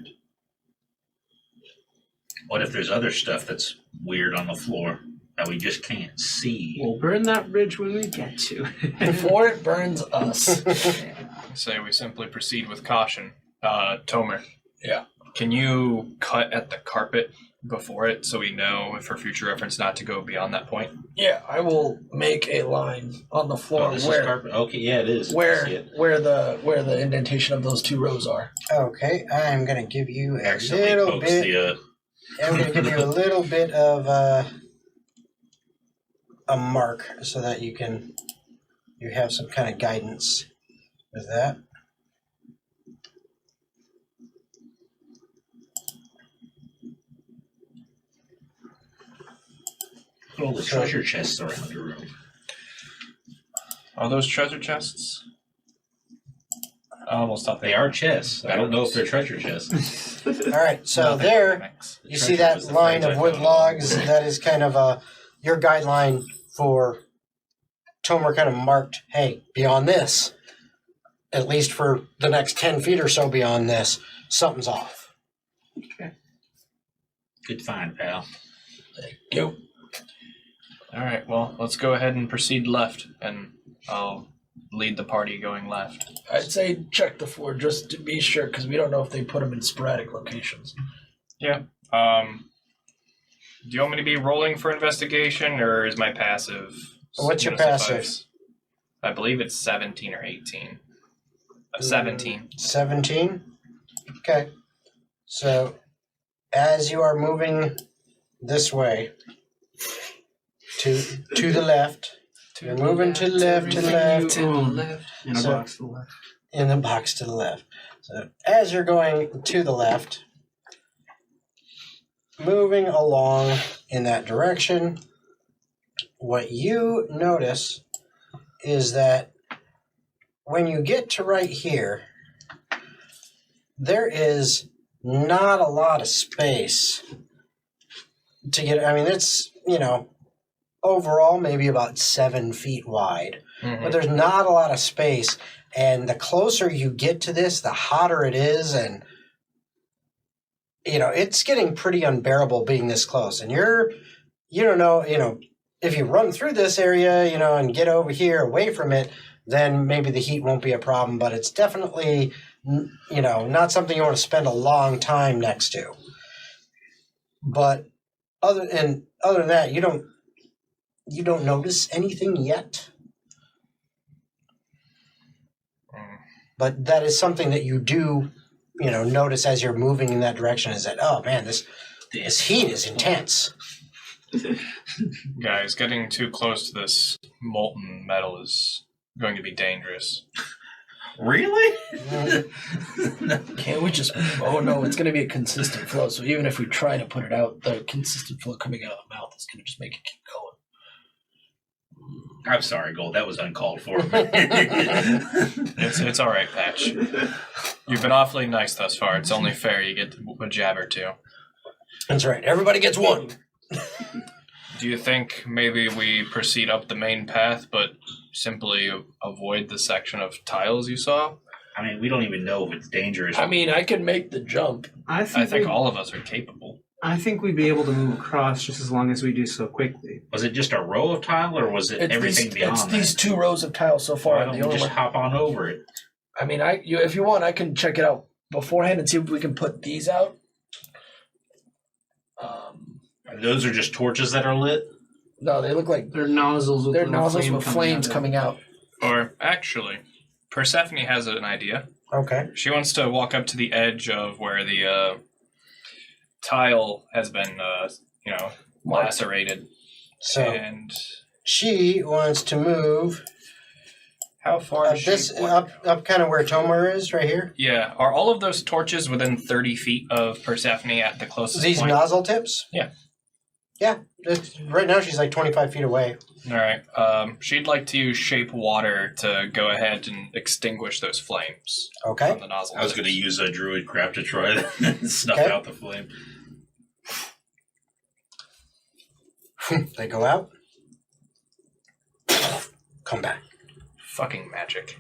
Speaker 3: What if there's other stuff that's weird on the floor that we just can't see?
Speaker 4: We'll burn that bridge when we get to it.
Speaker 5: Before it burns us.
Speaker 2: I say we simply proceed with caution. Tomer.
Speaker 5: Yeah.
Speaker 2: Can you cut at the carpet before it so we know, for future reference, not to go beyond that point?
Speaker 5: Yeah, I will make a line on the floor
Speaker 3: This is
Speaker 5: where
Speaker 3: carpet. Okay, yeah, it is. I
Speaker 5: where
Speaker 3: see it.
Speaker 5: where the indentation of those two rows are.
Speaker 1: Okay, I'm going to give you a
Speaker 3: Accidentally
Speaker 1: little
Speaker 3: pokes
Speaker 1: bit.
Speaker 3: the,
Speaker 1: I'm going to give you a little bit of a mark so that you have some kind of guidance with that.
Speaker 3: all the treasure chests around the room.
Speaker 2: Are those treasure chests? I almost thought
Speaker 3: They are chests. I don't know if they're treasure chests.
Speaker 1: All right, so
Speaker 2: Nothing
Speaker 1: there
Speaker 2: mix.
Speaker 1: you see that line of wood logs. That is kind of your guideline for Tomer. Kind of marked, hey, beyond this, at least for the next 10 feet or so beyond this, something's off.
Speaker 3: Good find, pal.
Speaker 5: Thank you.
Speaker 2: All right, well, let's go ahead and proceed left, and I'll lead the party going left.
Speaker 5: I'd say check the floor just to be sure, because we don't know if they put them in sporadic locations.
Speaker 2: Yeah. Do you want me to be rolling for investigation, or is my passive?
Speaker 1: What's your
Speaker 2: suffice?
Speaker 1: passive?
Speaker 2: I believe it's 17 or 18. 17.
Speaker 1: 17? Okay. So, as you are moving this way, to the left, you're moving to the left, to the left,
Speaker 4: In a
Speaker 1: So-
Speaker 4: box to the left.
Speaker 1: in the box to the left. So, as you're going to the left, moving along in that direction, what you notice is that when you get to right here, there is not a lot of space to get. I mean, it's, overall maybe about 7 feet wide, but there's not a lot of space. And the closer you get to this, the hotter it is. And, it's getting pretty unbearable being this close. And you don't know, if you run through this area, and get over here away from it, then maybe the heat won't be a problem. But it's definitely, not something you want to spend a long time next to. But other than that, you don't notice anything yet. But that is something that you do, notice as you're moving in that direction, is that, oh man, this heat is intense.
Speaker 2: Guys, getting too close to this molten metal is going to be dangerous.
Speaker 3: Really?
Speaker 5: Can't we just... Oh, no, it's going to be a consistent flow. So even if we try to put it out, the consistent flow coming out of the mouth is going to just make it keep going.
Speaker 3: I'm sorry, Gold. That was uncalled for.
Speaker 2: It's all right, Patch. You've been awfully nice thus far. It's only fair you get a jab or two.
Speaker 1: That's right. Everybody gets one.
Speaker 2: Do you think maybe we proceed up the main path, but simply avoid the section of tiles you saw?
Speaker 3: I mean, we don't even know if it's dangerous.
Speaker 5: I mean, I can make the jump.
Speaker 2: I think all of us are capable.
Speaker 4: I think we'd be able to move across just as long as we do so quickly.
Speaker 3: Was it just a row of tile, or was it everything beyond
Speaker 5: It's
Speaker 3: that?
Speaker 5: these 2 rows of tiles so far.
Speaker 3: Why don't we just hop on over it?
Speaker 5: I mean, if you want, I can check it out beforehand and see if we can put these out.
Speaker 3: Those are just torches that are lit?
Speaker 5: No, they look like
Speaker 4: They're nozzles with,
Speaker 5: flames coming out.
Speaker 2: Or actually, Persephone has an idea.
Speaker 1: Okay.
Speaker 2: She wants to walk up to the edge of where the tile has been, lacerated.
Speaker 1: So
Speaker 2: And
Speaker 1: she wants to move
Speaker 2: how far is
Speaker 1: this
Speaker 2: she?
Speaker 1: up kind of where Tomer is, right here.
Speaker 2: Yeah. Are all of those torches within 30 feet of Persephone at the closest
Speaker 1: These
Speaker 2: point?
Speaker 1: nozzle tips.
Speaker 2: Yeah.
Speaker 1: Yeah. Right now she's like 25 feet away.
Speaker 2: All right. She'd like to use shape water to go ahead and extinguish those flames
Speaker 1: Okay.
Speaker 2: from the nozzle.
Speaker 3: I was going to use a druid craft to try to snuff
Speaker 1: Okay.
Speaker 3: out the flame.
Speaker 1: They go out. Come back.
Speaker 2: Fucking magic.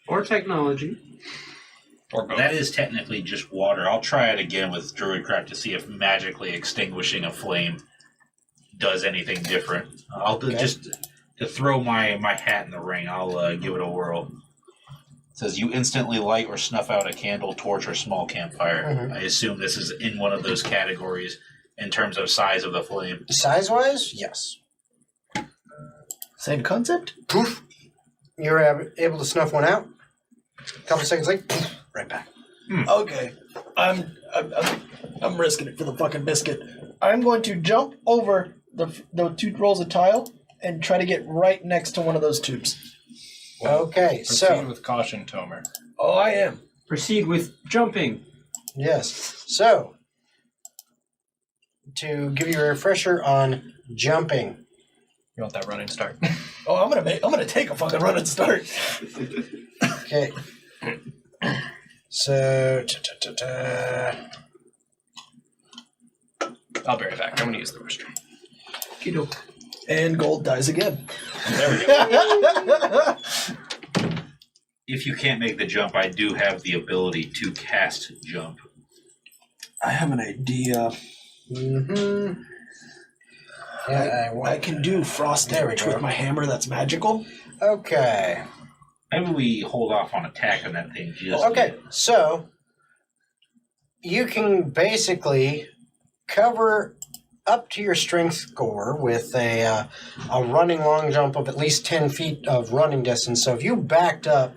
Speaker 4: Or technology.
Speaker 2: Or both.
Speaker 3: That is technically just water. I'll try it again with druidcraft to see if magically extinguishing a flame does anything different. I'll just to throw my hat in the ring. I'll give it a whirl. It says you instantly light or snuff out a candle, torch, or small campfire.
Speaker 1: Mhm.
Speaker 3: I assume this is in one of those categories in terms of size of the flame.
Speaker 1: Size-wise, yes.
Speaker 5: Same concept?
Speaker 1: Poof. You're able to snuff one out. A couple seconds later, poof, right back.
Speaker 5: Okay. I'm risking it for the fucking biscuit. I'm going to jump over the 2 rolls of tile and try to get right next to one of those tubes.
Speaker 1: Okay,
Speaker 2: Proceed
Speaker 1: so
Speaker 2: with caution, Tomer.
Speaker 5: Oh, I am.
Speaker 4: Proceed with jumping.
Speaker 1: yes, so to give you a refresher on jumping.
Speaker 2: You want that running start?
Speaker 5: Oh, I'm gonna take a fucking run and start.
Speaker 1: Okay. So,
Speaker 2: I'll be right back. I'm going to use the restroom.
Speaker 4: Kiddo.
Speaker 5: And gold dies again.
Speaker 3: There we go. If you can't make the jump, I do have the ability to cast jump.
Speaker 5: I have an idea.
Speaker 1: mm-hmm. Yeah,
Speaker 5: I can do frost
Speaker 1: There we
Speaker 5: damage
Speaker 1: go.
Speaker 5: with my hammer that's magical.
Speaker 1: Okay.
Speaker 3: Maybe we hold off on attack on that thing just
Speaker 1: Okay, so you can basically cover up to your strength score with a running long jump of at least 10 feet of running distance. So if you backed up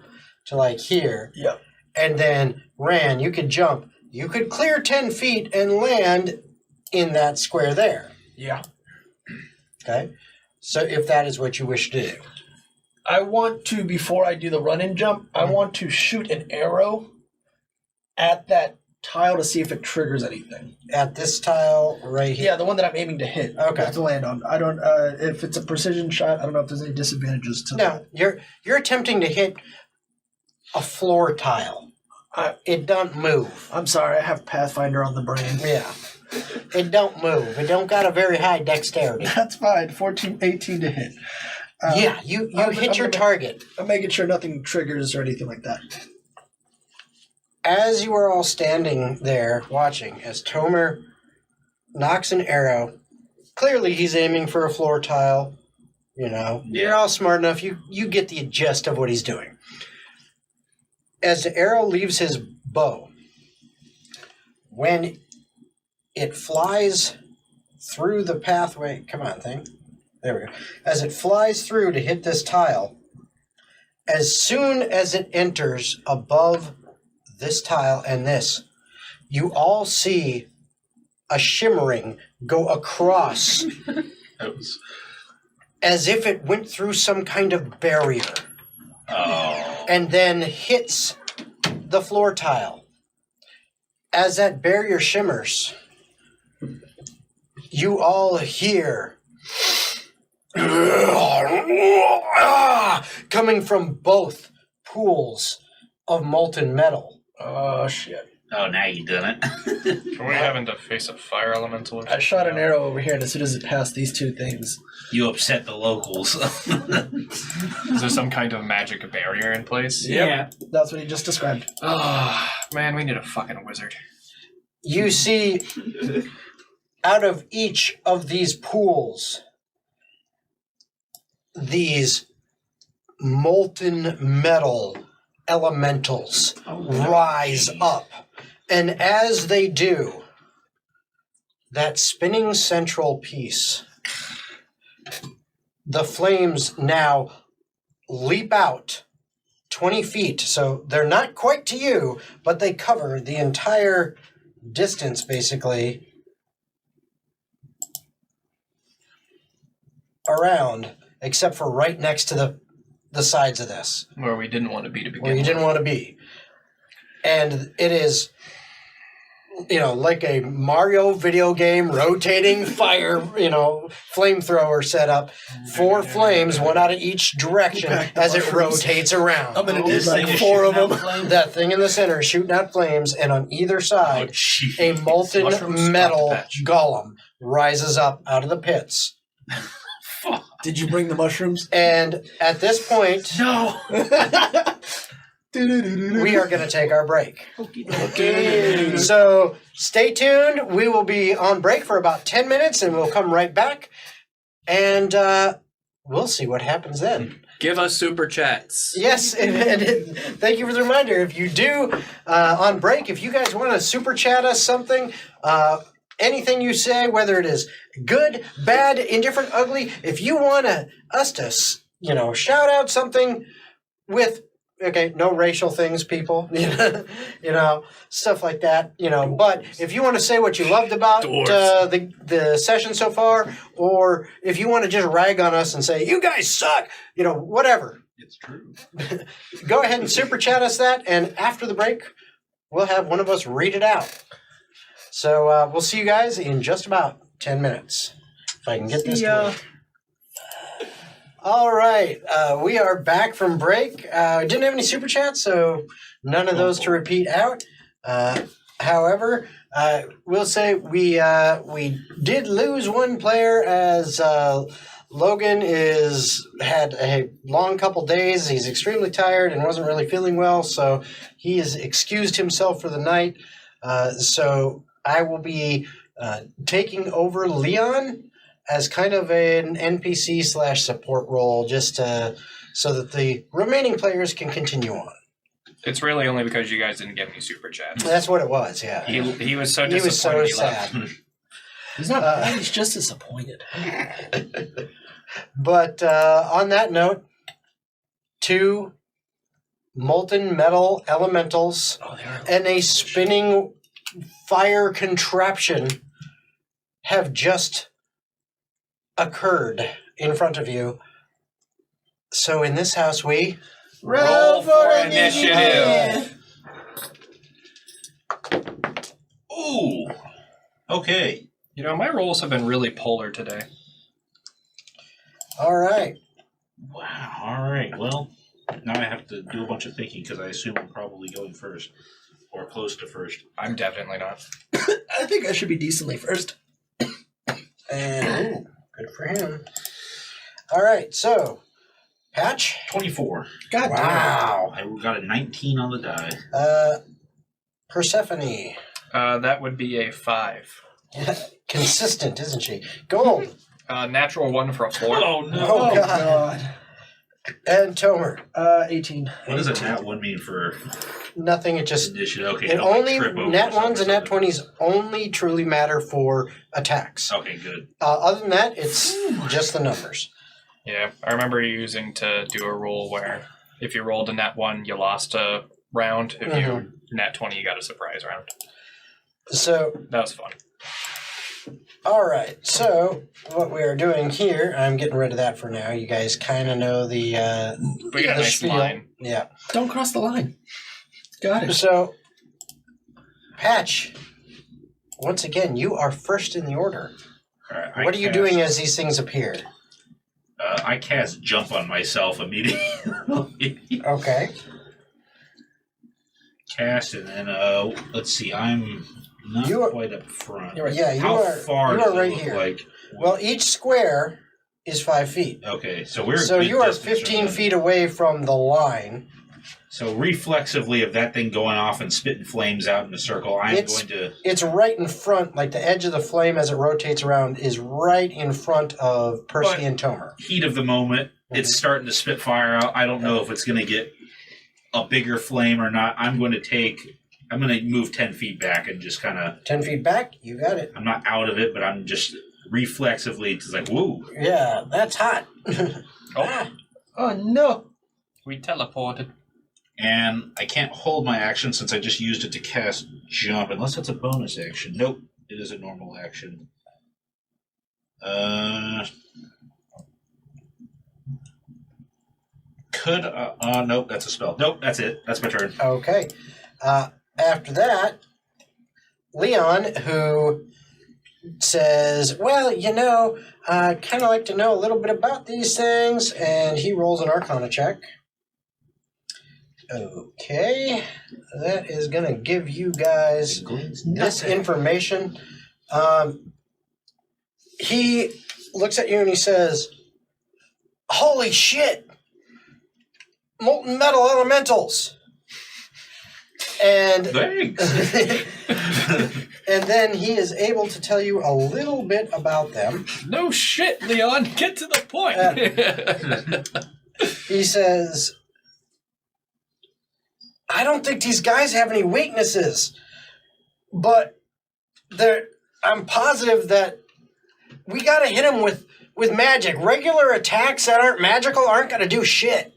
Speaker 1: to like here
Speaker 5: Yet.
Speaker 1: and then ran, you could jump. You could clear 10 feet and land in that square there.
Speaker 5: Yeah.
Speaker 1: Okay? So if that is what you wish to do.
Speaker 5: I want to, before I do the run-in jump, I want to shoot an arrow at that tile to see if it triggers anything.
Speaker 1: At this tile right here.
Speaker 5: Yeah, the one that I'm aiming to hit.
Speaker 1: Okay.
Speaker 5: I have to land on. I don't. If it's a precision shot, I don't know if there's any disadvantages to
Speaker 1: No, you're attempting to hit a floor tile. It don't move.
Speaker 5: I'm sorry, I have Pathfinder on the brain.
Speaker 1: Yeah. It don't move. It don't got a very high dexterity.
Speaker 5: That's fine. 18 to hit.
Speaker 1: Yeah, you
Speaker 5: I'm
Speaker 1: hit your
Speaker 5: gonna-
Speaker 1: target.
Speaker 5: I'm making sure nothing triggers or anything like that.
Speaker 1: As you are all standing there watching, as Tomer knocks an arrow, clearly he's aiming for a floor tile. You know, you're all smart enough. You get the gist of what he's doing. As the arrow leaves his bow, when it flies through the pathway, come on, thing. There we go. As it flies through to hit this tile, as soon as it enters above this tile and this, you all see a shimmering go across as if it went through some kind of barrier and then hits the floor tile. As that barrier shimmers, you all hear coming from both pools of molten metal.
Speaker 5: Oh, shit.
Speaker 3: Oh, now you done it.
Speaker 2: Are we having to face a fire elemental? Or
Speaker 5: I shot an
Speaker 2: something?
Speaker 5: arrow over here, and as soon as it passed these two things,
Speaker 3: You upset the locals.
Speaker 2: Is there some kind of magic barrier in place?
Speaker 5: Yep.
Speaker 4: Yeah.
Speaker 5: that's what he just described.
Speaker 2: Oh, man, we need a fucking wizard.
Speaker 1: You see, out of each of these pools, these molten metal elementals rise up. And as they do, that spinning central piece, the flames now leap out 20 feet. So they're not quite to you, but they cover the entire distance, basically, around, except for right next to the sides of this,
Speaker 2: Where we didn't want to be to begin
Speaker 1: where you
Speaker 2: with.
Speaker 1: didn't want to be. And it is, like a Mario video game rotating fire, flamethrower setup. 4 flames, one out of each direction
Speaker 5: Pack the
Speaker 1: as it
Speaker 5: mushrooms.
Speaker 1: rotates around.
Speaker 5: I'm gonna
Speaker 3: This
Speaker 5: do
Speaker 3: thing
Speaker 5: like
Speaker 3: is
Speaker 5: 4 of
Speaker 3: shooting
Speaker 5: them.
Speaker 3: out flames?
Speaker 1: That thing in the center is shooting out flames, and on either side, a molten
Speaker 2: Mushrooms,
Speaker 1: metal
Speaker 2: spot the patch.
Speaker 1: golem rises up out of the pits.
Speaker 5: Did you bring the mushrooms?
Speaker 1: And at this point,
Speaker 3: No.
Speaker 1: we are going to take our break.
Speaker 5: Okay.
Speaker 1: So stay tuned. We will be on break for about 10 minutes, and we'll come right back. And we'll see what happens then.
Speaker 6: Give us super chats.
Speaker 1: Yes, and thank you for the reminder. If you do, on break, if you guys want to super chat us something, anything you say, whether it is good, bad, indifferent, ugly, if you want us to, shout out something with, no racial things, people, stuff like that, but if you want to say what you loved about the session so far, or if you want to just rag on us and say, you guys suck, whatever,
Speaker 3: It's true.
Speaker 1: go ahead and super chat us that, and after the break, we'll have one of us read it out. So we'll see you guys in just about 10 minutes. If I can get this to work. All right. We are back from break. Didn't have any super chats, so none of those to repeat out. However, we'll say we did lose one player as Logan had a long couple days. He's extremely tired and wasn't really feeling well, so he has excused himself for the night. So I will be taking over Leon as kind of an NPC / support role, just so that the remaining players can continue on.
Speaker 2: It's really only because you guys didn't get me super chats.
Speaker 1: That's what it was, yeah.
Speaker 2: He was so
Speaker 1: He was so
Speaker 2: disappointed he left.
Speaker 1: sad.
Speaker 5: He's not bad, he's just disappointed.
Speaker 1: But on that note, 2 molten metal elementals
Speaker 5: Oh, they are.
Speaker 1: and a spinning fire contraption have just occurred in front of you. So in this house, we
Speaker 2: Roll for initiative.
Speaker 3: Ooh. Okay.
Speaker 2: My rolls have been really polar today.
Speaker 1: all right.
Speaker 3: Wow. All right. Well, now I have to do a bunch of thinking because I assume I'm probably going first or close to first.
Speaker 2: I'm definitely not.
Speaker 5: I think I should be decently first.
Speaker 1: And good for him. All right, so Patch.
Speaker 3: 24.
Speaker 5: God
Speaker 1: Wow.
Speaker 3: I got a 19 on the die.
Speaker 1: Persephone.
Speaker 2: That would be a 5.
Speaker 1: Consistent, isn't she? Gold.
Speaker 2: Natural 1 for a 4.
Speaker 3: Oh, no.
Speaker 1: Oh, God. And Tomer.
Speaker 5: 18.
Speaker 3: What does a nat 1 mean for
Speaker 1: Nothing. It just
Speaker 3: initiative? Okay.
Speaker 1: it
Speaker 3: no, like
Speaker 1: only
Speaker 3: trip over
Speaker 1: nat
Speaker 3: or something.
Speaker 1: ones and nat 20s only truly matter for attacks.
Speaker 3: Okay, good.
Speaker 1: Other than that, it's just the numbers.
Speaker 2: Yeah, I remember using to do a rule where if you rolled a nat 1, you lost a round. If you nat 20, you got a surprise round.
Speaker 1: So,
Speaker 2: That was fun.
Speaker 1: all right. So, what we are doing here, I'm getting rid of that for now. You guys kind of know the
Speaker 2: We got
Speaker 1: the
Speaker 2: a nice
Speaker 1: spiel.
Speaker 2: line.
Speaker 1: Yeah.
Speaker 5: Don't cross the line. Got it.
Speaker 1: So, Patch, once again, you are first in the order.
Speaker 3: All right,
Speaker 1: What are you doing as these things appear?
Speaker 3: I cast jump on myself immediately.
Speaker 1: Okay.
Speaker 3: cast, and then let's see. I'm not
Speaker 1: You are-
Speaker 3: quite up front.
Speaker 5: You're right.
Speaker 1: Yeah, you
Speaker 3: How
Speaker 1: are.
Speaker 3: far
Speaker 1: You
Speaker 3: does
Speaker 1: are
Speaker 3: it
Speaker 1: right
Speaker 3: look
Speaker 1: here.
Speaker 3: like?
Speaker 1: Well, each square is 5 feet.
Speaker 3: Okay, so we're
Speaker 1: So
Speaker 3: good
Speaker 1: you are
Speaker 3: distance from
Speaker 1: 15
Speaker 3: them.
Speaker 1: feet away from the line.
Speaker 3: So reflexively, of that thing going off and spitting flames out in a circle, I'm
Speaker 1: It's-
Speaker 3: going to.
Speaker 1: It's right in front, like the edge of the flame as it rotates around is right in front of Percy
Speaker 3: But-
Speaker 1: and Tomer.
Speaker 3: Heat of the moment. It's starting to spit fire out. I don't know if it's going to get a bigger flame or not. I'm going to move 10 feet back and just kind of.
Speaker 1: 10 feet back, you got it.
Speaker 3: I'm not out of it, but I'm just reflexively just like, woo.
Speaker 1: Yeah, that's hot.
Speaker 5: Oh no!
Speaker 2: We teleported.
Speaker 3: And I can't hold my action since I just used it to cast jump, unless that's a bonus action. Nope, it is a normal action. Nope, that's a spell. Nope, that's it. That's my turn.
Speaker 1: Okay. After that, Leon, who says, well, I kind of like to know a little bit about these things, and he rolls an Arcana check. Okay. That is going to give you guys this information. He looks at you and he says, holy shit! Molten metal elementals! And
Speaker 3: Thanks.
Speaker 1: and then he is able to tell you a little bit about them.
Speaker 2: No shit, Leon. Get to the point.
Speaker 1: He says, I don't think these guys have any weaknesses, but I'm positive that we got to hit them with magic. Regular attacks that aren't magical aren't going to do shit.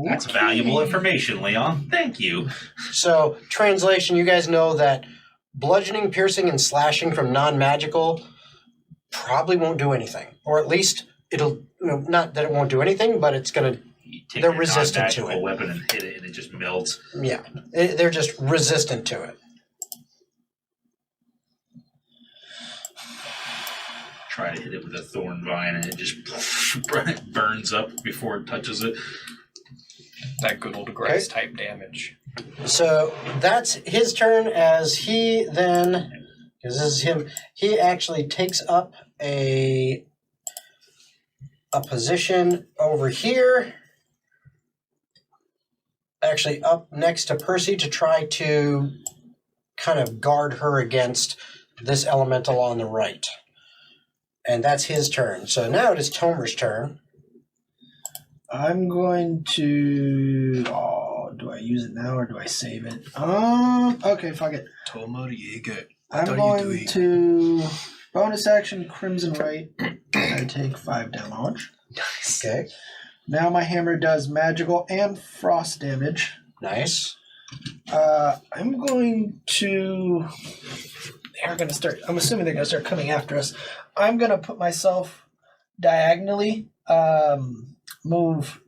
Speaker 3: That's valuable information, Leon. Thank you.
Speaker 1: So, translation, you guys know that bludgeoning, piercing, and slashing from non-magical probably won't do anything. Or at least it'll, not that it won't do anything, but it's going to,
Speaker 3: You take
Speaker 1: They're
Speaker 3: your
Speaker 1: resistant to
Speaker 3: non-magical
Speaker 1: it.
Speaker 3: weapon and hit it, and it just melts.
Speaker 1: yeah, they're just resistant to it.
Speaker 3: Try to hit it with a thorn vine, and it just burns up before it touches it.
Speaker 2: That good old grace type damage.
Speaker 1: So that's his turn as he then, because this is him, he actually takes up a position over here, actually up next to Percy to try to kind of guard her against this elemental on the right. And that's his turn. So now it is Tomer's turn.
Speaker 7: I'm going to. Oh, do I use it now or do I save it? Okay, fuck it.
Speaker 6: Tomer Jäger.
Speaker 7: I'm
Speaker 6: are you
Speaker 7: going
Speaker 6: doing?
Speaker 7: to bonus action Crimson Right. I take 5 damage.
Speaker 1: Okay,
Speaker 7: Now my hammer does magical and frost damage.
Speaker 1: nice.
Speaker 7: I'm going to.
Speaker 5: They're gonna start. I'm assuming they're gonna start coming after us. I'm gonna put myself diagonally, move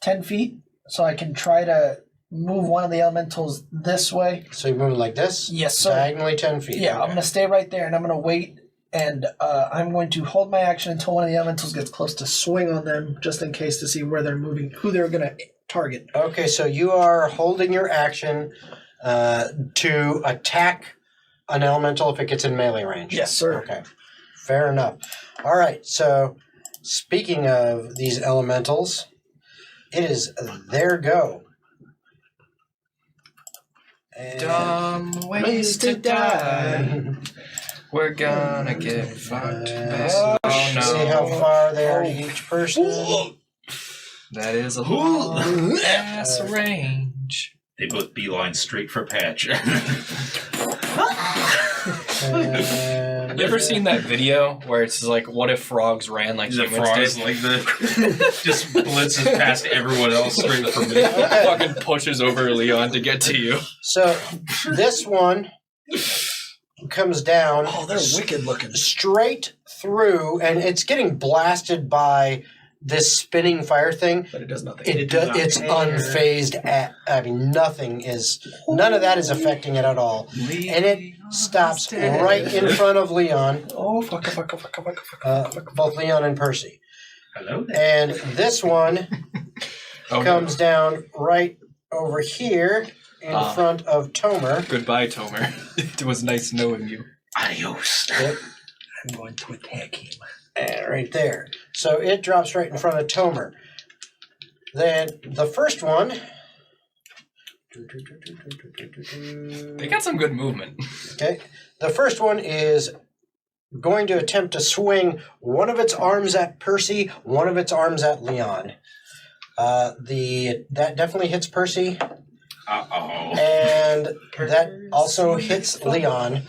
Speaker 5: 10 feet, so I can try to move one of the elementals this way.
Speaker 1: So you're moving like this?
Speaker 5: Yes, sir.
Speaker 1: Diagonally 10 feet.
Speaker 5: Yeah, I'm
Speaker 1: Okay.
Speaker 5: gonna stay right there, and I'm gonna wait, and I'm going to hold my action until one of the elementals gets close to swing on them, just in case to see where they're moving, who they're gonna target.
Speaker 1: Okay, so you are holding your action to attack an elemental if it gets in melee range.
Speaker 5: Yes, sir.
Speaker 1: Okay, fair enough. All right, so speaking of these elementals, it is their go. And
Speaker 2: Dumb ways to die. We're gonna get fucked.
Speaker 1: Oh,
Speaker 2: Oh no.
Speaker 1: see how far they are to each person.
Speaker 2: That is a long ass range.
Speaker 3: They both beeline straight for Patch.
Speaker 1: And
Speaker 2: You ever seen that video where it's like, what if frogs ran like
Speaker 3: The
Speaker 2: humans
Speaker 3: frogs
Speaker 2: did?
Speaker 3: like the just blitzes past everyone else straight for me.
Speaker 2: Fucking pushes over Leon to get to you.
Speaker 1: So this one comes down
Speaker 5: Oh, they're wicked looking.
Speaker 1: straight through, and it's getting blasted by this spinning fire thing.
Speaker 5: But it does nothing.
Speaker 1: It's unfazed. None of that is affecting it at all, and it stops right in front of Leon,
Speaker 5: Oh, fuck.
Speaker 1: both Leon and Percy.
Speaker 3: Hello there.
Speaker 1: And this one
Speaker 2: Oh,
Speaker 1: comes down right over here in front of Tomer.
Speaker 6: Goodbye, Tomer. It was nice knowing you.
Speaker 3: Adios.
Speaker 1: Yep.
Speaker 5: I'm going to attack him.
Speaker 1: And right there. So it drops right in front of Tomer. Then the first one.
Speaker 6: They got some good movement.
Speaker 1: Okay. The first one is going to attempt to swing one of its arms at Percy, one of its arms at Leon. That definitely hits Percy.
Speaker 3: Uh-oh.
Speaker 1: And that also hits Leon.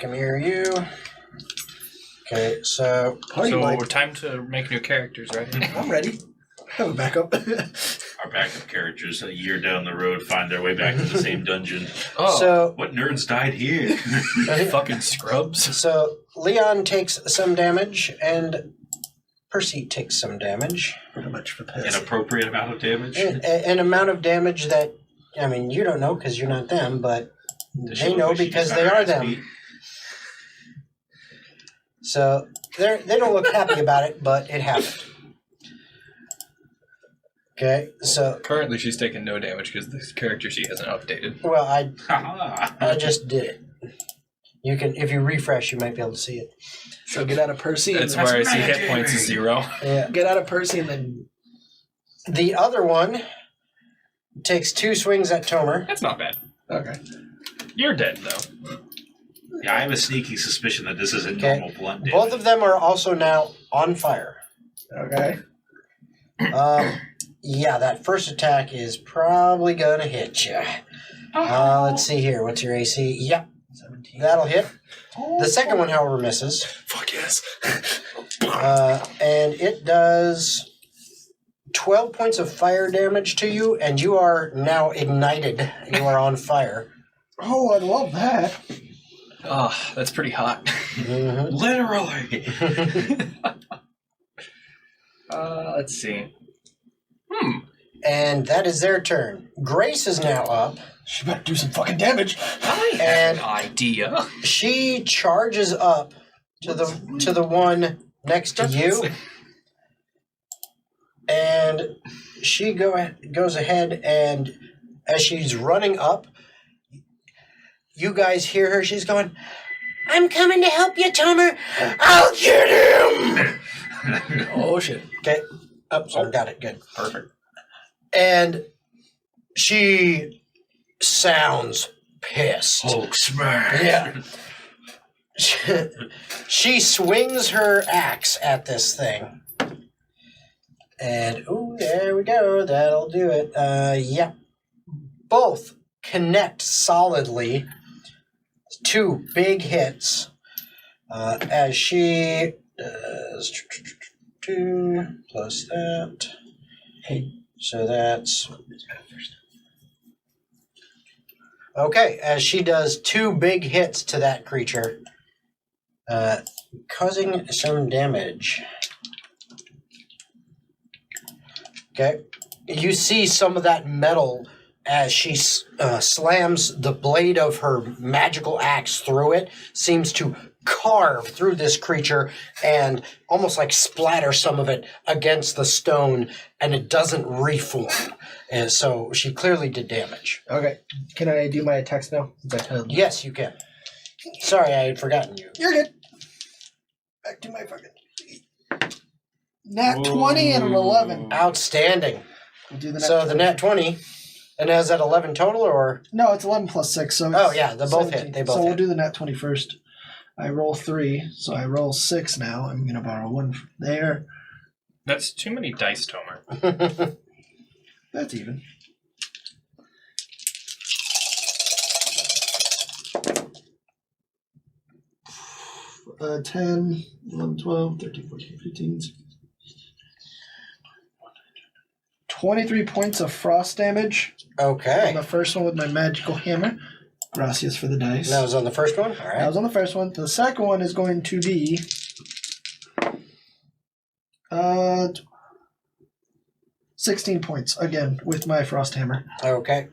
Speaker 1: Come here, you. Okay, so
Speaker 2: So time to make new characters, right?
Speaker 5: I'm ready. Have a backup.
Speaker 3: Our backup characters a year down the road find their way back to the same dungeon.
Speaker 6: Oh,
Speaker 1: so
Speaker 3: What nerds died here?
Speaker 6: fucking scrubs.
Speaker 1: so Leon takes some damage and Percy takes some damage.
Speaker 5: How much for Percy?
Speaker 3: Inappropriate amount of damage.
Speaker 1: An amount of damage that, I mean, you don't know because you're not them, but
Speaker 3: Does she
Speaker 1: they
Speaker 3: look
Speaker 1: know
Speaker 3: like she
Speaker 1: because
Speaker 3: just
Speaker 1: they
Speaker 3: got her
Speaker 1: are
Speaker 3: ass
Speaker 1: them.
Speaker 3: beat?
Speaker 1: So they don't look happy about it, but it happened. Okay, so
Speaker 6: Currently, she's taking no damage because the character sheet hasn't updated.
Speaker 1: well,
Speaker 3: Ha-ha.
Speaker 1: I just did it. You can, if you refresh, you might be able to see it.
Speaker 5: So get out of Percy. And
Speaker 6: That's
Speaker 5: then,
Speaker 6: where I see
Speaker 3: magic.
Speaker 6: hit points is 0.
Speaker 1: Yeah.
Speaker 5: get out of Percy and then.
Speaker 1: The other one takes 2 swings at Tomer.
Speaker 6: That's not bad.
Speaker 5: Okay.
Speaker 6: You're dead, though.
Speaker 3: Yeah, I have a sneaking suspicion that this isn't
Speaker 1: Okay.
Speaker 3: normal blunt damage.
Speaker 1: Both of them are also now on fire.
Speaker 5: Okay.
Speaker 1: Yeah, that first attack is probably gonna hit you. Let's see here. What's your AC? Yep,
Speaker 5: 17.
Speaker 1: that'll hit. The second one, however, misses.
Speaker 5: Fuck yes.
Speaker 1: And it does 12 points of fire damage to you, and you are now ignited. You are on fire.
Speaker 5: Oh, I love that.
Speaker 6: Oh, that's pretty hot.
Speaker 1: Mhm.
Speaker 3: Literally.
Speaker 6: Let's see.
Speaker 1: And that is their turn. Grace is now up.
Speaker 5: She better do some fucking damage.
Speaker 6: I
Speaker 1: And
Speaker 6: have an idea.
Speaker 1: she charges up to the one next to you, and she goes ahead, and as she's running up, you guys hear her. She's going, "I'm coming to help you, Tomer. I'll get him."
Speaker 5: Oh shit.
Speaker 1: Okay. Oh, so got it. Good.
Speaker 6: Perfect.
Speaker 1: And she sounds pissed.
Speaker 3: Hulk smash.
Speaker 1: Yeah. She swings her axe at this thing. And, ooh, there we go. That'll do it. Yeah. Both connect solidly. 2 big hits. As she does 2 plus that. So that's... Okay, as she does 2 big hits to that creature, causing some damage. Okay, you see some of that metal as she slams the blade of her magical axe through it, seems to carve through this creature and almost like splatter some of it against the stone, and it doesn't reform. And so she clearly did damage.
Speaker 5: Okay. Can I do my attacks now?
Speaker 1: Yes, you can. Sorry, I had forgotten you.
Speaker 5: You're good. Back to my fucking. Nat 20 and an 11.
Speaker 1: Outstanding.
Speaker 5: We'll do the
Speaker 1: So the nat 20, and is that 11 total, or?
Speaker 5: No, it's 11 plus 6. So
Speaker 1: Oh,
Speaker 5: it's
Speaker 1: yeah, they both
Speaker 5: 17.
Speaker 1: hit. They both
Speaker 5: so we'll
Speaker 1: hit.
Speaker 5: do the nat 20 first. I roll 3, so I roll 6 now. I'm going to borrow 1 from there.
Speaker 2: That's too many dice, Tomer.
Speaker 5: That's even. Uh, 10, 11, 12, 13, 14, 15, 16. 23 points of frost damage on
Speaker 1: Okay.
Speaker 5: the first one with my magical hammer. Gracias for the dice.
Speaker 1: That was on the first one? All
Speaker 5: That
Speaker 1: right.
Speaker 5: was on the first one. The second one is going to be 16 points again with my frost hammer.
Speaker 1: Okay.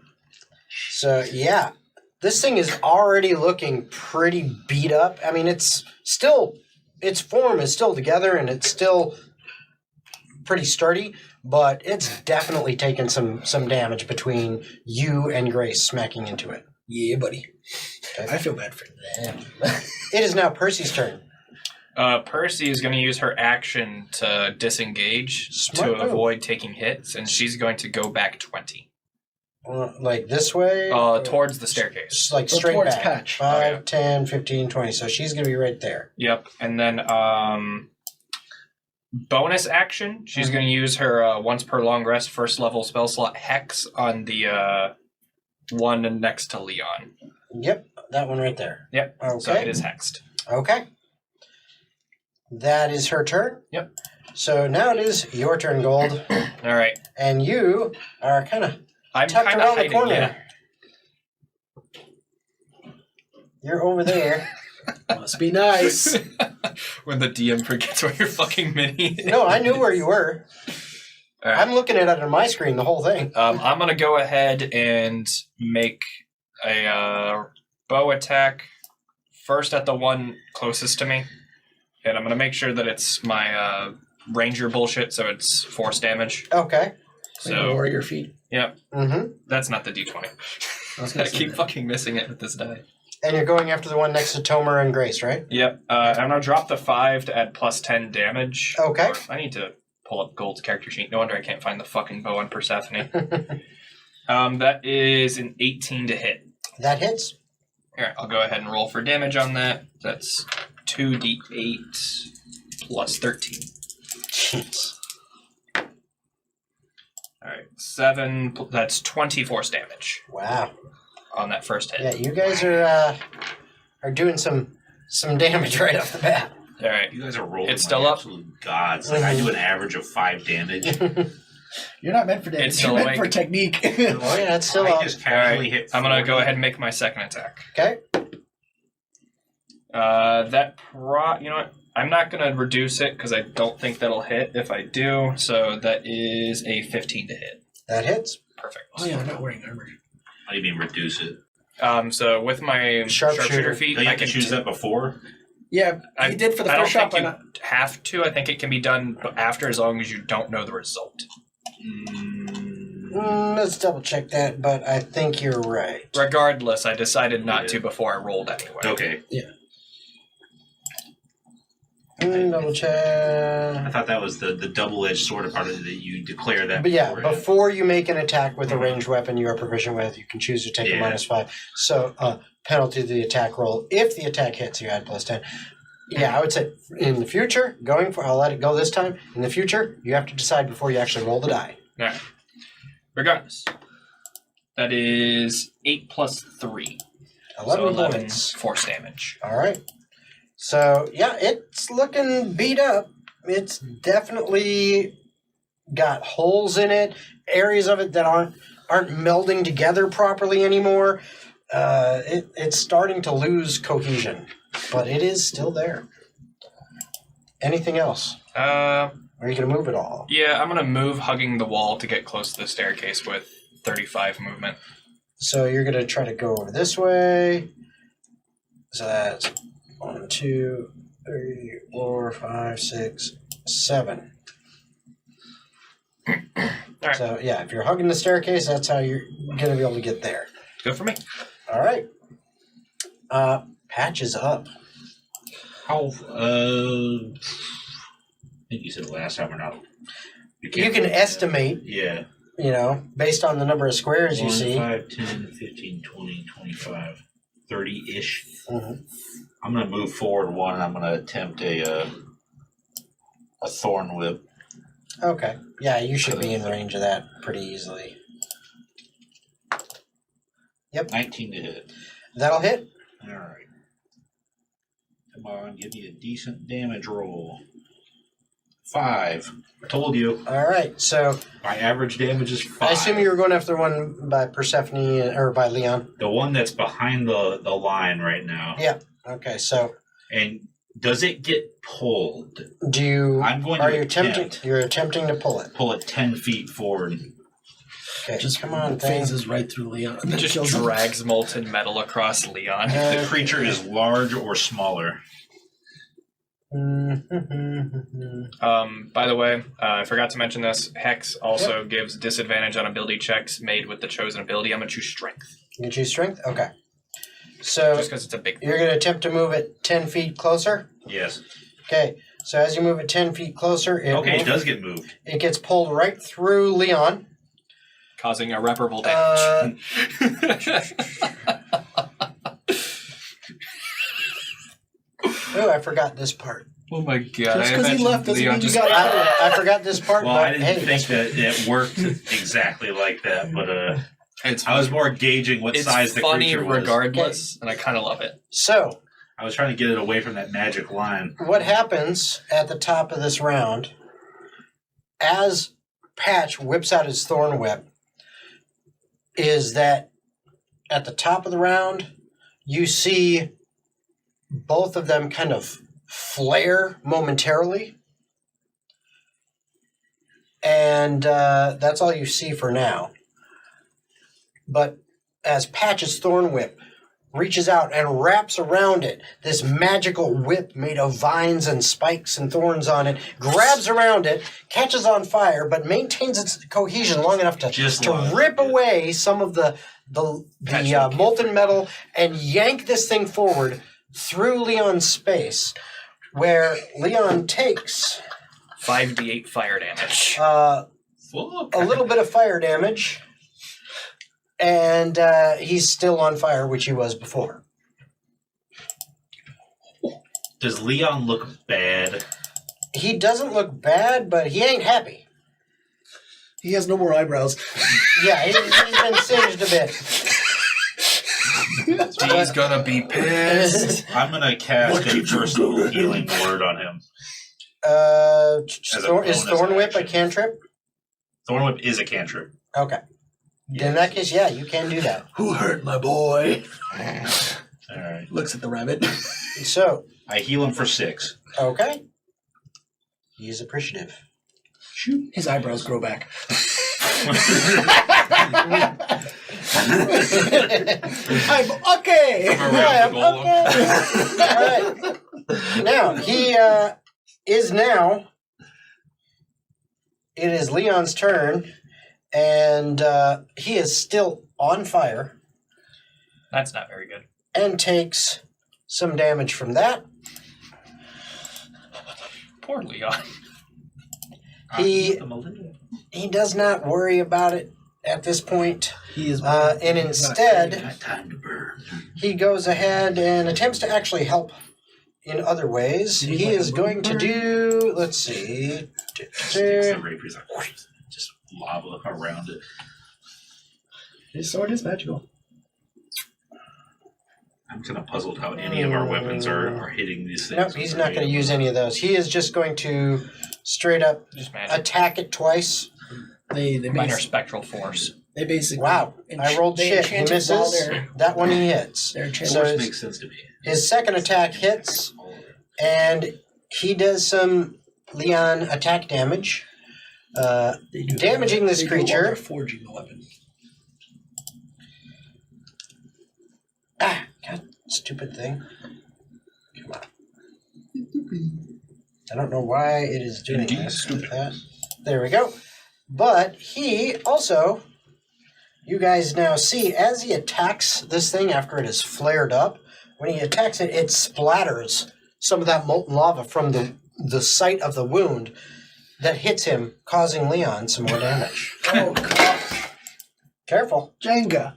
Speaker 1: So, yeah. This thing is already looking pretty beat up. I mean, it's still, its form is still together and it's still pretty sturdy, but it's definitely taken some damage between you and Grace smacking into it.
Speaker 5: Yeah, buddy.
Speaker 1: Okay.
Speaker 5: I feel bad for them.
Speaker 1: It is now Percy's turn.
Speaker 2: Percy is going to use her action to disengage
Speaker 1: Smart
Speaker 2: to
Speaker 1: move.
Speaker 2: avoid taking hits, and she's going to go back 20.
Speaker 1: Like this way?
Speaker 2: Towards the staircase.
Speaker 1: Just like
Speaker 5: So
Speaker 1: straight
Speaker 5: towards
Speaker 1: back.
Speaker 5: Patch.
Speaker 1: 5,
Speaker 2: Oh, yeah.
Speaker 1: 10, 15, 20. So she's going to be right there.
Speaker 2: Yep. And then bonus action, she's going to use her once per long rest first level spell slot Hex on the one next to Leon.
Speaker 1: Yep, that one right there.
Speaker 2: Yep.
Speaker 1: Okay.
Speaker 2: So it is hexed.
Speaker 1: Okay. That is her turn.
Speaker 2: Yep.
Speaker 1: So now it is your turn, Gold.
Speaker 2: All right.
Speaker 1: And you are kind of
Speaker 2: I'm
Speaker 1: tucked
Speaker 2: kind of
Speaker 1: around the
Speaker 2: hiding.
Speaker 1: corner.
Speaker 2: Yeah.
Speaker 1: You're over there.
Speaker 5: Must be nice.
Speaker 2: When the DM forgets where your fucking mini is.
Speaker 1: No, I knew where you were.
Speaker 2: All right.
Speaker 1: I'm looking at it on my screen, the whole thing.
Speaker 2: I'm going to go ahead and make a bow attack first at the one closest to me. And I'm going to make sure that it's my ranger bullshit, so it's force damage.
Speaker 1: Okay.
Speaker 2: So,
Speaker 5: Warrior feet.
Speaker 2: yep,
Speaker 1: Mm-hmm.
Speaker 2: that's not the D20.
Speaker 5: I was
Speaker 2: I
Speaker 5: gonna say
Speaker 2: keep
Speaker 5: that.
Speaker 2: fucking missing it with this die.
Speaker 1: And you're going after the one next to Tomer and Grace, right?
Speaker 2: Yep, I'm going to drop the 5 to add plus 10 damage.
Speaker 1: Okay.
Speaker 2: I need to pull up Gold's character sheet. No wonder I can't find the fucking bow on Persephone. That is an 18 to hit.
Speaker 1: That hits.
Speaker 2: Here, I'll go ahead and roll for damage on that. That's 2d8 plus 13.
Speaker 1: Jeez.
Speaker 2: Alright, 7, that's 20 force damage
Speaker 1: Wow.
Speaker 2: on that first hit.
Speaker 1: Yeah, you guys are doing some damage right off the bat.
Speaker 2: Alright,
Speaker 3: You guys are rolling
Speaker 2: It's
Speaker 3: like
Speaker 2: still up.
Speaker 3: absolute gods. Like, I do an average of 5 damage.
Speaker 5: You're not meant for
Speaker 2: It's
Speaker 5: damage.
Speaker 2: still
Speaker 5: You're meant
Speaker 2: awake.
Speaker 5: for technique.
Speaker 1: Oh yeah, it's still
Speaker 3: I
Speaker 1: up.
Speaker 3: just casually hit
Speaker 2: I'm gonna go
Speaker 3: 40.
Speaker 2: ahead and make my second attack.
Speaker 1: Okay.
Speaker 2: You know what? I'm not gonna reduce it because I don't think that'll hit if I do, so that is a 15 to hit.
Speaker 1: That hits.
Speaker 2: Perfect.
Speaker 5: Oh yeah, I'm not wearing armor.
Speaker 3: How do you mean reduce it?
Speaker 2: So with my
Speaker 1: Sharpshooter.
Speaker 2: sharpshooter feat,
Speaker 3: Do you
Speaker 2: I
Speaker 3: have to
Speaker 2: can
Speaker 3: choose that before?
Speaker 5: Yeah,
Speaker 2: I-
Speaker 5: he did for the
Speaker 2: I don't
Speaker 5: first shot.
Speaker 2: think
Speaker 5: Why
Speaker 2: you
Speaker 5: not?
Speaker 2: have to. I think it can be done after, as long as you don't know the result.
Speaker 1: Let's double check that, but I think you're right.
Speaker 2: Regardless, I decided not to before I rolled anyway.
Speaker 3: Okay.
Speaker 1: Double
Speaker 3: I
Speaker 1: check.
Speaker 3: thought that was the double-edged sword part of it, that you declare that
Speaker 1: But yeah,
Speaker 3: beforehand.
Speaker 1: before you make an attack with a ranged weapon you are proficient with, you can choose to take a
Speaker 3: Yeah.
Speaker 1: -5. So penalty to the attack roll. If the attack hits, you add +10. Yeah, I would say in the future, I'll let it go this time. In the future, you have to decide before you actually roll the die.
Speaker 2: Alright. Regardless. That is 8 plus 3.
Speaker 1: 11
Speaker 2: so 11
Speaker 1: points.
Speaker 2: force damage.
Speaker 1: All right. So, yeah, it's looking beat up. It's definitely got holes in it, areas of it that aren't melding together properly anymore. It's starting to lose cohesion, but it is still there. Anything else? Are you going to move it all?
Speaker 2: Yeah, I'm going to move hugging the wall to get close to the staircase with 35 movement.
Speaker 1: So you're going to try to go over this way. So that's 1, 2, 3, 4, 5, 6, 7.
Speaker 2: Alright.
Speaker 1: So yeah, if you're hugging the staircase, that's how you're going to be able to get there.
Speaker 2: Good for me.
Speaker 1: All right. Patch is up.
Speaker 3: How, I think you said last time or not.
Speaker 1: You can estimate,
Speaker 3: Yeah.
Speaker 1: based on the number of squares you
Speaker 3: 1,
Speaker 1: see.
Speaker 3: 5, 10, 15, 20, 25, 30-ish.
Speaker 1: Mhm.
Speaker 3: I'm going to move forward 1, and I'm going to attempt a thorn whip.
Speaker 1: Okay. Yeah, you should be in range of that pretty easily.
Speaker 3: 19 to hit.
Speaker 1: That'll hit.
Speaker 3: All right. Come on, give me a decent damage roll. 5. I told you.
Speaker 1: All right. So
Speaker 3: My average damage is 5.
Speaker 1: I assume you were going after one by Persephone or by Leon.
Speaker 3: The one that's behind the line right now.
Speaker 1: Yeah. Okay. So
Speaker 3: And does it get pulled?
Speaker 1: do you?
Speaker 3: I'm going
Speaker 1: Are
Speaker 3: to
Speaker 1: you attempting? You're attempting to pull it.
Speaker 3: pull it 10 feet forward.
Speaker 1: Okay.
Speaker 5: Just
Speaker 1: come on, thing.
Speaker 5: phases right through Leon. And then
Speaker 2: Just
Speaker 5: kills him.
Speaker 2: drags molten metal across Leon.
Speaker 3: If the creature is large or smaller.
Speaker 2: By the way, I forgot to mention this. Hex also gives disadvantage on ability checks made with the chosen ability. I'm going to choose Strength.
Speaker 1: You choose Strength? Okay. So
Speaker 2: Just because it's a big thing.
Speaker 1: you're going to attempt to move it 10 feet closer?
Speaker 3: Yes.
Speaker 1: Okay. So as you move it 10 feet closer,
Speaker 3: It does get moved.
Speaker 1: It gets pulled right through Leon.
Speaker 2: Causing irreparable damage.
Speaker 1: Oh, I forgot this part.
Speaker 2: Oh my god.
Speaker 5: Just because he left doesn't mean you
Speaker 2: just
Speaker 5: got
Speaker 1: I forgot this part,
Speaker 3: Well,
Speaker 1: but
Speaker 3: I didn't
Speaker 1: hey,
Speaker 3: think that it worked exactly like that, but
Speaker 2: It's
Speaker 3: I was more gauging what
Speaker 2: it's
Speaker 3: size the
Speaker 2: funny
Speaker 3: creature was.
Speaker 2: regardless, and I kind of love it.
Speaker 1: So,
Speaker 3: I was trying to get it away from that magic line.
Speaker 1: what happens at the top of this round, as Patch whips out his thorn whip, is that at the top of the round, you see both of them kind of flare momentarily. And that's all you see for now. But as Patch's thorn whip reaches out and wraps around it, this magical whip made of vines and spikes and thorns on it, grabs around it, catches on fire, but maintains its cohesion long enough to rip away some of the molten metal and yank this thing forward through Leon's space, where Leon takes
Speaker 2: 5d8 fire damage.
Speaker 1: a little bit of fire damage, and he's still on fire, which he was before.
Speaker 3: Does Leon look bad?
Speaker 1: He doesn't look bad, but he ain't happy.
Speaker 5: He has no more eyebrows.
Speaker 1: Yeah, he's been singed a bit.
Speaker 2: He's gonna be pissed.
Speaker 3: I'm gonna cast a personal healing word on him.
Speaker 1: Is
Speaker 3: bonus
Speaker 1: Thorn Whip a
Speaker 3: action.
Speaker 1: cantrip?
Speaker 3: Thorn Whip is a cantrip.
Speaker 1: Okay. In that case, yeah, you can do that.
Speaker 5: Who hurt my boy?
Speaker 3: Alright.
Speaker 5: Looks at the rabbit.
Speaker 1: So,
Speaker 3: I heal him for 6.
Speaker 1: okay. He's appreciative.
Speaker 5: Shoot. His eyebrows grow back. I'm okay.
Speaker 1: I'm okay. All right. Now, he is now. It is Leon's turn, and he is still on fire
Speaker 2: That's not very good.
Speaker 1: and takes some damage from that.
Speaker 2: Poor Leon.
Speaker 1: He does not worry about it at this point.
Speaker 5: He is.
Speaker 1: And instead,
Speaker 3: Time to burn.
Speaker 1: he goes ahead and attempts to actually help in other ways. He is going to do, let's see.
Speaker 3: Sticks the rapiers like, just lava around it.
Speaker 5: His sword is magical.
Speaker 3: I'm kind of puzzled how any of our weapons are hitting these things.
Speaker 1: Nope, he's not going to use any of those. He is just going to straight up
Speaker 2: Just magic.
Speaker 1: attack it twice.
Speaker 5: They
Speaker 2: Minor spectral force.
Speaker 5: They basically.
Speaker 1: Wow, I rolled
Speaker 5: they
Speaker 1: shit. He
Speaker 5: enchanted while
Speaker 1: misses.
Speaker 5: they're-
Speaker 1: That one he hits.
Speaker 5: They're enchanted.
Speaker 1: So
Speaker 3: Force
Speaker 1: his,
Speaker 3: makes sense to me.
Speaker 1: his second attack hits, and he does some Leon attack damage,
Speaker 5: They do-
Speaker 1: damaging this
Speaker 5: they do it while
Speaker 1: creature.
Speaker 5: they're forging the weapon.
Speaker 1: Ah, God, stupid thing. Come on. I don't know why it is doing
Speaker 2: Indeed,
Speaker 1: this.
Speaker 2: stupid.
Speaker 1: That. There we go. But he also, you guys now see, as he attacks this thing after it has flared up, when he attacks it, it splatters some of that molten lava from the site of the wound that hits him, causing Leon some more damage.
Speaker 5: Oh, God.
Speaker 1: Careful.
Speaker 5: Jenga.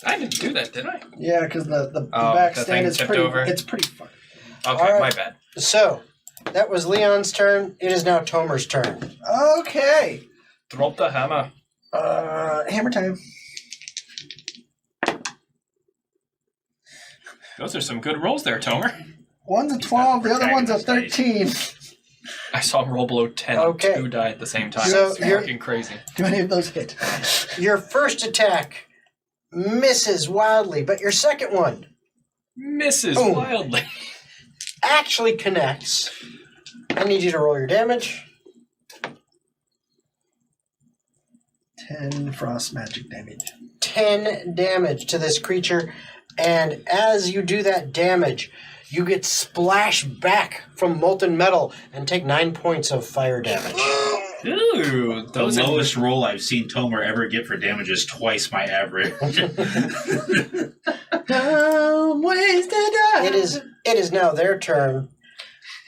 Speaker 2: I didn't do that, did I?
Speaker 5: Yeah, because the
Speaker 2: Oh,
Speaker 5: back
Speaker 2: the
Speaker 5: stand
Speaker 2: thing
Speaker 5: is
Speaker 2: tipped
Speaker 5: pretty.
Speaker 2: over?
Speaker 5: It's pretty fucked.
Speaker 2: Okay,
Speaker 1: All right.
Speaker 2: my bad.
Speaker 1: So, that was Leon's turn. It is now Tomer's turn.
Speaker 5: Okay.
Speaker 2: Drop the hammer.
Speaker 5: Hammer time.
Speaker 2: Those are some good rolls there, Tomer.
Speaker 5: One's a 12, the other one's a 13.
Speaker 2: I saw him roll below 10.
Speaker 1: Okay.
Speaker 2: 2 die at the same time.
Speaker 1: So
Speaker 2: It's
Speaker 1: you're-
Speaker 2: fucking crazy.
Speaker 5: Do any of those hit?
Speaker 1: Your first attack misses wildly, but your second one
Speaker 2: Misses
Speaker 1: Boom.
Speaker 2: wildly.
Speaker 1: actually connects. I need you to roll your damage.
Speaker 5: 10 frost magic damage.
Speaker 1: 10 damage to this creature, and as you do that damage, You get splashed back from molten metal and take 9 points of fire damage.
Speaker 2: Ooh,
Speaker 3: The lowest roll I've seen Tomer ever get for damage is twice my average.
Speaker 1: It is now their turn,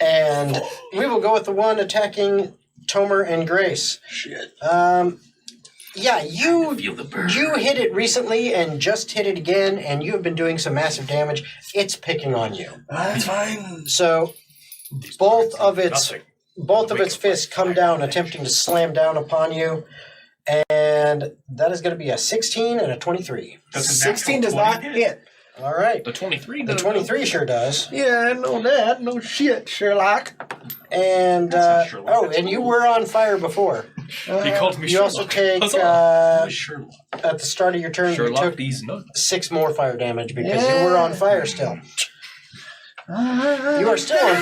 Speaker 1: and we will go with the one attacking Tomer and Grace.
Speaker 7: Shit.
Speaker 1: Yeah, you
Speaker 3: Feel the burn.
Speaker 1: you hit it recently and just hit it again, and you have been doing some massive damage. It's picking on you.
Speaker 7: That's fine.
Speaker 1: So both of its fists come down, attempting to slam down upon you, and that is going to be a 16 and a 23.
Speaker 3: Does a
Speaker 7: 16 does
Speaker 3: natural
Speaker 7: not
Speaker 3: 20
Speaker 7: hit.
Speaker 1: All right,
Speaker 2: The 23.
Speaker 1: the 23 sure does.
Speaker 7: Yeah, I know that. No shit, Sherlock.
Speaker 1: And
Speaker 3: That's not Sherlock, that's
Speaker 1: and you
Speaker 3: cool.
Speaker 1: were on fire before.
Speaker 2: He called me
Speaker 1: You
Speaker 2: Sherlock.
Speaker 1: also take
Speaker 3: Who's Sherlock?
Speaker 1: at the start of your turn.
Speaker 2: Sherlock
Speaker 1: You took
Speaker 2: these nuts.
Speaker 1: 6 more fire damage because you were on fire still. You are still on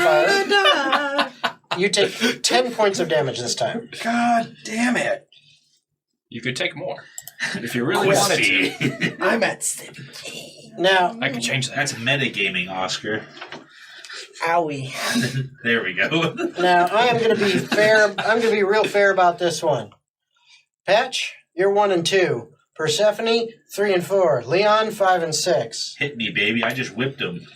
Speaker 1: fire. You take 10 points of damage this time.
Speaker 7: God damn it.
Speaker 2: You could take more if you really wanted to.
Speaker 7: I'm at 17.
Speaker 1: Now,
Speaker 2: I could change that.
Speaker 3: That's metagaming, Oscar.
Speaker 7: Owie.
Speaker 3: There we go.
Speaker 1: now I am going to be fair. I'm going to be real fair about this one. Patch, you're 1 and 2. Persephone, 3 and 4. Leon, 5 and 6.
Speaker 3: Hit me, baby. I just whipped him.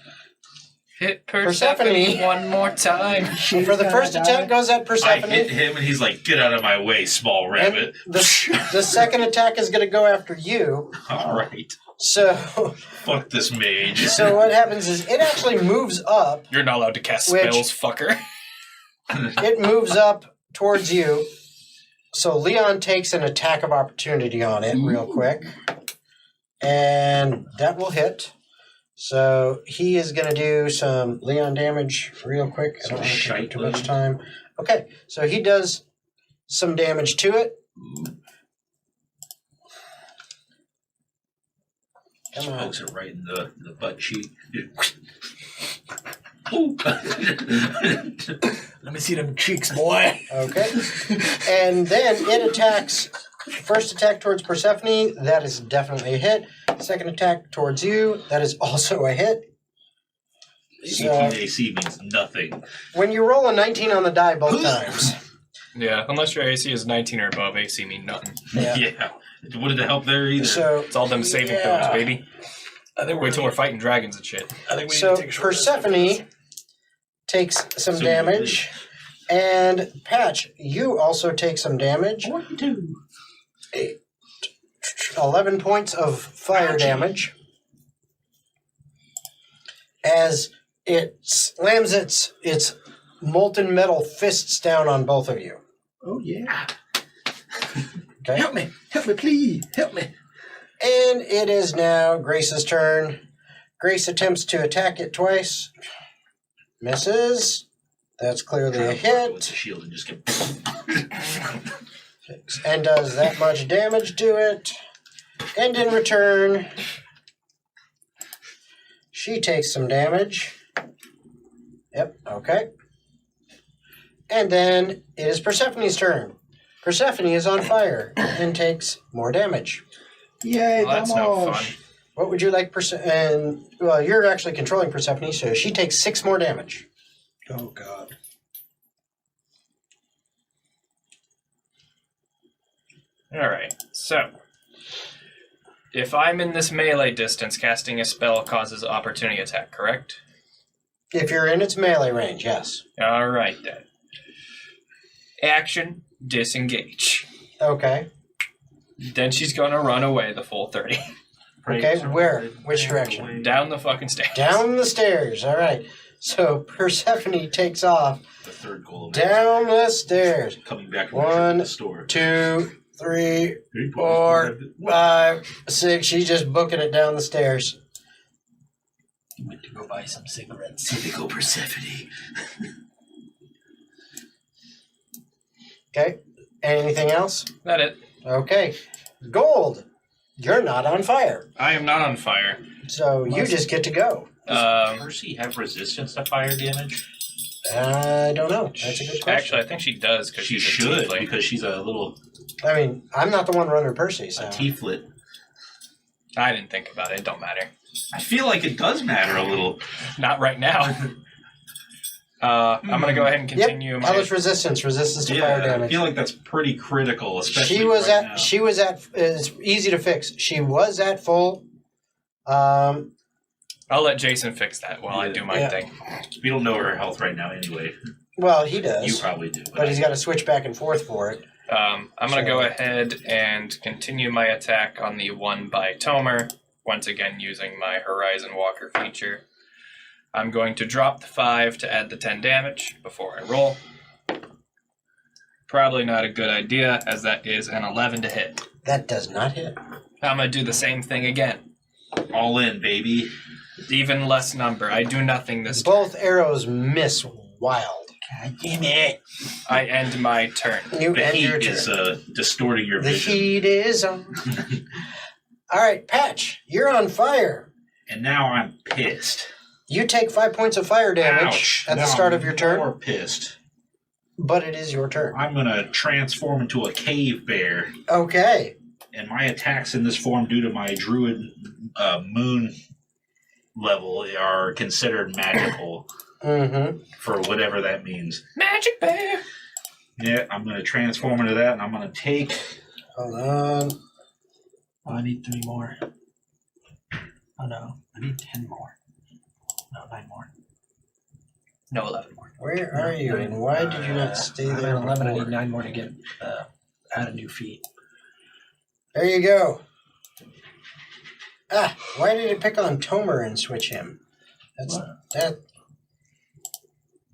Speaker 2: Hit
Speaker 1: Persephone.
Speaker 2: Persephone one more time.
Speaker 1: And for the first attack goes at
Speaker 3: I
Speaker 1: Persephone.
Speaker 3: hit him, and he's like, "Get out of my way, small
Speaker 1: And
Speaker 3: rabbit."
Speaker 1: the second attack is going to go after you.
Speaker 3: All right.
Speaker 1: So
Speaker 3: Fuck this mage.
Speaker 1: so what happens is it actually moves up.
Speaker 2: You're not allowed to cast
Speaker 1: Which-
Speaker 2: spells, fucker.
Speaker 1: It moves up towards you. So Leon takes an attack of opportunity on it real quick. And that will hit. So he is going to do some Leon damage real quick. I don't want to take up too much time. Okay, so he does some damage to it.
Speaker 3: Just
Speaker 1: Come on.
Speaker 3: pokes it right in the butt cheek. Ooh.
Speaker 7: Let me see them cheeks, boy.
Speaker 1: Okay. And then it attacks. First attack towards Persephone, that is definitely a hit. Second attack towards you, that is also a hit.
Speaker 3: 18 AC means nothing.
Speaker 1: When you roll a 19 on the die both times.
Speaker 2: Yeah, unless your AC is 19 or above, AC mean nothing.
Speaker 1: Yeah.
Speaker 3: It wouldn't help there either.
Speaker 1: So
Speaker 2: It's all them saving throws, baby. Wait till we're fighting dragons and shit.
Speaker 7: I think we
Speaker 1: So
Speaker 7: need to take a short rest after
Speaker 1: Persephone
Speaker 7: this.
Speaker 1: takes some
Speaker 3: So
Speaker 1: damage. And Patch, you also take some damage.
Speaker 3: 42.
Speaker 1: 11 points of fire damage. As it slams its molten metal fists down on both of you.
Speaker 7: Oh, yeah.
Speaker 1: Okay?
Speaker 7: Help me, please. Help me.
Speaker 1: And it is now Grace's turn. Grace attempts to attack it twice. Misses. That's clearly a
Speaker 3: With
Speaker 1: hit.
Speaker 3: the shield and just get.
Speaker 1: And does that much damage to it. And in return, she takes some damage. Yep, okay. And then it is Persephone's turn. Persephone is on fire and takes more damage.
Speaker 7: Yay,
Speaker 2: Well, that's no fun.
Speaker 1: What would you like, and well, you're actually controlling Persephone, so she takes 6 more damage.
Speaker 7: Oh, God.
Speaker 2: Alright, so. If I'm in this melee distance, casting a spell causes opportunity attack, correct?
Speaker 1: If you're in its melee range, yes.
Speaker 2: Alright then. Action, disengage.
Speaker 1: Okay.
Speaker 2: Then she's gonna run away the full 30.
Speaker 1: Okay, where? Which direction?
Speaker 2: Down the fucking stairs.
Speaker 1: Down the stairs, alright. So Persephone takes off
Speaker 3: The third goal.
Speaker 1: down the stairs.
Speaker 3: Coming back from
Speaker 1: 1,
Speaker 3: the store.
Speaker 1: 2, 3,
Speaker 3: 3,
Speaker 1: 4, 5, 6. She's just booking it down the stairs.
Speaker 7: You went to go buy some cigarettes.
Speaker 3: Typical Persephone.
Speaker 1: Okay. Anything else?
Speaker 2: That it.
Speaker 1: Okay. Gold. You're not on fire.
Speaker 2: I am not on fire.
Speaker 1: So you just get to go.
Speaker 3: Does Percy have resistance to fire damage?
Speaker 1: I don't know. That's a good question.
Speaker 2: Actually, I think she does because
Speaker 3: She
Speaker 2: she's a
Speaker 3: should,
Speaker 2: tiefling.
Speaker 3: because she's a little
Speaker 1: I mean, I'm not the one running Percy, so.
Speaker 3: tieflet.
Speaker 2: I didn't think about it. It don't matter.
Speaker 3: I feel like it does matter a little.
Speaker 2: Not right now. I'm going to go ahead and continue
Speaker 1: Yep.
Speaker 2: my...
Speaker 1: Hellish resistance to fire
Speaker 3: I
Speaker 1: damage.
Speaker 3: feel like that's pretty critical, especially
Speaker 1: She was
Speaker 3: right
Speaker 1: at.
Speaker 3: now.
Speaker 1: She was at. It's easy to fix. She was at full.
Speaker 2: I'll let Jason fix that while I do my
Speaker 1: Yeah.
Speaker 2: thing.
Speaker 3: We don't know her health right now anyway.
Speaker 1: Well, he does.
Speaker 3: You probably do.
Speaker 1: But he's got to switch back and forth for it.
Speaker 2: I'm going to go ahead and continue my attack on the one by Tomer, once again using my Horizon Walker feature. I'm going to drop the 5 to add the 10 damage before I roll. Probably not a good idea, as that is an 11 to hit.
Speaker 1: That does not hit.
Speaker 2: I'm going to do the same thing again.
Speaker 3: All in, baby.
Speaker 2: Even less number. I do nothing this turn.
Speaker 1: Both arrows miss wild.
Speaker 7: God damn it.
Speaker 2: I end my turn.
Speaker 1: You
Speaker 3: The
Speaker 1: end your
Speaker 3: heat
Speaker 1: turn.
Speaker 3: is distorting your
Speaker 1: The
Speaker 3: vision.
Speaker 1: heat is on. All right, Patch, you're on fire.
Speaker 3: And now I'm pissed.
Speaker 1: You take 5 points of fire damage
Speaker 3: Ouch.
Speaker 1: at the
Speaker 3: Now
Speaker 1: start
Speaker 3: I'm
Speaker 1: of your turn,
Speaker 3: more pissed.
Speaker 1: but it is your turn.
Speaker 3: I'm going to transform into a cave bear.
Speaker 1: Okay.
Speaker 3: And my attacks in this form, due to my druid moon level, are considered magical
Speaker 1: Mm-hmm.
Speaker 3: for whatever that means.
Speaker 2: Magic bear!
Speaker 3: Yeah, I'm going to transform into that, and I'm going to take...
Speaker 1: Hold on.
Speaker 7: Oh, I need 3 more. Oh no, I need 10 more. No, 9 more.
Speaker 2: No, 11 more.
Speaker 1: Where are you, and why did you not stay
Speaker 7: I'm
Speaker 1: there
Speaker 7: at 11. I
Speaker 1: before?
Speaker 7: need 9 more to get add a new feat.
Speaker 1: There you go. Ah, why did it pick on Tomer and switch him? That.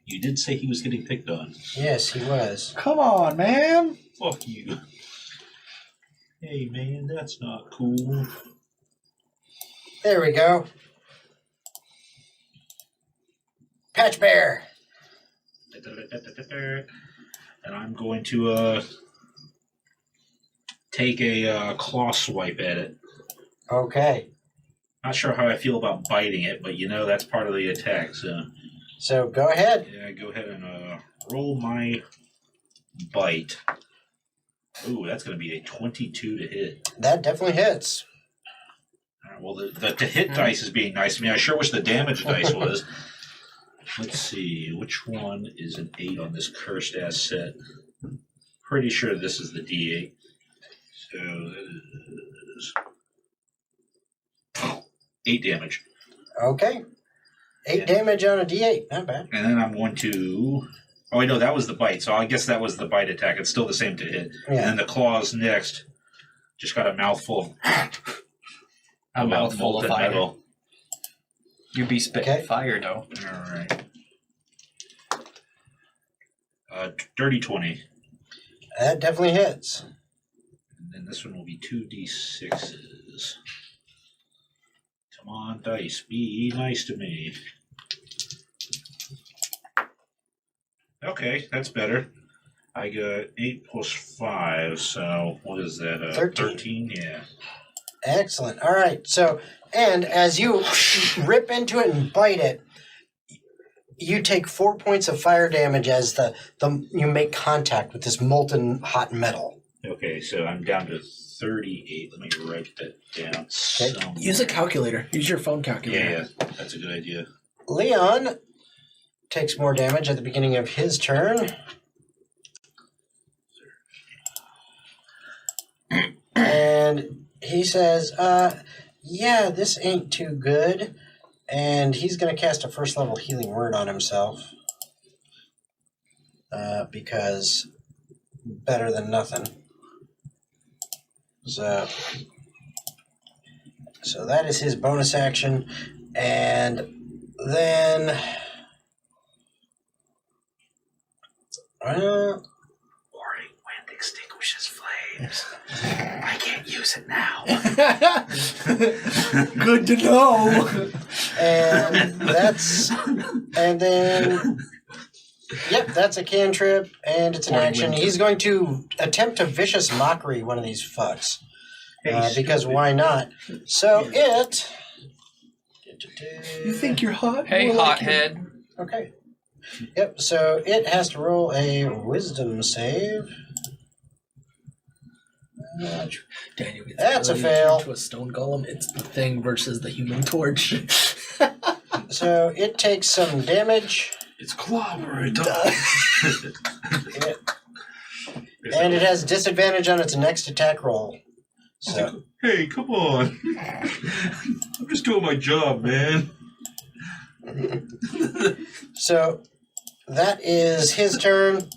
Speaker 3: You did say he was getting picked on.
Speaker 1: Yes, he was.
Speaker 7: Come on, man.
Speaker 3: Fuck you. Hey, man, that's not cool.
Speaker 1: There we go. Patch Bear.
Speaker 3: And I'm going to take a claw swipe at it.
Speaker 1: Okay.
Speaker 3: Not sure how I feel about biting it, but that's part of the attack.
Speaker 1: So go ahead.
Speaker 3: Yeah, go ahead and roll my bite. Ooh, that's going to be a 22 to hit.
Speaker 1: That definitely hits.
Speaker 3: All right, well, the hit dice is being nice to me. I sure wish the damage dice was. Let's see, which one is an 8 on this cursed ass set? Pretty sure this is the D8. So this is 8 damage.
Speaker 1: Okay. 8 damage on a D8. Not bad.
Speaker 3: And then I'm going to... Oh, wait, no, that was the bite. So I guess that was the bite attack. It's still the same to hit.
Speaker 1: Yeah.
Speaker 3: And then the claws next. Just got a mouthful.
Speaker 2: A mouthful of fire.
Speaker 3: Metal.
Speaker 2: You be spitting
Speaker 1: Okay.
Speaker 2: fire, though.
Speaker 3: All right. Dirty 20.
Speaker 1: That definitely hits.
Speaker 3: And then this one will be 2d6s. Come on, dice. Be nice to me. Okay, that's better. I got 8 plus 5, so what is that?
Speaker 1: 13.
Speaker 3: Yeah.
Speaker 1: Excellent. All right. So, and as you rip into it and bite it, you take 4 points of fire damage as you make contact with this molten hot metal.
Speaker 3: Okay, so I'm down to 38. Let me write that down. somewhere.
Speaker 7: Use a calculator. Use your phone calculator.
Speaker 3: Yeah, that's a good idea.
Speaker 1: Leon takes more damage at the beginning of his turn. And he says, yeah, this ain't too good. And he's going to cast a first level healing word on himself. Because better than nothing. So that is his bonus action. And then...
Speaker 3: Warning, wind extinguishes flames. I can't use it now.
Speaker 7: Good to know.
Speaker 1: and then, yep, that's a cantrip, and it's an action. He's going to attempt to vicious mockery one of these fucks. Because
Speaker 3: stupid.
Speaker 1: why not? So it...
Speaker 7: You think you're hot?
Speaker 2: Hey,
Speaker 7: More like
Speaker 2: hothead.
Speaker 1: Okay. Yep, so it has to roll a wisdom save.
Speaker 5: Daniel gets
Speaker 1: That's a
Speaker 5: ability to
Speaker 1: fail.
Speaker 5: turn to a stone golem. It's the thing versus the human torch.
Speaker 1: So it takes some damage,
Speaker 3: It's clobbering.
Speaker 1: and it has disadvantage on its next attack roll. So
Speaker 3: Hey, come on. I'm just doing my job, man.
Speaker 1: So that is his turn.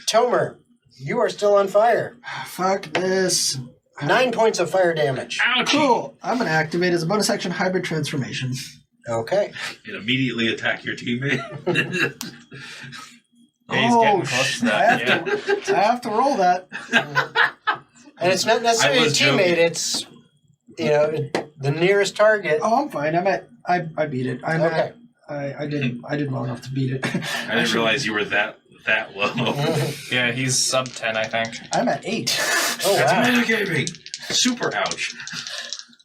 Speaker 1: Tomer, you are still on fire.
Speaker 7: Fuck this.
Speaker 1: 9 points of fire damage.
Speaker 7: Cool. I'm gonna activate as a bonus action hybrid transformation.
Speaker 1: Okay.
Speaker 3: And immediately attack your teammate.
Speaker 2: Yeah, he's getting close to that.
Speaker 7: I have to roll that.
Speaker 1: And it's not necessarily
Speaker 3: I
Speaker 1: a
Speaker 3: was
Speaker 1: teammate,
Speaker 3: joking.
Speaker 1: it's, the nearest target.
Speaker 7: Oh, I'm fine. I beat it.
Speaker 1: Okay.
Speaker 7: I did well enough to beat it.
Speaker 3: I didn't realize you were that low.
Speaker 2: Yeah, he's sub 10, I think.
Speaker 7: I'm at 8.
Speaker 1: Oh,
Speaker 3: That's
Speaker 1: wow.
Speaker 3: metagaming. Super ouch.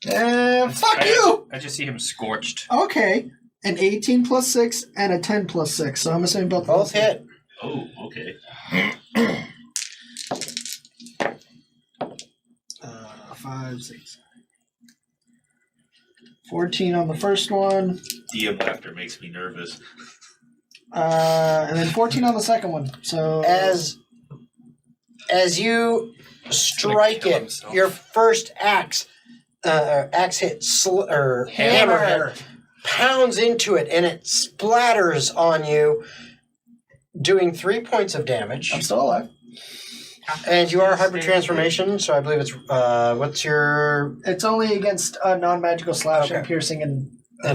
Speaker 7: Fuck you!
Speaker 2: I just see him scorched.
Speaker 7: Okay. An 18 plus 6 and a 10 plus 6. So I'm assuming both
Speaker 1: Both hit.
Speaker 3: Oh, okay.
Speaker 7: 5, 6. 14 on the first one.
Speaker 3: DM laughter makes me nervous.
Speaker 7: And then 14 on the second one. So
Speaker 1: As you strike
Speaker 2: kill
Speaker 1: it,
Speaker 2: himself.
Speaker 1: your first axe hit, hammer hit, pounds into it, and it splatters on you, doing 3 points of damage.
Speaker 7: I'm still alive.
Speaker 1: And you are hybrid transformation, so I believe it's what's your
Speaker 7: It's only against non-magical slashing,
Speaker 1: Okay.
Speaker 7: piercing, and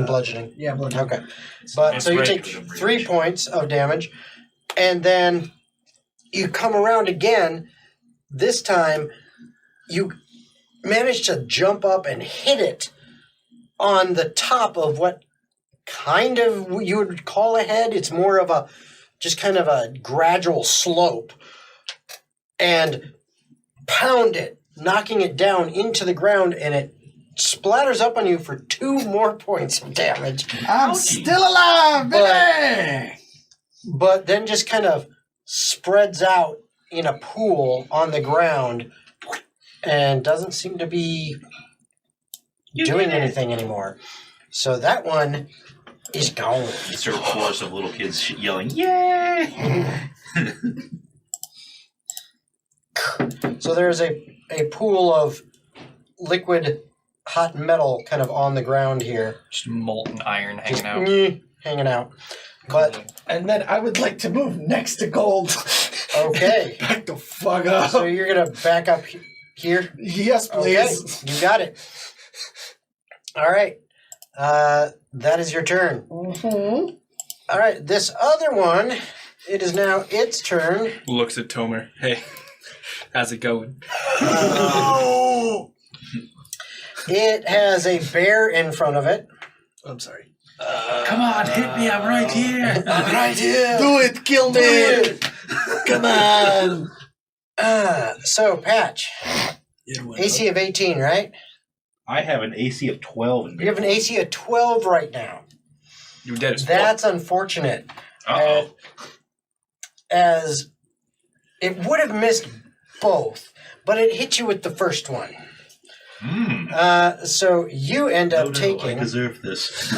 Speaker 1: bludgeoning.
Speaker 7: yeah, bludgeoning.
Speaker 1: Okay, but
Speaker 2: It's
Speaker 1: so you
Speaker 2: rage.
Speaker 1: take 3 points of damage, and then you come around again. This time, you manage to jump up and hit it on the top of what kind of you would call a head. It's more of a just kind of a gradual slope, and pound it, knocking it down into the ground, and it splatters up on you for 2 more points of damage.
Speaker 7: I'm still alive, baby!
Speaker 1: But then just kind of spreads out in a pool on the ground and doesn't seem to be doing anything anymore. So that one is gone.
Speaker 3: Insert chorus of little kids yelling, "Yay!"
Speaker 1: So there's a pool of liquid hot metal kind of on the ground here.
Speaker 2: Just molten iron
Speaker 1: Just
Speaker 2: hanging out.
Speaker 1: hanging out. But,
Speaker 5: And then I would like to move next to gold.
Speaker 1: okay.
Speaker 5: Back the fuck up.
Speaker 1: So you're going to back up here?
Speaker 5: Yes,
Speaker 1: Okay,
Speaker 5: please.
Speaker 1: you got it. All right. That is your turn.
Speaker 5: Mm-hmm.
Speaker 1: All right, this other one, it is now its turn.
Speaker 6: Looks at Tomer. Hey, how's it going?
Speaker 1: It has a bear in front of it.
Speaker 5: I'm sorry.
Speaker 3: Come on, hit me! I'm right here.
Speaker 5: I'm right here. Do it. Kill me. Come on.
Speaker 1: So, Patch, AC of 18, right?
Speaker 3: I have an AC of 12.
Speaker 1: You have an AC of 12 right now.
Speaker 6: You're dead as fuck.
Speaker 1: That's unfortunate.
Speaker 3: Uh-oh.
Speaker 1: As it would have missed both, but it hit you with the first one. So you end up
Speaker 3: I
Speaker 1: taking
Speaker 3: deserve this.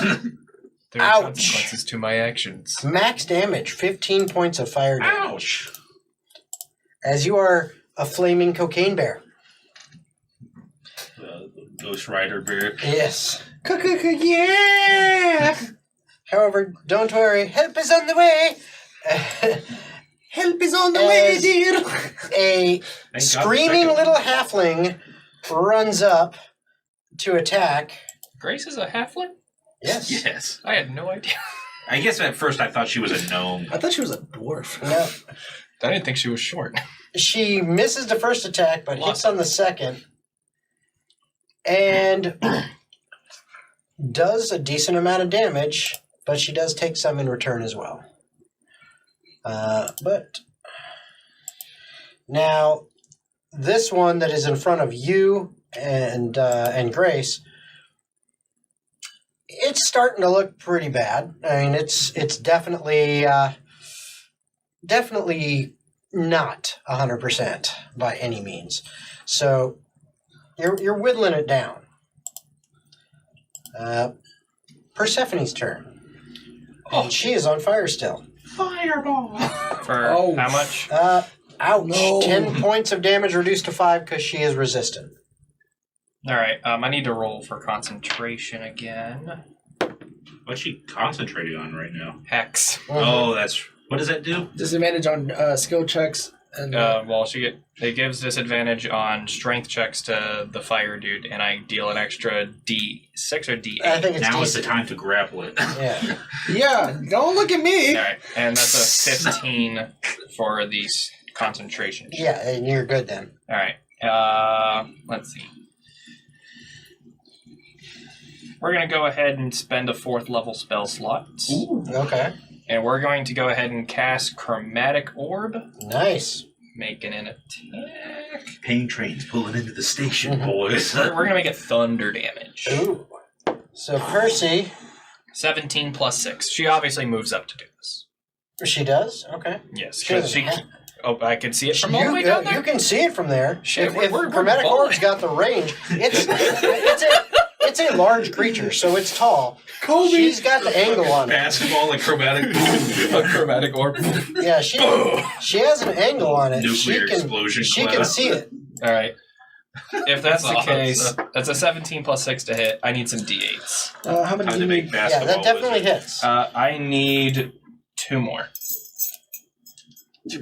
Speaker 6: There are
Speaker 1: Ouch.
Speaker 6: consequences to my actions.
Speaker 1: max damage, 15 points of fire damage.
Speaker 3: Ouch!
Speaker 1: As you are a flaming cocaine bear.
Speaker 3: Ghost Rider bear.
Speaker 1: Yes.
Speaker 5: Yeah.
Speaker 1: However, don't worry, help is on the way.
Speaker 5: Help is on the way, dear.
Speaker 1: A
Speaker 3: God
Speaker 1: screaming
Speaker 3: the second
Speaker 1: little halfling runs up to attack.
Speaker 2: Grace is a halfling?
Speaker 1: Yes.
Speaker 3: Yes.
Speaker 2: I had no idea.
Speaker 3: I guess at first I thought she was a gnome.
Speaker 5: I thought she was a dwarf.
Speaker 1: No.
Speaker 6: I didn't think she was short.
Speaker 1: She misses the first attack, but hits on the second. And does a decent amount of damage, but she does take some in return as well. But now, this one that is in front of you and Grace, it's starting to look pretty bad. I mean, it's definitely not 100% by any means. So you're whittling it down. Persephone's turn. And she is on fire still.
Speaker 4: Fireball.
Speaker 2: For how much?
Speaker 1: Ouch.
Speaker 5: No.
Speaker 1: 10 points of damage reduced to 5 because she is resistant.
Speaker 2: All right. I need to roll for concentration again.
Speaker 3: What's she concentrating on right now?
Speaker 2: Hex.
Speaker 3: Oh, that's... What does that do?
Speaker 5: Disadvantage on skill checks. And
Speaker 2: Well, it gives disadvantage on strength checks to the fire dude, and I deal an extra D6 or D8.
Speaker 1: I think it's
Speaker 3: Now is the
Speaker 1: decent.
Speaker 3: time to grapple it.
Speaker 1: Yeah.
Speaker 5: yeah, don't look at me.
Speaker 2: All right, and that's a 15 for the concentration.
Speaker 1: Yeah, and you're good then.
Speaker 2: All right. Let's see. We're gonna go ahead and spend a 4th level spell slot.
Speaker 3: Ooh.
Speaker 1: Okay.
Speaker 2: And we're going to go ahead and cast Chromatic Orb,
Speaker 1: Nice.
Speaker 2: making an attack.
Speaker 3: Pain train's pulling into the station, boys.
Speaker 2: We're going to make it thunder damage.
Speaker 1: Ooh. So Percy,
Speaker 2: 17 plus 6. She obviously moves up to do this.
Speaker 1: she does? Okay.
Speaker 2: Yes,
Speaker 1: She
Speaker 2: because
Speaker 1: doesn't have-
Speaker 2: Oh, I can see it from all the way down there?
Speaker 1: You can see it from there.
Speaker 2: Shit,
Speaker 1: if
Speaker 2: we're
Speaker 1: Chromatic
Speaker 2: balling.
Speaker 1: Orb's got the range, it's a large creature, so it's tall.
Speaker 5: Kobe.
Speaker 1: She's got the angle on it.
Speaker 6: Basketball and chromatic. A chromatic orb.
Speaker 1: Yeah, she has an angle on it.
Speaker 3: Nuclear
Speaker 1: she can,
Speaker 3: explosion
Speaker 1: She
Speaker 3: cloud.
Speaker 1: can see it.
Speaker 2: All right. If that's the
Speaker 6: Awesome.
Speaker 2: case, that's a 17 plus 6 to hit. I need some d8s.
Speaker 5: How many
Speaker 3: Time
Speaker 5: do
Speaker 3: to
Speaker 5: you
Speaker 3: make
Speaker 5: need?
Speaker 1: Yeah,
Speaker 3: basketball.
Speaker 1: that definitely
Speaker 3: wizard.
Speaker 1: hits.
Speaker 2: I need 2 more.
Speaker 3: You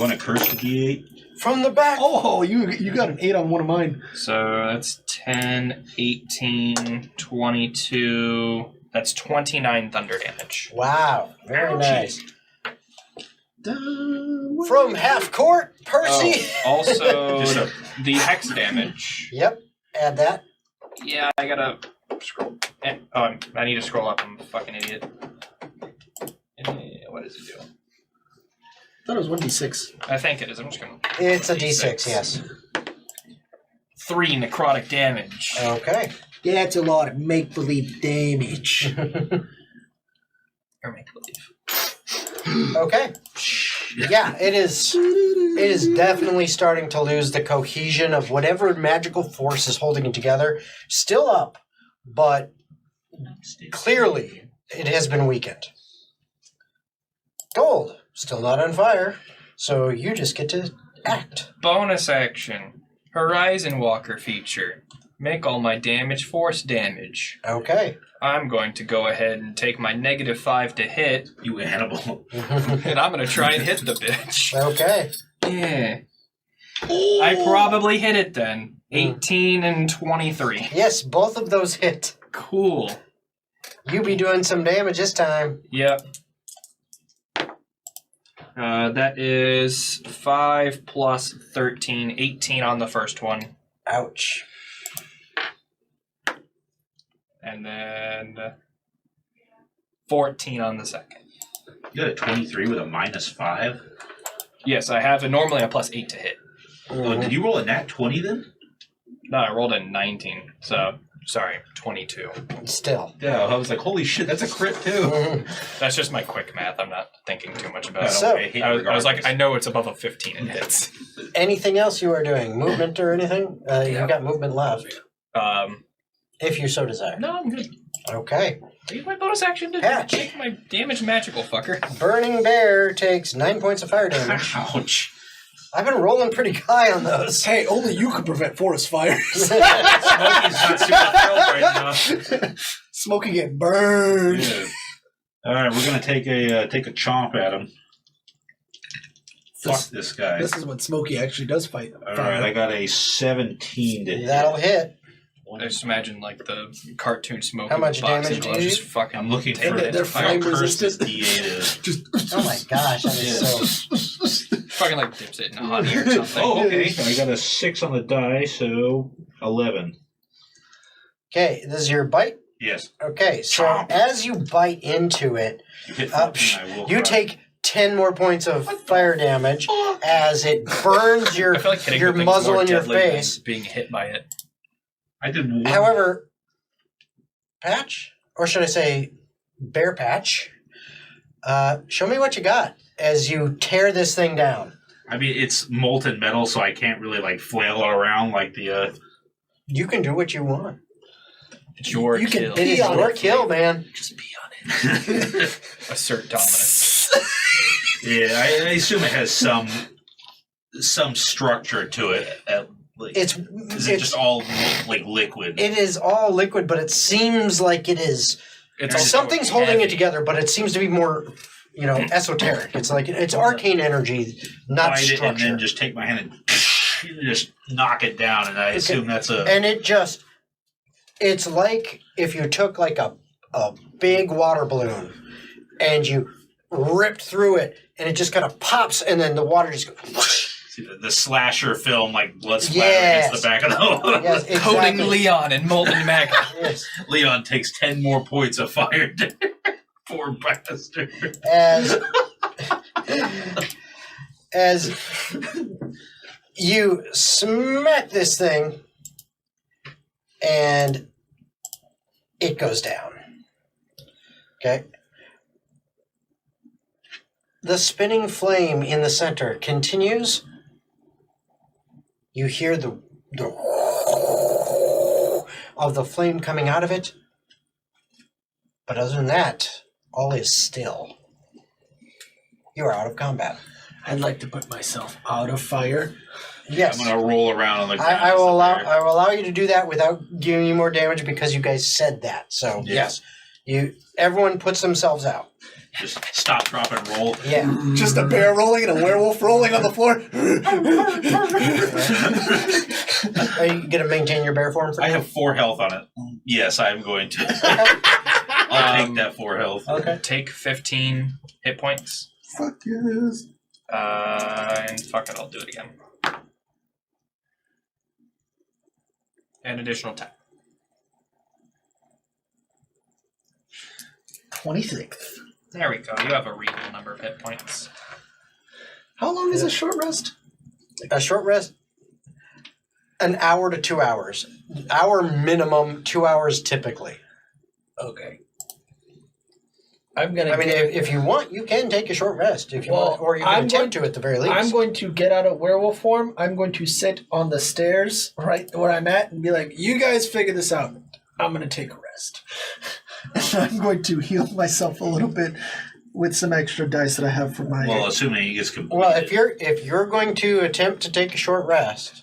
Speaker 3: want to curse the D8?
Speaker 1: From the back.
Speaker 5: Oh, you got an 8 on one of mine.
Speaker 2: So that's 10, 18, 22. That's 29 thunder damage.
Speaker 1: Wow, very
Speaker 3: Ouchie.
Speaker 1: nice. From half court, Percy.
Speaker 2: Oh, also,
Speaker 3: Just a-
Speaker 2: the hex damage.
Speaker 1: Yep, add that.
Speaker 2: Yeah, I gotta scroll. I need to scroll up. I'm a fucking idiot. What does it do?
Speaker 5: I thought it was 1d6.
Speaker 2: I think it is. I'm just gonna.
Speaker 1: It's a D6, yes.
Speaker 2: 3 necrotic damage.
Speaker 1: Okay.
Speaker 5: That's a lot of make-believe damage.
Speaker 2: Or make believe.
Speaker 1: Okay. Yeah, it is. It is definitely starting to lose the cohesion of whatever magical force is holding it together. Still up, but clearly it has been weakened. Gold, still not on fire, so you just get to act.
Speaker 2: Bonus action. Horizon Walker feature. Make all my damage force damage.
Speaker 1: Okay.
Speaker 2: I'm going to go ahead and take my -5 to hit,
Speaker 3: You animal.
Speaker 2: and I'm going to try and hit the bitch.
Speaker 1: Okay.
Speaker 2: Yeah. I probably hit it then. 18 and 23.
Speaker 1: Yes, both of those hit.
Speaker 2: Cool.
Speaker 1: You be doing some damage this time.
Speaker 2: Yep. That is 5 plus 13, 18 on the first one.
Speaker 1: Ouch.
Speaker 2: And then 14 on the second.
Speaker 3: You got a 23 with a -5?
Speaker 2: Yes, I have normally a plus 8 to hit.
Speaker 3: Oh, did you roll a nat 20 then?
Speaker 2: No, I rolled a 19. So, sorry, 22.
Speaker 1: Still.
Speaker 3: Yeah, I was like, holy shit, that's a crit too.
Speaker 2: That's just my quick math. I'm not thinking too much about
Speaker 3: No,
Speaker 2: it.
Speaker 1: So-
Speaker 3: it hit
Speaker 2: I was like,
Speaker 3: regardless.
Speaker 2: I know it's above a 15 in hits.
Speaker 1: Anything else you are doing? Movement or anything? You've got movement left, if you so desire.
Speaker 2: No, I'm good.
Speaker 1: Okay.
Speaker 2: I use my bonus action to
Speaker 1: Patch.
Speaker 2: make my damage magical, fucker.
Speaker 1: Burning Bear takes 9 points of fire damage.
Speaker 3: Ouch.
Speaker 1: I've been rolling pretty high on those.
Speaker 5: Hey, only you can prevent forest fires.
Speaker 3: Smokey's not super thrilled right now.
Speaker 5: Smoky get burned.
Speaker 3: Yeah. All right, we're gonna take a chomp at him. Fuck this guy.
Speaker 5: This is when Smoky actually does fight.
Speaker 3: All right, I got a 17 to hit.
Speaker 1: That'll hit.
Speaker 2: I just imagine like the cartoon smoke.
Speaker 1: How much
Speaker 2: boxing
Speaker 1: damage do
Speaker 2: gloves
Speaker 1: you
Speaker 2: just
Speaker 1: do?
Speaker 2: fucking.
Speaker 3: I'm looking
Speaker 2: take
Speaker 3: for
Speaker 2: it.
Speaker 5: they're
Speaker 3: how
Speaker 5: flame
Speaker 3: cursed this
Speaker 5: resistant.
Speaker 3: D8 is.
Speaker 5: Just
Speaker 1: Oh my gosh, that is so.
Speaker 2: Fucking like dips it in honey or something.
Speaker 3: Oh, okay. I got a 6 on the die, so 11.
Speaker 1: Okay, this is your bite.
Speaker 3: Yes.
Speaker 1: Okay, so
Speaker 3: Chomp.
Speaker 1: as you bite into it,
Speaker 3: You hit
Speaker 1: uh,
Speaker 3: 14, I will
Speaker 1: you
Speaker 3: cry.
Speaker 1: take 10 more points of fire damage as it burns your
Speaker 2: I feel like hitting
Speaker 1: your
Speaker 2: the thing's
Speaker 1: muzzle
Speaker 2: more
Speaker 1: in your
Speaker 2: deadly than
Speaker 1: face.
Speaker 2: being hit by it.
Speaker 3: I did one.
Speaker 1: However, Patch, or should I say Bear Patch, show me what you got. as you tear this thing down.
Speaker 3: I mean, it's molten metal, so I can't really like flail it around like the.
Speaker 1: You can do what you want.
Speaker 6: It's your
Speaker 5: You can
Speaker 6: kill.
Speaker 1: It is
Speaker 5: on
Speaker 1: your
Speaker 5: it.
Speaker 1: kill, man.
Speaker 5: Just pee on it.
Speaker 2: Assert dominance.
Speaker 3: Yeah, I assume it has some structure to it. Is it just all like liquid?
Speaker 1: It is all liquid, but it seems like it is.
Speaker 2: It's also
Speaker 1: Something's holding
Speaker 2: heavy.
Speaker 1: it together, but it seems to be more, esoteric. It's like it's arcane energy, not
Speaker 3: Bite it and
Speaker 1: structure.
Speaker 3: then just take my hand and just knock it down, and I assume that's a.
Speaker 1: And it's like if you took like a big water balloon and you ripped through it, and it just kind of pops, and then the water just goes. Whoosh.
Speaker 3: The slasher film, like blood splatter
Speaker 1: Yes.
Speaker 3: against the back of the.
Speaker 1: Yes, exactly.
Speaker 6: Coating Leon in molten magma.
Speaker 1: Yes.
Speaker 3: Leon takes 10 more points of fire. Poor bastard.
Speaker 1: As you smack this thing, and it goes down. Okay. The spinning flame in the center continues. You hear the of the flame coming out of it. But other than that, all is still. You are out of combat.
Speaker 5: I'd like to put myself out of fire.
Speaker 1: Yes.
Speaker 3: I'm going to roll around on the ground.
Speaker 1: I will allow you to do that without giving you more damage because you guys said that. So yes, everyone puts themselves out.
Speaker 3: Just stop, drop, and roll.
Speaker 1: Yeah.
Speaker 5: Just a bear rolling and a werewolf rolling on the floor.
Speaker 1: Are you gonna maintain your bear form?
Speaker 3: I have 4 health on it. Yes, I'm going to. I'll take that 4 health.
Speaker 1: Okay.
Speaker 2: Take 15 hit points.
Speaker 5: Fuck yes.
Speaker 2: And fuck it, I'll do it again. An additional 10.
Speaker 5: 26th.
Speaker 2: There we go. You have a reasonable number of hit points.
Speaker 5: How long is a short rest?
Speaker 1: A short rest. An hour to 2 hours. Hour minimum, 2 hours typically.
Speaker 5: Okay. I'm gonna.
Speaker 1: I mean, if you want, you can take a short rest if you want, or you can attempt to at the very least.
Speaker 5: I'm going to get out of werewolf form. I'm going to sit on the stairs right where I'm at and be like, "You guys figure this out. I'm going to take a rest." And I'm going to heal myself a little bit with some extra dice that I have for my.
Speaker 3: Well, assuming he gets completed.
Speaker 1: Well, if you're going to attempt to take a short rest,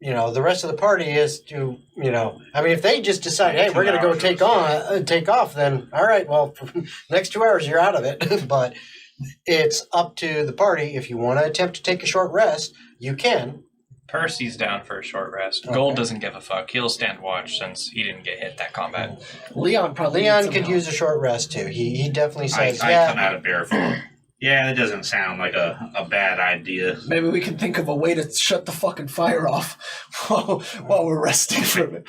Speaker 1: the rest of the party is to, I mean, if they just decide, hey, we're going to go take off, then all right, well, for the next 2 hours you're out of it. But it's up to the party. If you want to attempt to take a short rest, you can.
Speaker 2: Percy's down for a short rest.
Speaker 1: Okay.
Speaker 2: Gold doesn't give a fuck. He'll stand watch since he didn't get hit that combat.
Speaker 5: Leon probably.
Speaker 1: Leon could use a short rest too. He definitely says,
Speaker 3: I come out of bear form. Yeah, that doesn't sound like a bad idea.
Speaker 5: Maybe we can think of a way to shut the fucking fire off while we're resting from it.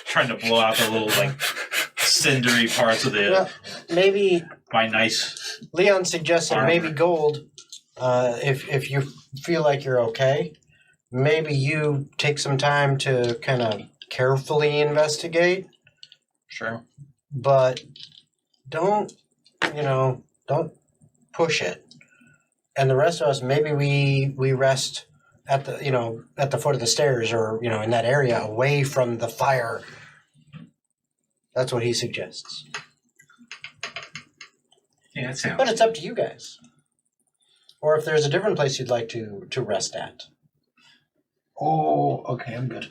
Speaker 3: Trying to blow out the little like cindery parts of
Speaker 1: Well, maybe
Speaker 3: my nice.
Speaker 1: Leon suggested
Speaker 3: armor.
Speaker 1: maybe Gold, if you feel like you're okay, maybe you take some time to kind of carefully investigate,
Speaker 2: Sure.
Speaker 1: but don't push it. And the rest of us, maybe we rest at the foot of the stairs or, in that area away from the fire. That's what he suggests.
Speaker 3: Yeah, that sounds.
Speaker 1: But it's up to you guys. Or if there's a different place you'd like to rest at.
Speaker 5: Oh, okay, I'm good.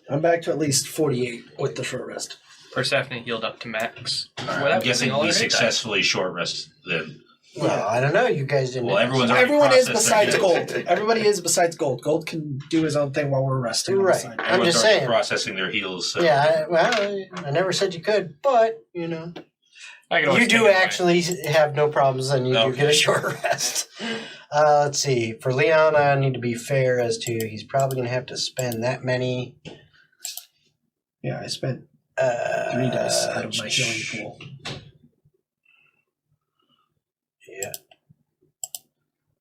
Speaker 5: I'm back to at least 48 with the short rest.
Speaker 2: Persephone healed up to max.
Speaker 3: I'm guessing we successfully short rest then.
Speaker 1: Well, I don't know. You guys didn't.
Speaker 3: Well, everyone's already
Speaker 5: Everyone is
Speaker 3: processed
Speaker 5: besides
Speaker 3: their-
Speaker 5: Gold. Everybody is besides Gold. Gold can do his own thing while we're resting. on the
Speaker 1: Right.
Speaker 5: side.
Speaker 1: I'm
Speaker 3: Everyone's
Speaker 1: just
Speaker 3: already
Speaker 1: saying.
Speaker 3: processing their heals. So.
Speaker 1: Yeah, I never said you could, but
Speaker 2: I can always
Speaker 1: you
Speaker 2: take
Speaker 1: do
Speaker 2: it away.
Speaker 1: actually have no problems, and you do
Speaker 3: Okay.
Speaker 1: get a short rest. Let's see. For Leon, I need to be fair as to he's probably going to have to spend that many.
Speaker 5: Yeah, I spent 3 dice out of my healing pool.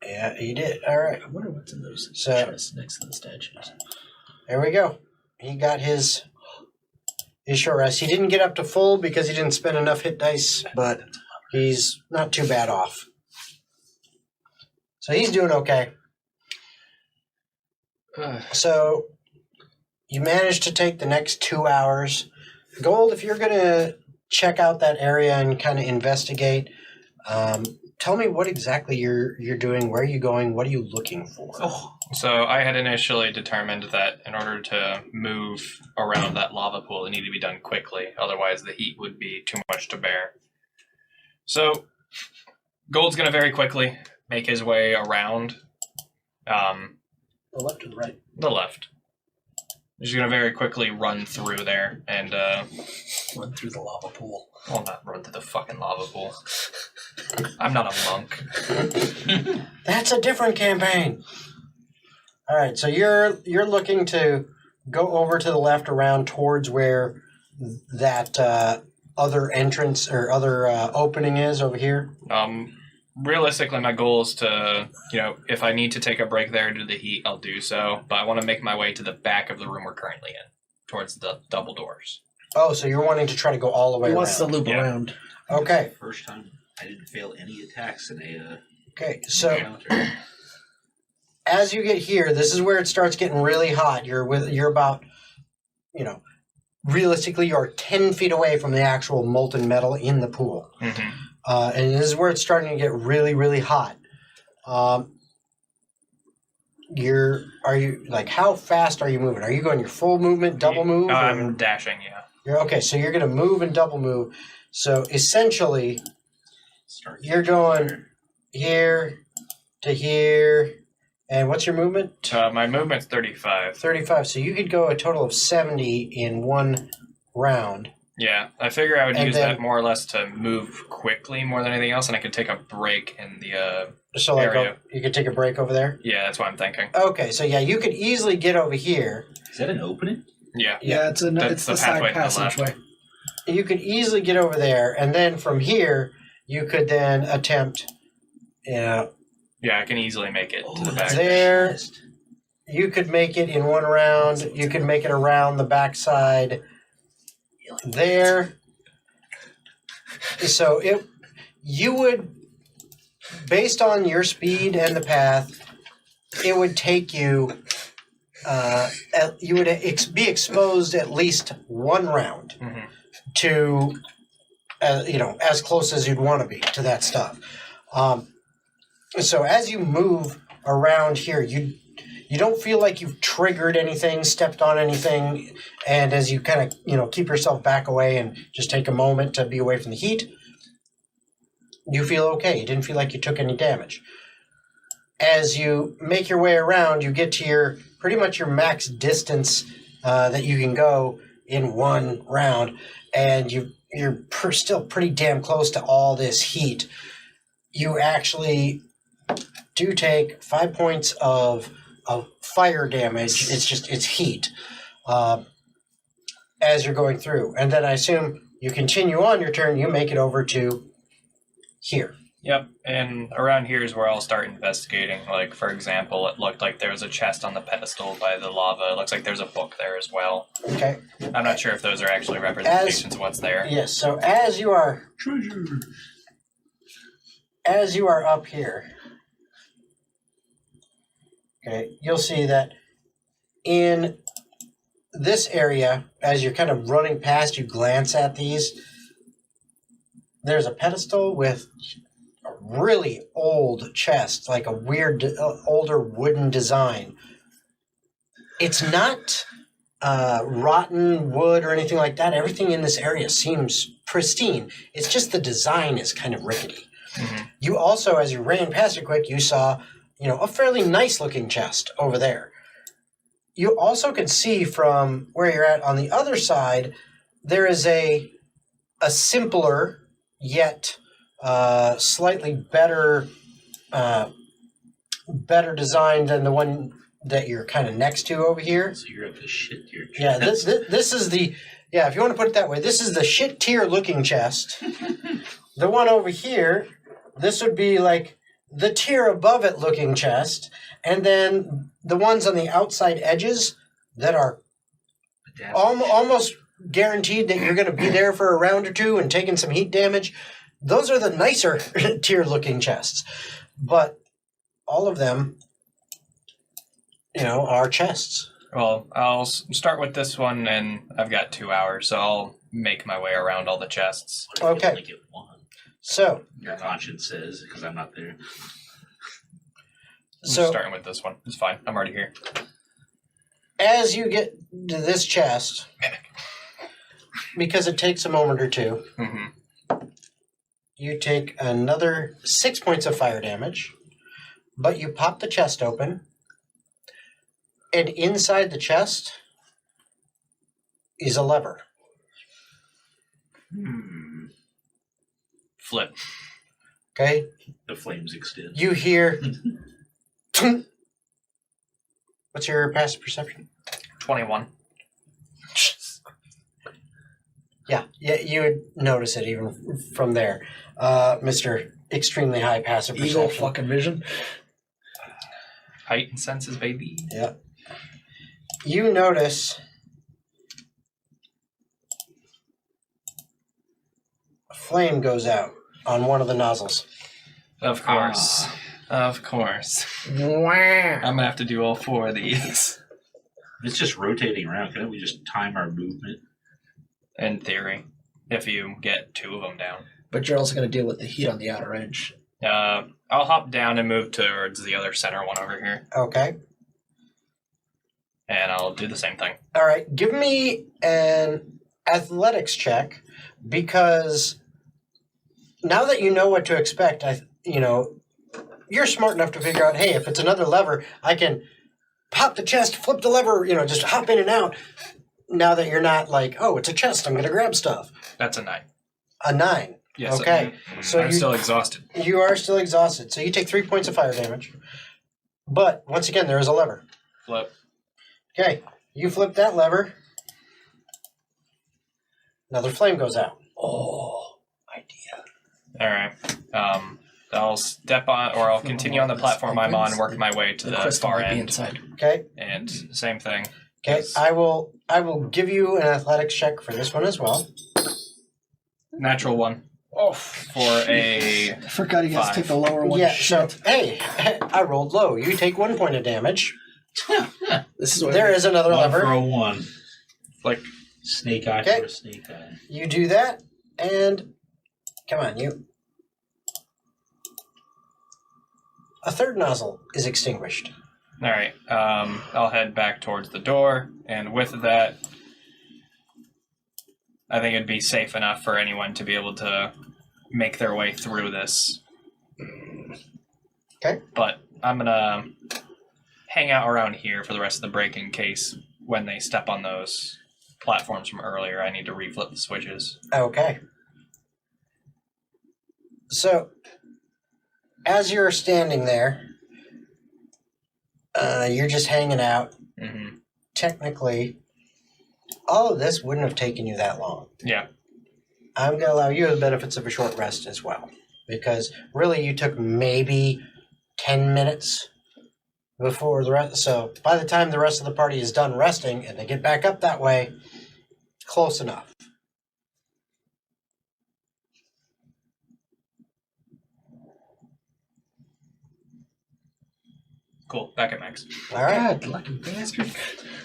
Speaker 1: Yeah, he did. All right.
Speaker 5: I wonder what's in those
Speaker 1: So-
Speaker 5: chests next to the statues.
Speaker 1: There we go. He got his short rest. He didn't get up to full because he didn't spend enough hit dice, but he's not too bad off. So he's doing okay. So you managed to take the next 2 hours. Gold, if you're going to check out that area and kind of investigate, tell me what exactly you're doing. Where are you going? What are you looking for?
Speaker 2: So I had initially determined that in order to move around that lava pool, it needed to be done quickly. Otherwise, the heat would be too much to bear. So Gold's going to very quickly make his way around.
Speaker 1: The left or the right?
Speaker 2: The left. He's going to very quickly run through there and...
Speaker 1: Run through the lava pool.
Speaker 2: Well, not run through the fucking lava pool. I'm not a monk.
Speaker 1: That's a different campaign. All right, so you're looking to go over to the left around towards where that other entrance or other opening is over here?
Speaker 2: Realistically, my goal is to, if I need to take a break there due to the heat, I'll do so. But I want to make my way to the back of the room we're currently in, towards the double doors.
Speaker 1: Oh, so you're wanting to try to go all the way
Speaker 5: He
Speaker 1: around.
Speaker 5: wants to loop
Speaker 2: Yeah.
Speaker 5: around.
Speaker 1: Okay.
Speaker 3: First time I didn't fail any attacks in a
Speaker 1: Okay, so
Speaker 3: encounter.
Speaker 1: as you get here, this is where it starts getting really hot. You're about, realistically, you're 10 feet away from the actual molten metal in the pool.
Speaker 2: Mm-hmm.
Speaker 1: And this is where it's starting to get really, really hot. How fast are you moving? Are you going your full movement, double move?
Speaker 2: I'm dashing, yeah.
Speaker 1: Okay, so you're going to move and double move. So essentially, you're going here to here. And what's your movement?
Speaker 2: My movement's 35.
Speaker 1: 35. So you could go a total of 70 in one round.
Speaker 2: Yeah, I figure I would
Speaker 1: And
Speaker 2: use
Speaker 1: then-
Speaker 2: that more or less to move quickly more than anything else, and I could take a break in the
Speaker 1: So
Speaker 2: area.
Speaker 1: you could take a break over there?
Speaker 2: Yeah, that's what I'm thinking.
Speaker 1: Okay, so yeah, you could easily get over here.
Speaker 3: Is that an opening?
Speaker 2: Yeah.
Speaker 5: Yeah, it's
Speaker 2: That's
Speaker 5: the
Speaker 2: the
Speaker 5: side
Speaker 2: pathway to the left.
Speaker 5: passageway.
Speaker 1: You could easily get over there, and then from here, you could then attempt,
Speaker 2: Yeah, I can easily make it to the back.
Speaker 1: there. You could make it in one round. You could make it around the backside there. So you would, based on your speed and the path, it would take you. You would be exposed at least one round
Speaker 2: Mhm.
Speaker 1: to, as close as you'd want to be to that stuff. So as you move around here, you don't feel like you've triggered anything, stepped on anything, and as you kind of keep yourself back away and just take a moment to be away from the heat, you feel okay. You didn't feel like you took any damage. As you make your way around, you get to pretty much your max distance that you can go in one round, and you're still pretty damn close to all this heat. You actually do take 5 points of fire damage. It's heat as you're going through. And then I assume you continue on your turn, you make it over to here.
Speaker 2: Yep, and around here is where I'll start investigating. Like, for example, it looked like there was a chest on the pedestal by the lava. It looks like there's a book there as well.
Speaker 1: Okay.
Speaker 2: I'm not sure if those are actually representations of what's there.
Speaker 1: Yes, so as you are up here, okay, you'll see that in this area, as you're kind of running past, you glance at these, there's a pedestal with a really old chest, like a weird, older wooden design. It's not rotten wood or anything like that. Everything in this area seems pristine. It's just the design is kind of rickety.
Speaker 2: Mhm.
Speaker 1: You also, as you ran past it quick, you saw, a fairly nice looking chest over there. You also could see from where you're at on the other side, there is a simpler yet slightly better design than the one that you're kind of next to over here.
Speaker 3: So you're up the shit tier.
Speaker 1: Yeah, this is the, if you want to put it that way, this is the shit tier looking chest. The one over here, this would be like the tier above it looking chest, and then the ones on the outside edges that are almost guaranteed that you're going to be there for a round or two and taking some heat damage, those are the nicer tier looking chests. But all of them, are chests.
Speaker 2: Well, I'll start with this one, and I've got 2 hours, so I'll make my way around all the chests.
Speaker 3: What if you
Speaker 1: Okay.
Speaker 3: only get one?
Speaker 1: So,
Speaker 3: Your conscience says, because I'm not there.
Speaker 2: I'm just starting with this one. It's fine. I'm already here.
Speaker 1: as you get to this chest, because it takes a moment or two,
Speaker 2: Mm-hmm.
Speaker 1: you take another 6 points of fire damage, but you pop the chest open, and inside the chest is a lever.
Speaker 2: Flip.
Speaker 1: Okay?
Speaker 3: The flames extend.
Speaker 1: You hear... What's your passive perception?
Speaker 2: 21.
Speaker 1: Yeah, you would notice it even from there. Mr. Extremely High Passive
Speaker 5: Eagle
Speaker 1: Perception.
Speaker 5: fucking vision.
Speaker 2: Heightened senses, baby.
Speaker 1: Yeah. You notice a flame goes out on one of the nozzles.
Speaker 2: Of course. Of course.
Speaker 5: Wah.
Speaker 2: I'm gonna have to do all 4 of these.
Speaker 3: It's just rotating around. Couldn't we just time our movement?
Speaker 2: In theory. If you get 2 of them down.
Speaker 5: But you're also going to deal with the heat on the outer edge.
Speaker 2: I'll hop down and move towards the other center one over here.
Speaker 1: Okay.
Speaker 2: And I'll do the same thing.
Speaker 1: All right. Give me an athletics check, because now that you know what to expect, you're smart enough to figure out, hey, if it's another lever, I can pop the chest, flip the lever, just hop in and out. Now that you're not like, oh, it's a chest, I'm going to grab stuff.
Speaker 2: That's a 9.
Speaker 1: A 9.
Speaker 2: Yes.
Speaker 1: Okay. So
Speaker 2: I'm still exhausted.
Speaker 1: You are still exhausted. So you take 3 points of fire damage. But once again, there is a lever.
Speaker 2: Flip.
Speaker 1: Okay. You flip that lever. Another flame goes out.
Speaker 5: Oh, idea.
Speaker 2: Alright. I'll step on, or I'll continue on the platform I'm on, work my way to the
Speaker 5: crystal
Speaker 2: far
Speaker 5: might be
Speaker 2: end.
Speaker 5: inside.
Speaker 1: Okay.
Speaker 2: And same thing.
Speaker 1: Okay.
Speaker 2: Yes.
Speaker 1: I will give you an athletics check for this one as well.
Speaker 2: Natural 1.
Speaker 5: Oh,
Speaker 2: For a...
Speaker 5: I forgot you guys
Speaker 2: 5.
Speaker 5: take the lower one.
Speaker 1: Yeah.
Speaker 5: Shit.
Speaker 1: So hey, I rolled low. You take 1 point of damage.
Speaker 5: This is what
Speaker 1: There is another
Speaker 3: One for
Speaker 1: lever.
Speaker 3: a 1.
Speaker 2: Like,
Speaker 3: Snake eye
Speaker 1: Okay.
Speaker 3: for a snake eye.
Speaker 1: You do that, and come on, you. A third nozzle is extinguished.
Speaker 2: alright. I'll head back towards the door, and with that, I think it'd be safe enough for anyone to be able to make their way through this.
Speaker 1: Okay.
Speaker 2: But I'm gonna hang out around here for the rest of the break in case when they step on those platforms from earlier, I need to reflip the switches.
Speaker 1: Okay. So, as you're standing there, you're just hanging out.
Speaker 2: Mm-hmm.
Speaker 1: Technically, all of this wouldn't have taken you that long.
Speaker 2: Yeah.
Speaker 1: I'm going to allow you the benefits of a short rest as well, because really you took maybe 10 minutes before the rest. So by the time the rest of the party is done resting and they get back up that way, close enough.
Speaker 2: Cool. Back at max.
Speaker 1: All right.
Speaker 5: God, lucky bastard.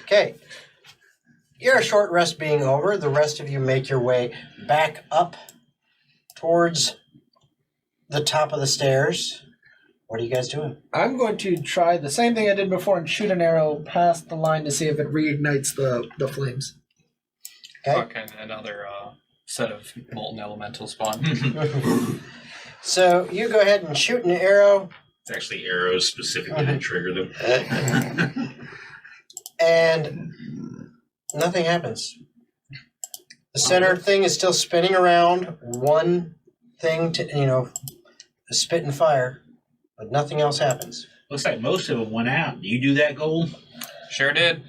Speaker 1: Okay. Your short rest being over, the rest of you make your way back up towards the top of the stairs. What are you guys doing?
Speaker 5: I'm going to try the same thing I did before and shoot an arrow past the line to see if it reignites the flames.
Speaker 1: Okay.
Speaker 2: Okay, another set of molten elemental spawn.
Speaker 1: So you go ahead and shoot an arrow,
Speaker 3: It's actually arrows specifically that trigger them.
Speaker 1: and nothing happens. The center thing is still spinning around. One thing to, spit and fire, but nothing else happens.
Speaker 3: Looks like most of them went out. Do you do that, Gold?
Speaker 2: Sure did.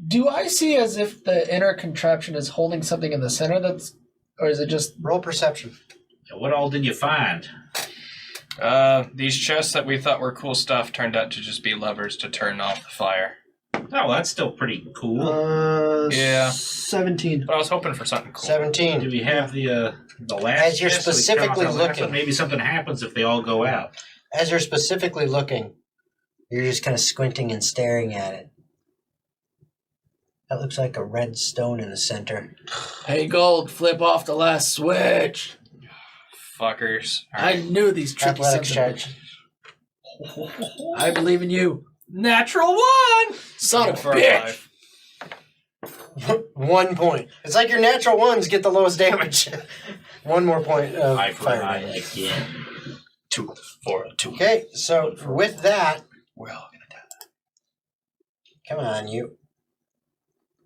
Speaker 5: Do I see as if the inner contraption is holding something in the center or is it just...
Speaker 1: Roll perception.
Speaker 3: What all did you find?
Speaker 2: These chests that we thought were cool stuff turned out to just be levers to turn off the fire.
Speaker 3: Oh, that's still pretty cool.
Speaker 2: Yeah.
Speaker 5: 17.
Speaker 2: But I was hoping for something cool.
Speaker 1: 17.
Speaker 3: Do we have the last?
Speaker 1: As you're
Speaker 3: chest so we can turn off
Speaker 1: specifically
Speaker 3: the last
Speaker 1: looking.
Speaker 3: one? Maybe something happens if they all go out.
Speaker 1: As you're specifically looking, You're just kind of squinting and staring at it. That looks like a red stone in the center.
Speaker 8: Hey, Gold, flip off the last switch.
Speaker 2: Fuckers.
Speaker 8: I knew these tricky
Speaker 1: Athletics
Speaker 8: sons of
Speaker 1: check.
Speaker 8: bitches. I believe in you.
Speaker 2: Natural 1!
Speaker 8: Son of a
Speaker 2: For a
Speaker 8: bitch.
Speaker 2: 5.
Speaker 1: 1 point. It's like your natural ones get the lowest damage. 1 more point of
Speaker 3: Eye for
Speaker 1: fire
Speaker 3: an eye
Speaker 1: damage.
Speaker 3: again.
Speaker 6: 2 for a 2.
Speaker 1: Okay, so with that,
Speaker 6: We're all gonna die.
Speaker 1: come on, you.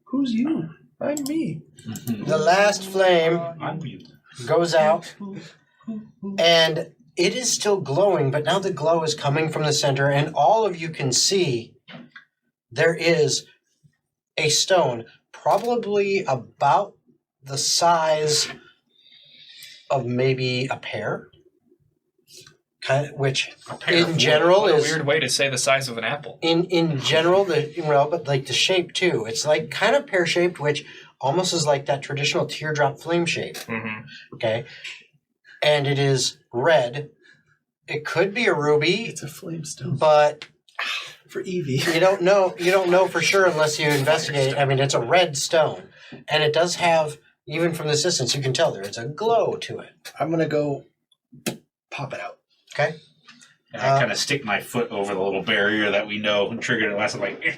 Speaker 5: Who's you? I'm me.
Speaker 1: The last flame
Speaker 3: I'm mute.
Speaker 1: goes out, and it is still glowing, but now the glow is coming from the center, and all of you can see there is a stone, probably about the size of maybe a pear, which in general
Speaker 2: What a
Speaker 1: is
Speaker 2: weird way to say the size of an apple.
Speaker 1: in general but like the shape too. It's like kind of pear shaped, which almost is like that traditional teardrop flame shape.
Speaker 2: Mm-hmm.
Speaker 1: Okay, and it is red. It could be a ruby,
Speaker 5: It's a flame stone
Speaker 1: but
Speaker 5: for Evie.
Speaker 1: you don't know. You don't know for sure unless you investigate. I mean, it's a red stone, and it does have, even from this distance, you can tell there is a glow to it.
Speaker 5: I'm gonna go pop it out.
Speaker 1: Okay.
Speaker 3: And I kind of stick my foot over the little barrier that we know and triggered it last. I'm like,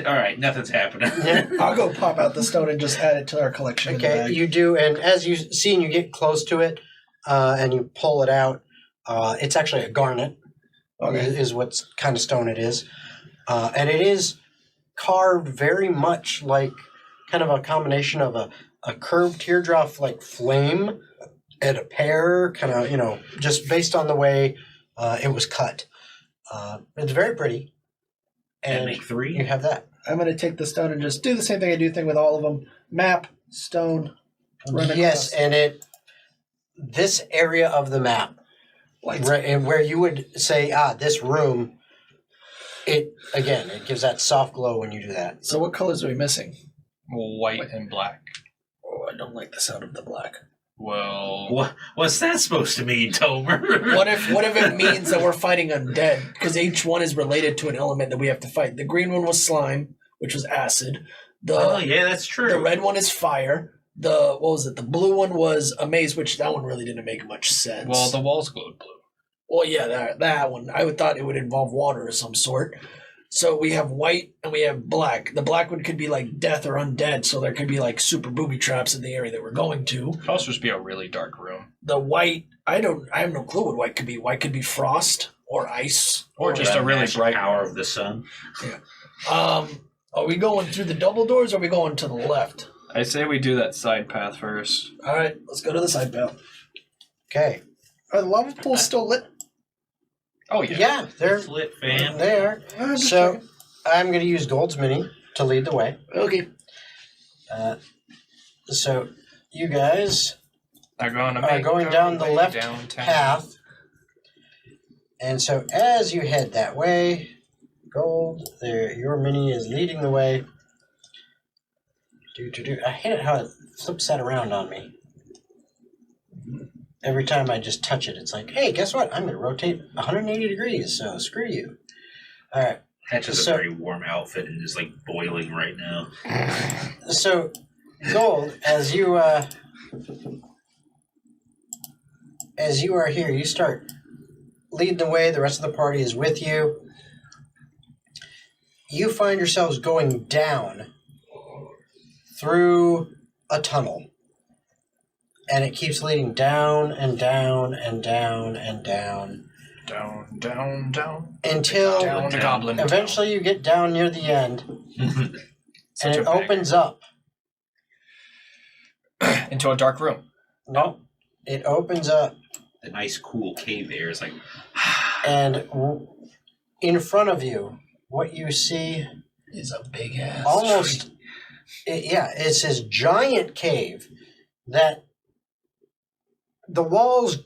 Speaker 3: all right, nothing's happening.
Speaker 5: I'll go pop out the stone and just add it to our collection. in the
Speaker 1: Okay,
Speaker 5: bag.
Speaker 1: you do, and as you see and you get close to it, and you pull it out, it's actually a garnet.
Speaker 5: Okay.
Speaker 1: Is what kind of stone it is, and it is carved very much like kind of a combination of a curved teardrop like flame and a pear, kind of just based on the way it was cut. It's very pretty,
Speaker 3: And
Speaker 1: and
Speaker 3: make 3.
Speaker 1: you have that.
Speaker 5: I'm gonna take the stone and just do the same thing I do with all of them. Map, stone, run across.
Speaker 1: Yes, and this area of the map, and where you would say, this room, it gives that soft glow when you do that.
Speaker 5: So what colors are we missing?
Speaker 2: White and black.
Speaker 5: Oh, I don't like the sound of the black.
Speaker 2: Well,
Speaker 3: What's that supposed to mean, Tomer?
Speaker 8: What if it means that we're fighting undead? Because each one is related to an element that we have to fight. The green one was slime, which was acid.
Speaker 3: Oh, yeah, that's true.
Speaker 8: The red one is fire. The blue one was a maze, which that one really didn't make much sense.
Speaker 2: well, the walls glowed blue.
Speaker 8: Well, yeah, that one. I would thought it would involve water of some sort. So we have white and we have black. The black one could be like death or undead, so there could be like super booby traps in the area that we're going to.
Speaker 2: It could also just be a really dark room.
Speaker 8: The white, I have no clue what white could be. White could be frost or ice.
Speaker 2: Or just a really
Speaker 3: magic
Speaker 2: bright
Speaker 3: power
Speaker 2: room.
Speaker 3: of the sun.
Speaker 8: Are we going through the double doors or are we going to the left?
Speaker 2: I say we do that side path first.
Speaker 8: All right, let's go to the side path.
Speaker 1: Okay.
Speaker 5: Are the lava pools still lit?
Speaker 2: Oh, yeah.
Speaker 1: Yeah, they're
Speaker 3: It's lit, fam.
Speaker 1: there.
Speaker 5: I'm just
Speaker 1: So
Speaker 5: checking.
Speaker 1: I'm going to use Gold's Mini to lead the way.
Speaker 8: Okay.
Speaker 1: So you guys
Speaker 2: They're going
Speaker 1: are going down the left path. And so as you head that way, Gold, your Mini is leading the way. I hate it how it flips that around on me. Every time I just touch it, it's like, hey, guess what? I'm going to rotate 180 degrees, so screw you. All right.
Speaker 3: Hatch is
Speaker 1: So-
Speaker 3: a very warm outfit and is like boiling right now.
Speaker 1: So, Gold, as you are here, you start leading the way. The rest of the party is with you. You find yourselves going down through a tunnel. And it keeps leading down and down and down and down
Speaker 2: Down, down, down.
Speaker 1: until
Speaker 2: Down to Goblin Town.
Speaker 1: eventually you get down near the end and
Speaker 2: Such
Speaker 1: it
Speaker 2: a banger.
Speaker 1: opens up.
Speaker 2: Into a dark room.
Speaker 1: No, it opens up,
Speaker 3: The nice, cool cave air is like,
Speaker 1: and in front of you, what you see
Speaker 8: Is a big ass
Speaker 1: almost, it's this giant cave that the walls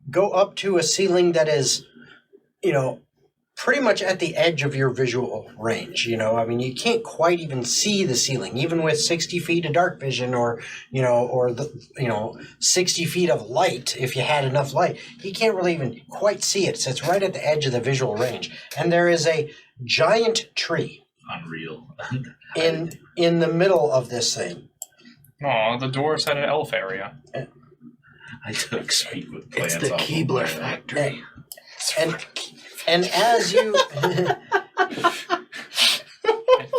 Speaker 1: go up to a ceiling that is, pretty much at the edge of your visual range. I mean, you can't quite even see the ceiling, even with 60 feet of dark vision, or 60 feet of light. If you had enough light, you can't really even quite see it. So it's right at the edge of the visual range, and there is a giant tree
Speaker 3: Unreal.
Speaker 1: in the middle of this thing.
Speaker 2: Aw, the dwarves had an elf area.
Speaker 3: I took speak with plants.
Speaker 8: It's the
Speaker 3: off
Speaker 8: Keebler
Speaker 3: of
Speaker 8: factory.
Speaker 1: And as you
Speaker 2: I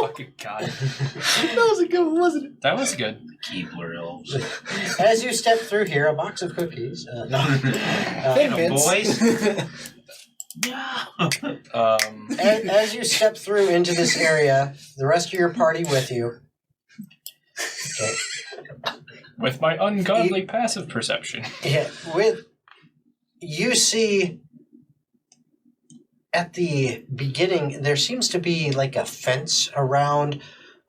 Speaker 2: fucking got it.
Speaker 5: That was a good one, wasn't it?
Speaker 2: That was good.
Speaker 3: Keebler elves.
Speaker 1: as you step through here, a box of cookies.
Speaker 5: Thin Mints.
Speaker 3: Boys.
Speaker 1: As you step through into this area, the rest of your party with you. Okay.
Speaker 2: With my ungodly passive perception.
Speaker 1: Yeah, you see at the beginning there seems to be like a fence around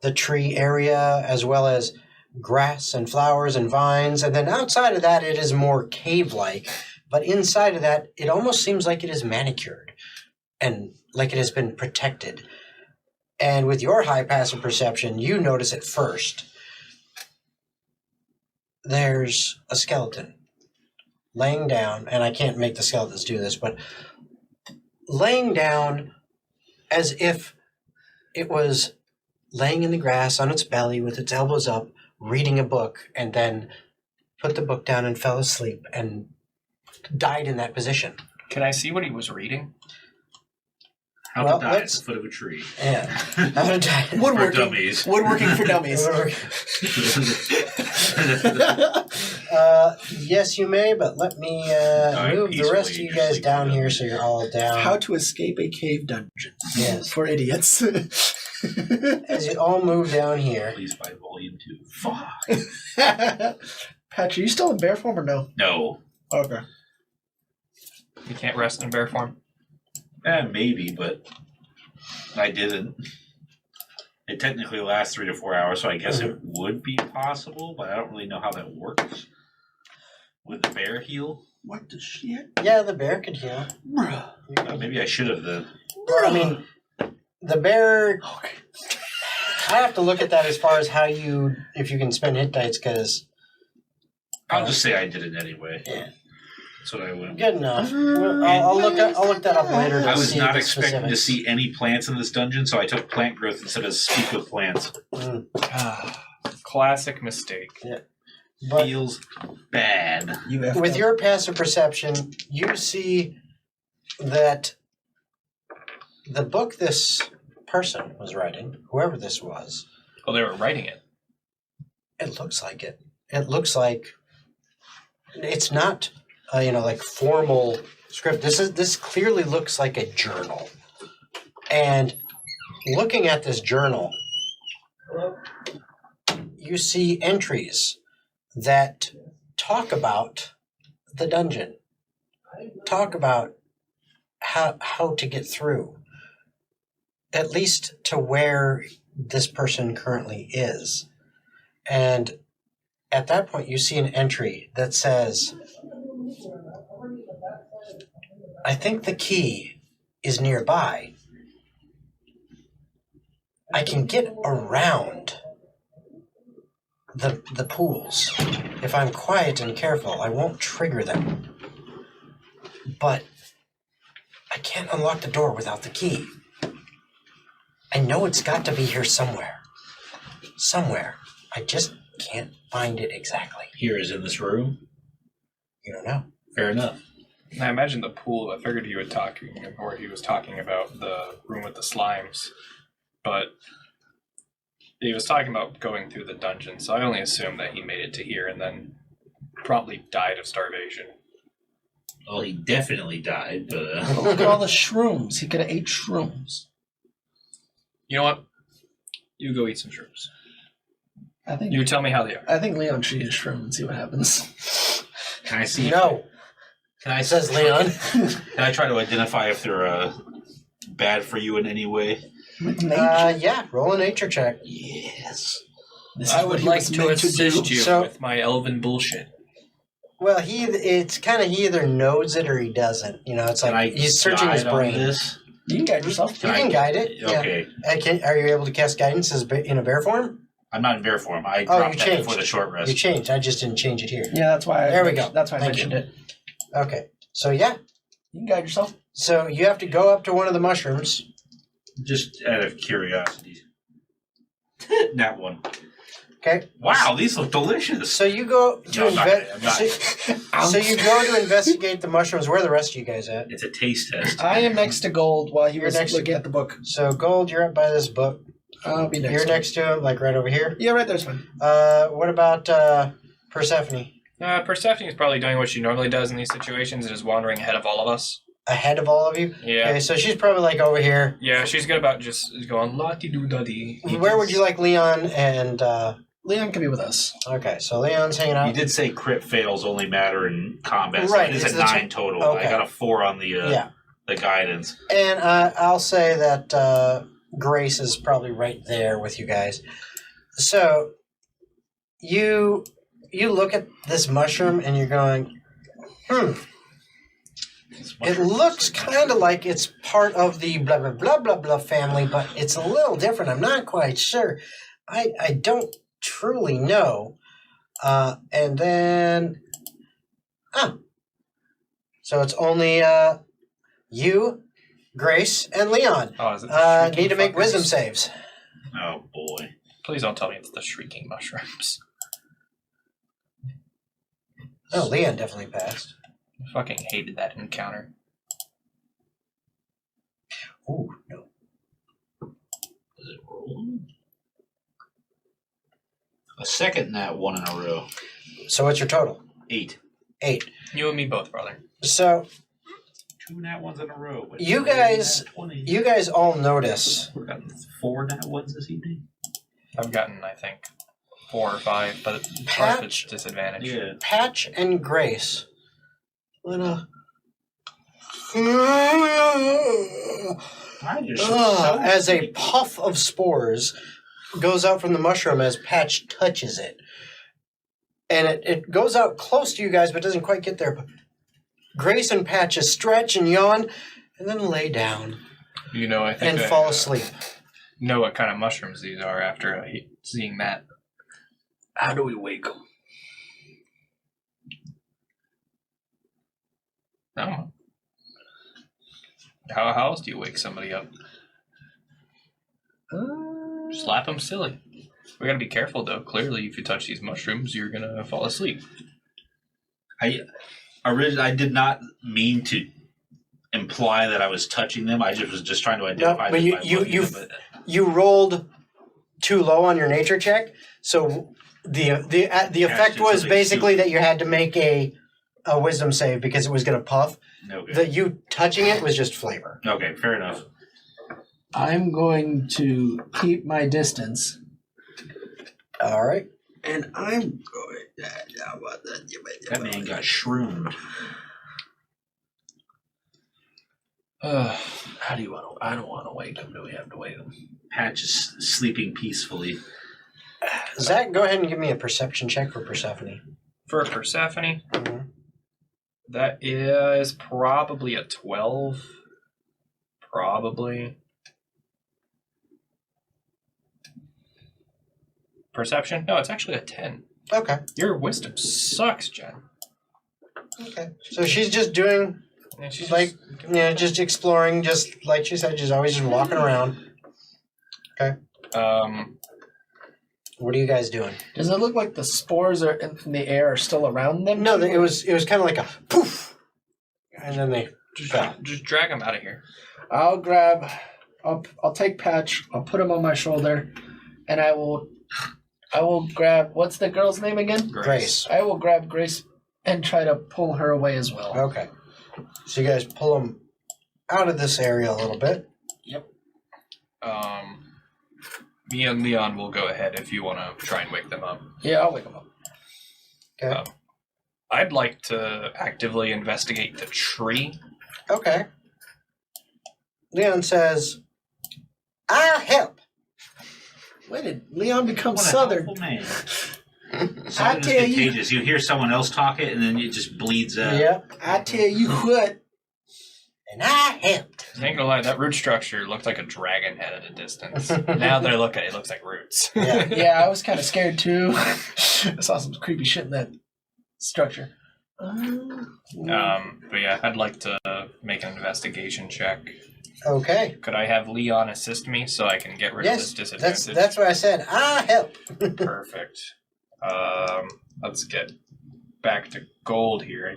Speaker 1: the tree area, as well as grass and flowers and vines, and then outside of that it is more cave-like, but inside of that it almost seems like it is manicured and like it has been protected. And with your high passive perception, you notice it first. There's a skeleton laying down, and I can't make the skeletons do this, but laying down as if it was laying in the grass on its belly with its elbows up, reading a book, and then put the book down and fell asleep and died in that position.
Speaker 2: Can I see what he was reading?
Speaker 3: How
Speaker 1: Well,
Speaker 3: to die at
Speaker 1: let's-
Speaker 3: the foot of a tree.
Speaker 1: Yeah. I'm gonna die.
Speaker 3: For
Speaker 8: Woodworking.
Speaker 3: dummies.
Speaker 8: Woodworking for dummies.
Speaker 1: Yes, you may, but let me move the rest of you guys down here so you're all down.
Speaker 8: How to escape a cave dungeon.
Speaker 1: Yes.
Speaker 8: For idiots.
Speaker 1: As you all move down here.
Speaker 3: Please buy volume 2. Fuck.
Speaker 8: Patrick, are you still in bear form or no?
Speaker 3: No.
Speaker 8: Okay.
Speaker 2: You can't rest in bear form.
Speaker 3: Maybe, but I didn't. It technically lasts 3 to 4 hours, so I guess it would be possible, but I don't really know how that works. Would the bear heal?
Speaker 8: What the shit?
Speaker 1: Yeah, the bear could heal.
Speaker 3: Maybe I should have then.
Speaker 1: I mean, the bear. I have to look at that as far as if you can spend hit dice, because.
Speaker 3: I'll just say I did it anyway.
Speaker 1: Yeah.
Speaker 3: That's what I went.
Speaker 1: Good enough. I'll look that up later. To
Speaker 3: I was
Speaker 1: see
Speaker 3: not
Speaker 1: the
Speaker 3: expecting to
Speaker 1: specifics.
Speaker 3: see any plants in this dungeon, so I took plant growth instead of speak with plants.
Speaker 2: Classic mistake.
Speaker 1: But
Speaker 3: Feels bad.
Speaker 1: with your passive perception, you see that the book this person was writing, whoever this was,
Speaker 2: Oh, they were writing it.
Speaker 1: it looks like it. It looks like it's not, like formal script. This clearly looks like a journal. And looking at this journal, you see entries that talk about the dungeon, talk about how to get through, at least to where this person currently is. And at that point, you see an entry that says, I think the key is nearby. I can get around the pools. If I'm quiet and careful, I won't trigger them. But I can't unlock the door without the key. I know it's got to be here somewhere. Somewhere. I just can't find it exactly.
Speaker 3: Here is in this room.
Speaker 1: You don't know.
Speaker 3: Fair enough.
Speaker 2: I imagine the pool. I figured he was talking about the room with the slimes, but he was talking about going through the dungeon. So I only assumed that he made it to here and then promptly died of starvation.
Speaker 3: Well, he definitely died, but
Speaker 8: Look at all the shrooms. He could have ate shrooms.
Speaker 2: You know what? You go eat some shrooms.
Speaker 8: I think
Speaker 2: You tell me how they are.
Speaker 8: I think Leon should eat a shroom and see what happens.
Speaker 3: can I see?
Speaker 1: No,
Speaker 3: Can I
Speaker 1: says Leon.
Speaker 3: Can I try to identify if they're bad for you in any way?
Speaker 1: Yeah, roll a nature check.
Speaker 3: Yes.
Speaker 8: This is
Speaker 2: I
Speaker 8: what
Speaker 2: would
Speaker 8: he
Speaker 2: like
Speaker 8: was
Speaker 2: to
Speaker 8: meant
Speaker 2: assist
Speaker 8: do.
Speaker 2: you
Speaker 1: So-
Speaker 2: with my elven bullshit.
Speaker 1: Well, he either knows it or he doesn't. It's
Speaker 3: Can I
Speaker 1: like he's searching his
Speaker 3: guide on
Speaker 1: brain.
Speaker 3: this?
Speaker 5: You can guide yourself.
Speaker 1: You can guide it. Yeah.
Speaker 3: Okay.
Speaker 1: Are you able to cast guidance in a bear form?
Speaker 3: I'm not in bear form. I
Speaker 1: Oh,
Speaker 3: dropped
Speaker 1: you
Speaker 3: that
Speaker 1: changed.
Speaker 3: before the short rest.
Speaker 1: You changed. I just didn't change it here.
Speaker 5: Yeah, that's why.
Speaker 1: There we go.
Speaker 5: That's why I
Speaker 1: Thank
Speaker 5: mentioned
Speaker 1: you.
Speaker 5: it.
Speaker 1: Okay. So yeah.
Speaker 5: You can guide yourself.
Speaker 1: So you have to go up to one of the mushrooms.
Speaker 3: Just out of curiosity. That one.
Speaker 1: Okay.
Speaker 3: Wow, these look delicious.
Speaker 1: So you go to
Speaker 3: No, I'm not gonna- I'm not.
Speaker 1: So you go to investigate the mushrooms. Where are the rest of you guys at?
Speaker 3: It's a taste test.
Speaker 5: I am next to Gold while he
Speaker 1: You're
Speaker 5: was
Speaker 1: next to-
Speaker 5: looking at the book.
Speaker 1: So Gold, you're up by this book.
Speaker 5: I'll be next.
Speaker 1: You're
Speaker 5: to
Speaker 1: next to him, like right over here.
Speaker 5: him. Yeah, right there's fine.
Speaker 1: What about Persephone?
Speaker 2: Persephone is probably doing what she normally does in these situations and is wandering ahead of all of us.
Speaker 1: Ahead of all of you?
Speaker 2: Yeah.
Speaker 1: Okay, so she's probably like over here.
Speaker 2: Yeah, she's good about just going la-di-doo-da-dee.
Speaker 1: Where would you like Leon and...
Speaker 5: Leon can be with us.
Speaker 1: Okay, so Leon's hanging out.
Speaker 3: You did say crit fails only matter in combat. So
Speaker 1: Right,
Speaker 3: it is
Speaker 1: it's
Speaker 3: a
Speaker 1: the
Speaker 3: 9 total.
Speaker 1: okay.
Speaker 3: I got a 4 on the
Speaker 1: Yeah.
Speaker 3: the guidance.
Speaker 1: And I'll say that Grace is probably right there with you guys. So you look at this mushroom and you're going, it looks kind of like it's part of the blah, blah, blah, blah, blah family, but it's a little different. I'm not quite sure. I don't truly know. And then, so it's only you, Grace, and Leon.
Speaker 2: Oh, is it the
Speaker 1: Need to make
Speaker 2: fuckers?
Speaker 1: wisdom saves.
Speaker 3: Oh boy.
Speaker 2: Please don't tell me it's the shrieking mushrooms.
Speaker 1: Oh, Leon definitely passed.
Speaker 2: I fucking hated that encounter.
Speaker 1: Ooh, no.
Speaker 3: Is it rolling? A second nat 1 in a row.
Speaker 1: So what's your total?
Speaker 3: 8.
Speaker 1: 8.
Speaker 2: You and me both, brother.
Speaker 1: So
Speaker 3: 2 nat 1s in a row. But
Speaker 1: You guys-
Speaker 3: nat 20.
Speaker 1: you guys all notice.
Speaker 3: We've got 4 nat 1s this evening.
Speaker 2: I've gotten, I think, 4 or 5, but part of it's disadvantage.
Speaker 3: Yeah.
Speaker 1: Patch and Grace. Little.
Speaker 3: I just
Speaker 1: As a puff of spores goes out from the mushroom as Patch touches it. And it goes out close to you guys, but doesn't quite get there. But Grace and Patch just stretch and yawn, and then lay down
Speaker 2: You know, I think
Speaker 1: and
Speaker 2: I,
Speaker 1: fall asleep.
Speaker 2: know what kind of mushrooms these are after seeing that.
Speaker 8: How do we wake them?
Speaker 2: No. How else do you wake somebody up? Slap them silly. We gotta be careful though. Clearly, if you touch these mushrooms, you're gonna fall asleep.
Speaker 3: I did not mean to imply that I was touching them. I was just trying to identify
Speaker 1: but
Speaker 3: them
Speaker 1: you-
Speaker 3: by
Speaker 1: you-
Speaker 3: looking
Speaker 1: you-
Speaker 3: at them.
Speaker 1: You rolled too low on your nature check, so the effect was
Speaker 3: something
Speaker 1: basically
Speaker 3: stupid.
Speaker 1: that you had to make a wisdom save because it was going to puff.
Speaker 3: Okay.
Speaker 1: That you touching it was just flavor.
Speaker 3: Okay, fair enough.
Speaker 5: I'm going to keep my distance.
Speaker 1: All right.
Speaker 5: And I'm going.
Speaker 3: That man got shroomed.
Speaker 8: How do you want to? I don't want to wake them. Do we have to wake them?
Speaker 3: Patch is sleeping peacefully.
Speaker 1: Zach, go ahead and give me a perception check for Persephone.
Speaker 2: For Persephone,
Speaker 1: Mhm.
Speaker 2: that is probably a 12. Probably. Perception? No, it's actually a 10.
Speaker 1: Okay.
Speaker 2: Your wisdom sucks, Jen.
Speaker 1: Okay. So she's just doing,
Speaker 2: And she's
Speaker 1: like, just exploring, just like she said, she's always just walking around. What are you guys doing?
Speaker 5: Does it look like the spores are in the air are still around them?
Speaker 1: No, it was kind of like a poof, and then they
Speaker 2: just drag him out of here.
Speaker 5: I'll take Patch. I'll put him on my shoulder, and I will grab. What's the girl's name again?
Speaker 1: Grace.
Speaker 5: I will grab Grace and try to pull her away as well.
Speaker 1: Okay. So you guys pull them out of this area a little bit.
Speaker 2: Me and Leon will go ahead if you want to try and wake them up.
Speaker 5: Yeah, I'll wake him up.
Speaker 1: Okay.
Speaker 2: I'd like to actively investigate the tree.
Speaker 1: Okay. Leon says, "I'll help."
Speaker 5: When did Leon become
Speaker 3: What a
Speaker 5: Southern?
Speaker 3: helpful man.
Speaker 5: I
Speaker 3: Southern is
Speaker 5: tell you.
Speaker 3: contagious. You hear someone else talk it, and then it just bleeds out.
Speaker 1: Yep.
Speaker 5: I tell you what.
Speaker 1: And I helped.
Speaker 2: Ain't gonna lie, that root structure looked like a dragon head at a distance. Now that I look at it, it looks like roots.
Speaker 1: Yeah.
Speaker 5: Yeah, I was kind of scared too. I saw some creepy shit in that structure.
Speaker 2: But yeah, I'd like to make an investigation check.
Speaker 1: Okay.
Speaker 2: Could I have Leon assist me so I can get rid of this
Speaker 1: Yes,
Speaker 2: disadvantage?
Speaker 1: that's what I said. Help.
Speaker 2: Perfect. Let's get back to gold here.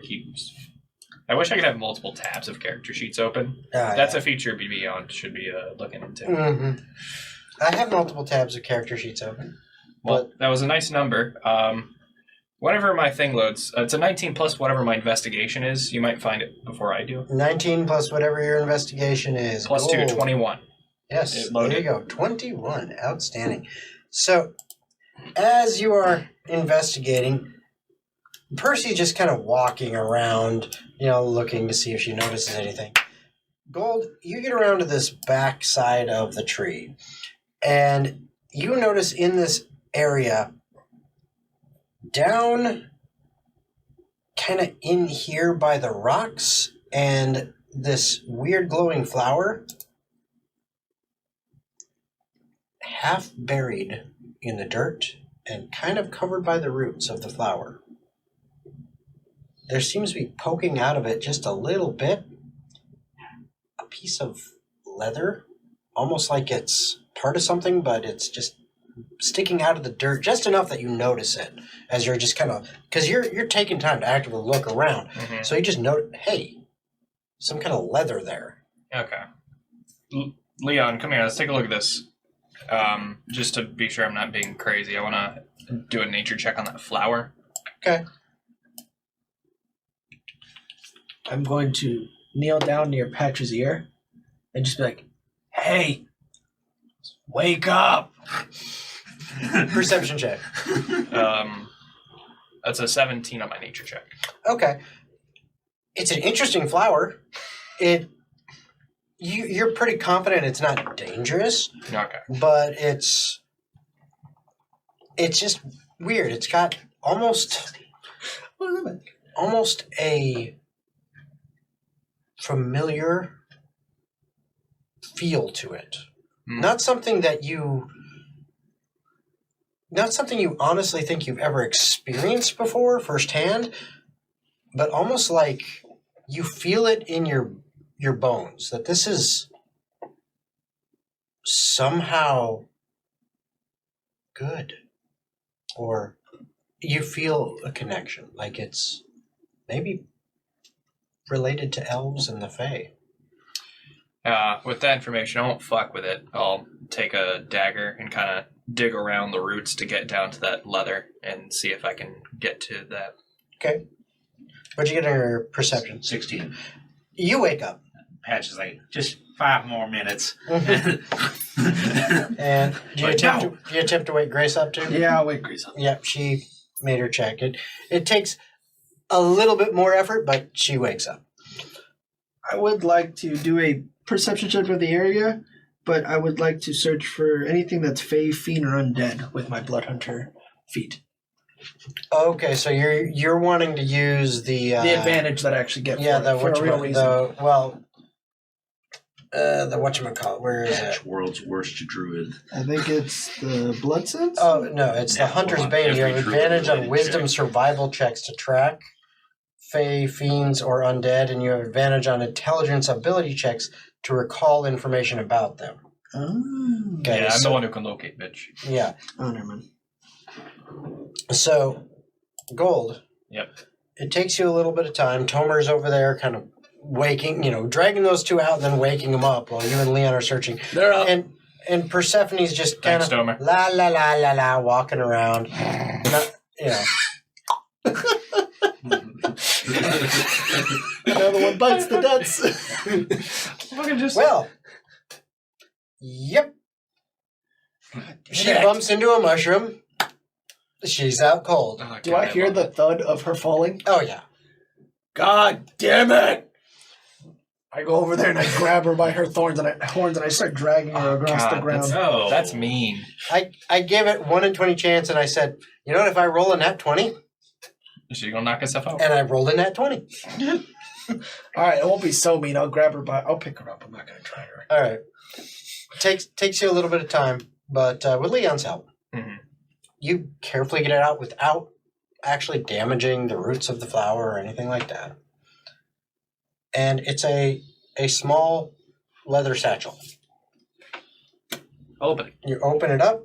Speaker 2: I wish I could have multiple tabs of character sheets open. That's a feature Beyond should be looking into.
Speaker 1: Mm-hmm. I have multiple tabs of character sheets open.
Speaker 2: Well, that was a nice number. Whenever my thing loads, it's a 19 plus whatever my investigation is. You might find it before I do.
Speaker 1: 19 plus whatever your investigation is.
Speaker 2: Plus
Speaker 1: gold.
Speaker 2: 2, 21.
Speaker 1: Yes,
Speaker 2: It
Speaker 1: there
Speaker 2: loaded.
Speaker 1: you go. 21. Outstanding. So, as you are investigating, Percy's just kind of walking around, looking to see if she notices anything. Gold, you get around to this back side of the tree, and you notice in this area, down kind of in here by the rocks and this weird glowing flower, half buried in the dirt and kind of covered by the roots of the flower. There seems to be poking out of it just a little bit a piece of leather, almost like it's part of something, but it's just sticking out of the dirt just enough that you notice it as you're just kind of, because you're taking time to actively look around.
Speaker 2: Mm-hmm.
Speaker 1: So you just note, hey, some kind of leather there.
Speaker 2: Okay. Leon, come here. Let's take a look at this. Just to be sure I'm not being crazy, I want to do a nature check on that flower.
Speaker 1: Okay.
Speaker 5: I'm going to kneel down near Patch's ear and just be like, hey, wake up.
Speaker 1: Perception check.
Speaker 2: That's a 17 on my nature check.
Speaker 1: Okay. It's an interesting flower. You're pretty confident it's not dangerous,
Speaker 2: Okay.
Speaker 1: but it's just weird. It's got almost a familiar feel to it. Not something you honestly think you've ever experienced before firsthand, but almost like you feel it in your bones that this is somehow good, or you feel a connection, like it's maybe related to elves and the Fae.
Speaker 2: With that information, I won't fuck with it. I'll take a dagger and kind of dig around the roots to get down to that leather and see if I can get to that.
Speaker 1: Okay. What'd you get on your perception?
Speaker 3: 16.
Speaker 1: You wake up.
Speaker 3: Patch is like, just 5 more minutes.
Speaker 1: And do you attempt to wake Grace up too?
Speaker 5: Yeah, I'll wake Grace up.
Speaker 1: Yep, she made her check. It takes a little bit more effort, but she wakes up.
Speaker 5: I would like to do a perception check for the area, but I would like to search for anything that's Fae, Fiend, or Undead with my Blood Hunter feat.
Speaker 1: Okay, so you're wanting to use the
Speaker 5: advantage that I actually get for a real reason.
Speaker 1: The whatchamacallit, where is
Speaker 3: Patch,
Speaker 1: it?
Speaker 3: world's worst druid.
Speaker 5: I think it's the Blood Sense?
Speaker 1: Oh, no, it's the
Speaker 3: Yeah,
Speaker 1: Hunter's
Speaker 3: hold on.
Speaker 1: Bane. You
Speaker 3: Every
Speaker 1: have
Speaker 3: druid
Speaker 1: advantage on
Speaker 3: related
Speaker 1: wisdom
Speaker 3: check.
Speaker 1: survival checks to track Fae, Fiends, or Undead, and you have advantage on intelligence ability checks to recall information about them.
Speaker 5: Oh.
Speaker 1: Okay,
Speaker 2: Yeah, I'm
Speaker 1: so-
Speaker 2: the one who can locate, bitch.
Speaker 1: Yeah.
Speaker 5: Oh, never mind.
Speaker 1: So, Gold.
Speaker 2: Yep.
Speaker 1: It takes you a little bit of time. Tomer's over there kind of waking, dragging those two out and then waking them up while you and Leon are searching.
Speaker 8: They're up.
Speaker 1: And Persephone's just kind
Speaker 2: Thanks,
Speaker 1: of
Speaker 2: Tomer.
Speaker 1: la la la la la walking around. Not,
Speaker 5: Another one bites the nuts.
Speaker 1: Well, yep. She
Speaker 8: it.
Speaker 1: bumps into a mushroom. She's out cold.
Speaker 2: Oh,
Speaker 5: Do
Speaker 2: God,
Speaker 5: I hear
Speaker 2: love
Speaker 5: the thud of her falling?
Speaker 1: Oh, yeah.
Speaker 8: God damn it!
Speaker 5: I go over there and I grab her by her horns and I start dragging her across the
Speaker 2: God,
Speaker 5: ground.
Speaker 3: No.
Speaker 2: That's mean.
Speaker 1: I gave it 1 in 20 chance, and I said, you know what, if I roll a nat 20,
Speaker 2: Is she gonna knock herself out?
Speaker 1: and I rolled a nat 20.
Speaker 8: All right, I won't be so mean. I'll grab her by. I'll pick her up. I'm not gonna try her.
Speaker 1: All right. Takes you a little bit of time, but with Leon's help, you carefully get it out without actually damaging the roots of the flower or anything like that. And it's a small leather satchel.
Speaker 2: Open.
Speaker 1: You open it up,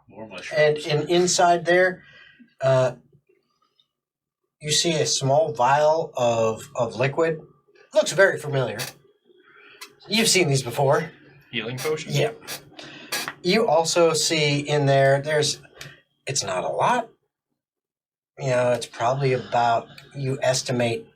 Speaker 3: More
Speaker 1: and
Speaker 3: mushrooms.
Speaker 1: inside there, you see a small vial of liquid. Looks very familiar. You've seen these before.
Speaker 2: Healing potion?
Speaker 1: Yeah. You also see in there, it's not a lot. It's probably about, you estimate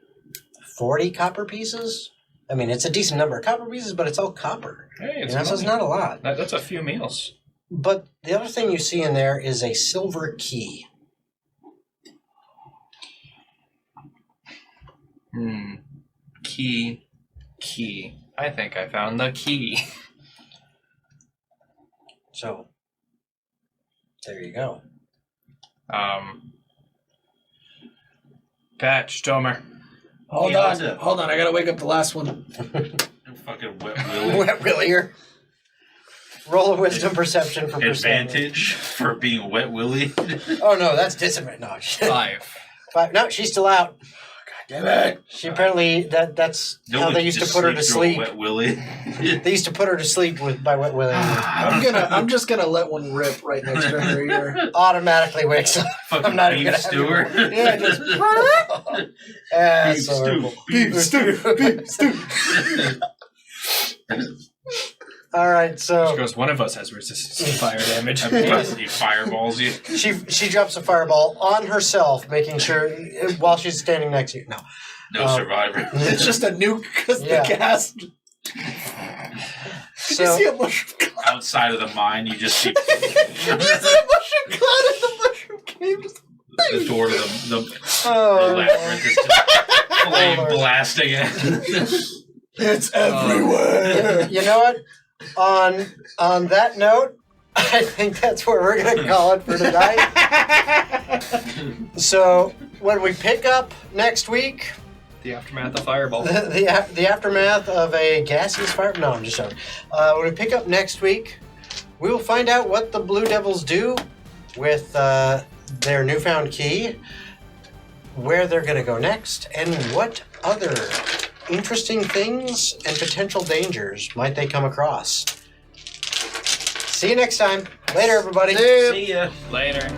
Speaker 1: 40 copper pieces. I mean, it's a decent number of copper pieces, but it's all copper.
Speaker 2: Hey,
Speaker 1: So it's not a lot.
Speaker 2: That's a few meals.
Speaker 1: But the other thing you see in there is a silver key.
Speaker 2: Key. I think I found the key.
Speaker 1: So, there you go.
Speaker 2: Patch, Tomer.
Speaker 8: Hold
Speaker 3: Yeah,
Speaker 8: on.
Speaker 3: what's up?
Speaker 8: Hold on. I gotta wake up the last one.
Speaker 3: Fucking wet willy.
Speaker 1: Wet Willier. Roll a wisdom perception for perception.
Speaker 3: Advantage for being wet willy.
Speaker 1: Oh no, that's disadvantage. No,
Speaker 2: 5.
Speaker 1: no, she's still out.
Speaker 8: Damn it.
Speaker 1: She apparently that's how they used to put her to sleep.
Speaker 3: Wet willy.
Speaker 1: They used to put her to sleep by Wet Willie.
Speaker 8: I'm just gonna let one rip right next to her ear.
Speaker 1: Automatically wakes up.
Speaker 3: Fucking
Speaker 1: I'm not even
Speaker 3: beef
Speaker 1: gonna have
Speaker 3: stewer.
Speaker 1: you- Yeah, just
Speaker 3: Beef
Speaker 1: so
Speaker 3: stew.
Speaker 1: horrible.
Speaker 3: Beef stew.
Speaker 1: All right,
Speaker 2: Just
Speaker 1: so
Speaker 2: goes, one of us has resistance to fire damage.
Speaker 3: He fireballs you.
Speaker 1: she drops a fireball on herself, making sure while she's standing next to you. No,
Speaker 3: No survivor.
Speaker 8: It's just a nuke because
Speaker 1: Yeah.
Speaker 8: the gas. Did you see
Speaker 1: so
Speaker 8: a mushroom cloud?
Speaker 3: Outside of the mine, you just see
Speaker 8: Did you see a mushroom cloud in the mushroom cave? Just
Speaker 3: the door to the
Speaker 1: oh,
Speaker 3: labyrinth is just flame
Speaker 1: Lord.
Speaker 3: blasting it.
Speaker 8: It's everywhere.
Speaker 1: You know what? On that note, I think that's where we're going to call it for tonight. So when we pick up next week,
Speaker 2: The aftermath of Fireball.
Speaker 1: the aftermath of a gaseous fire. No, I'm just joking. When we pick up next week, we will find out what the Blue Devils do with their newfound key, where they're going to go next, and what other interesting things and potential dangers might they come across. See you next time. Later, everybody.
Speaker 3: See ya.
Speaker 2: Later.